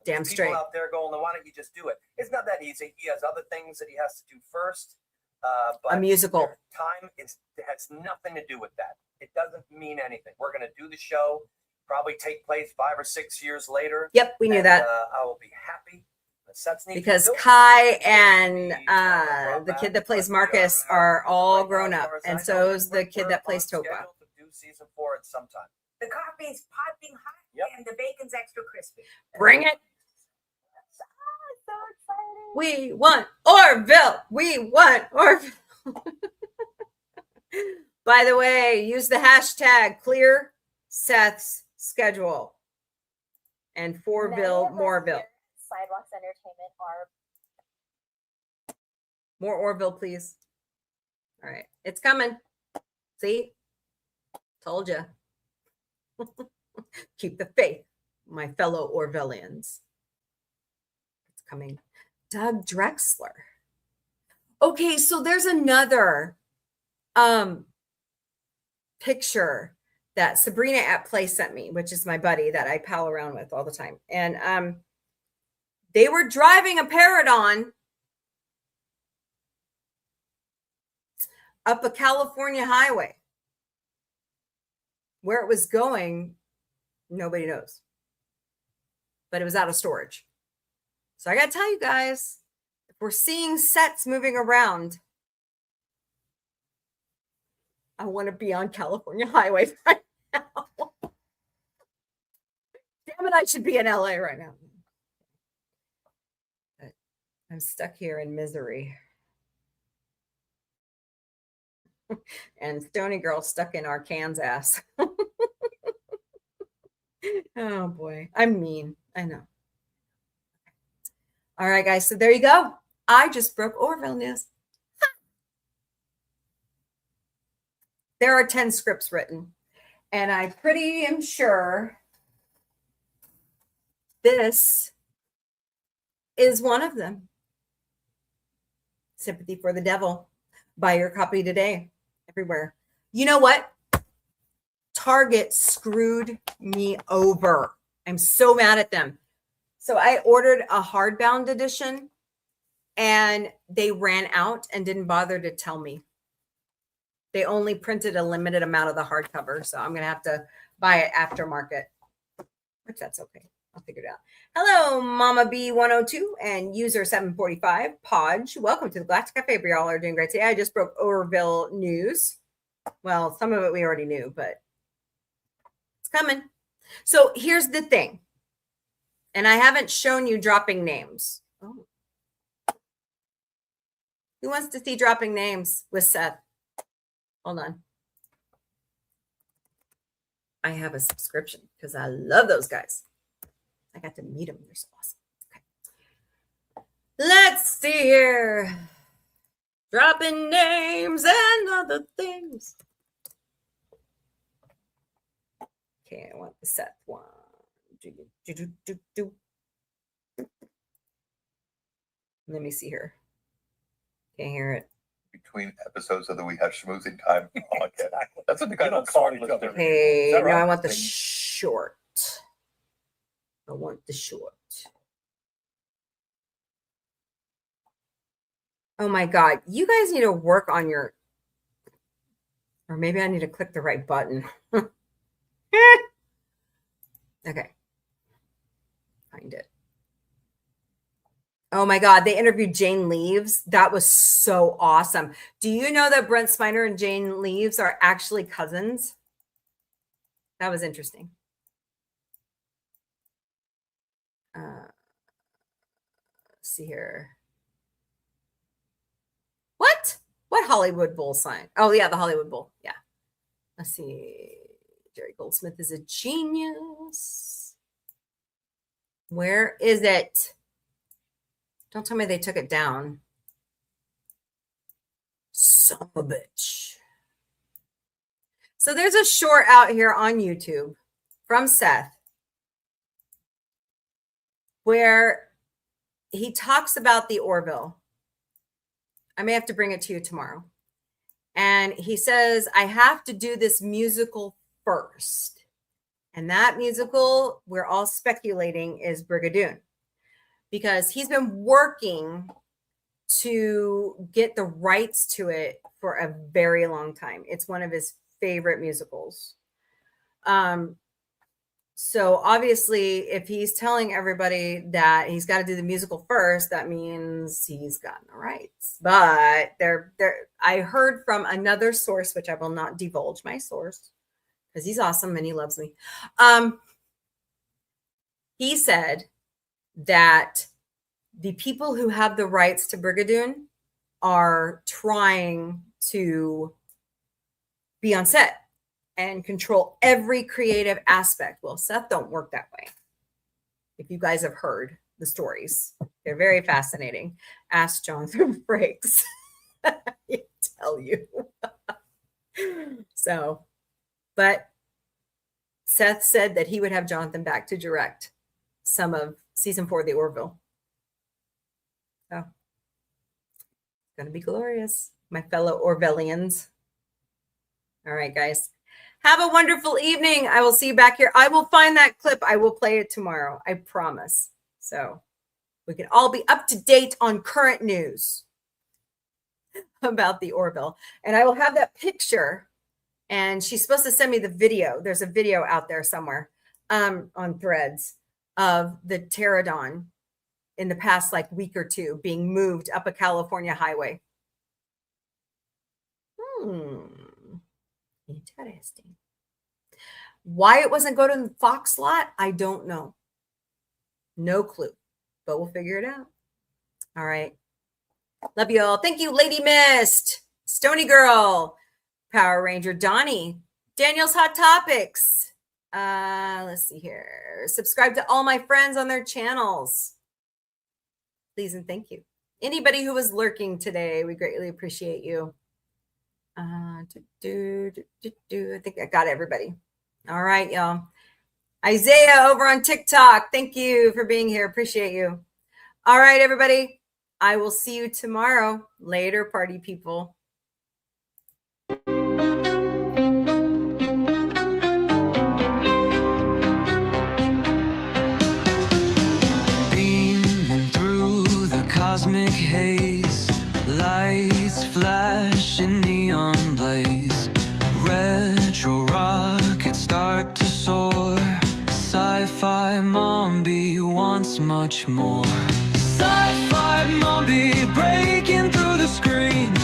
Speaker 2: Damn
Speaker 3: There's
Speaker 2: straight.
Speaker 3: people out there going, why don't you just do it? It's not that easy. He has other things that he has to do first. But
Speaker 2: A musical.
Speaker 3: time it has nothing to do with that. It doesn't mean anything. We're going to do the show, probably take place 5 or 6 years later.
Speaker 2: Yep, we knew that.
Speaker 3: I will be happy. The sets need to be
Speaker 2: Because
Speaker 3: built.
Speaker 2: Kai and the kid that plays Marcus are all grown up. And so is the kid that plays Topa.
Speaker 3: Scheduled to do season 4 at some time.
Speaker 16: The coffee's popping hot and the bacon's extra crispy.
Speaker 2: Bring it.
Speaker 8: So exciting.
Speaker 2: We want Orville. We want Orville. By the way, use the hashtag clear Seth's schedule and Forville, Moreville.
Speaker 8: Sidewalks Entertainment are
Speaker 2: More Orville, please. All right. It's coming. See? Told you. Keep the faith, my fellow Orvillians. It's coming. Doug Drexler. Okay, so there's another picture that Sabrina at Play sent me, which is my buddy that I pal around with all the time. And they were driving a Paradon up a California highway. Where it was going, nobody knows. But it was out of storage. So I got to tell you guys, if we're seeing sets moving around, I want to be on California highway right now. Damn it, I should be in LA right now. But I'm stuck here in misery. And Stony Girl stuck in Arkansas. Oh boy, I'm mean. I know. All right, guys. So there you go. I just broke Orville news. There are 10 scripts written, and I pretty am sure this is one of them. Sympathy for the Devil. Buy your copy today. Everywhere. You know what? Target screwed me over. I'm so mad at them. So I ordered a hardbound edition and they ran out and didn't bother to tell me. They only printed a limited amount of the hardcover. So I'm going to have to buy it aftermarket, which that's okay. I'll figure it out. Hello, Mama B102 and user 745 Podge. Welcome to the Galactic Cafe. We all are doing great today. I just broke Orville news. Well, some of it we already knew, but it's coming. So here's the thing. And I haven't shown you dropping names. Oh. Who wants to see dropping names with Seth? Hold on. I have a subscription because I love those guys. I got to meet them. They're so awesome. Okay. Let's see here. Dropping names and other things. Okay, I want the Seth one. Let me see here. Can't hear it.
Speaker 14: Between episodes of the We Have Schmoozing Time podcast. That's what the guys don't call each other.
Speaker 2: Hey,
Speaker 14: Is that
Speaker 2: no, I
Speaker 14: right?
Speaker 2: want the short. I want the short. Oh my God. You guys need to work on your, or maybe I need to click the right button. Okay. Find it. Oh my God. They interviewed Jane Leaves. That was so awesome. Do you know that Brent Spiner and Jane Leaves are actually cousins? That was interesting. Let's see here. What Hollywood Bowl sign? Oh, yeah, the Hollywood Bowl. Yeah. Let's see. Jerry Goldsmith is a genius. Where is it? Don't tell me they took it down. Son of a bitch. So there's a short out here on YouTube from Seth where he talks about the Orville. I may have to bring it to you tomorrow. And he says, I have to do this musical first. And that musical, we're all speculating, is Brigadoon. Because he's been working to get the rights to it for a very long time. It's one of his favorite musicals. So obviously, if he's telling everybody that he's got to do the musical first, that means he's gotten the rights. But I heard from another source, which I will not divulge my source because he's awesome and he loves me. He said that the people who have the rights to Brigadoon are trying to be on set and control every creative aspect. Well, Seth don't work that way. If you guys have heard the stories, they're very fascinating. Ask Jonathan Frakes. I tell you. So, but Seth said that he would have Jonathan back to direct some of season 4 of the Orville. So, it's going to be glorious, my fellow Orvellians. All right, guys. Have a wonderful evening. I will see you back here. I will find that clip. I will play it tomorrow. I promise. So we can all be up to date on current news about the Orville. And I will have that picture. And she's supposed to send me the video. There's a video out there somewhere on Threads of the pterodon in the past week or two being moved up a California highway. Interesting. Why it wasn't go to the Fox lot, I don't know. No clue, but we'll figure it out. All right. Love you all. Thank you, Lady Mist, Stony Girl, Power Ranger Donnie, Daniel's Hot Topics. Let's see here. Subscribe to all my friends on their channels. Please and thank you. Anybody who was lurking today, we greatly appreciate you. I think I got everybody. All right, y'all. Isaiah over on TikTok. Thank you for being here. Appreciate you. All right, everybody. I will see you tomorrow. Later, party people.
Speaker 18: Beaming through the cosmic haze, lights flash in neon blaze, retro rockets start to soar. Sci-fi Mombie wants much more. Sci-fi Mombie breaking through the screen,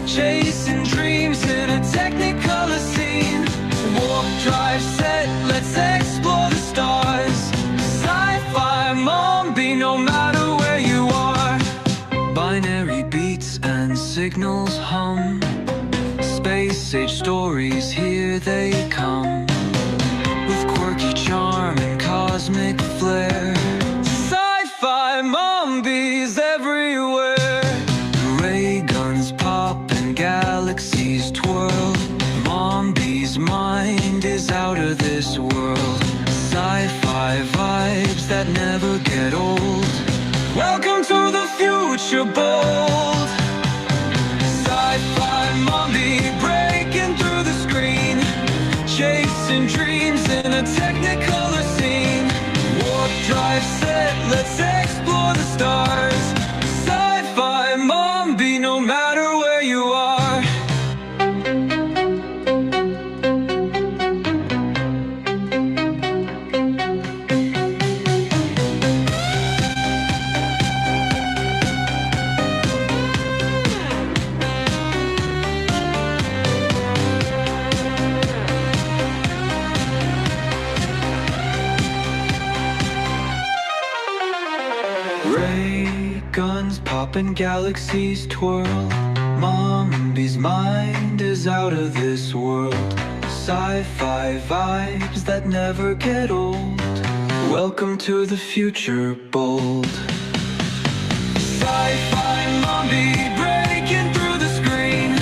Speaker 18: chasing dreams in a technicolor scene. Warp drive set, let's explore the stars. Sci-fi Mombie, no matter where you are. Binary beats and signals hum, space age stories, here they come, with quirky charm and cosmic flair. Sci-fi Mombies everywhere. Ray guns pop and galaxies twirl. Mombie's mind is out of this world. Sci-fi vibes that never get old. Welcome to the future, bold. Sci-fi Mombie breaking through the screen, chasing dreams in a technicolor scene. Warp drive set, let's explore the stars. Sci-fi Mombie, no matter where you are. Ray guns pop and galaxies twirl. Mombie's mind is out of this world. Sci-fi vibes that never get old. Welcome to the future, bold. Sci-fi Mombie breaking through the screen,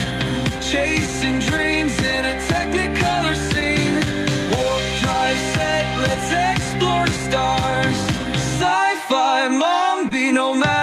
Speaker 18: Mombie, no matter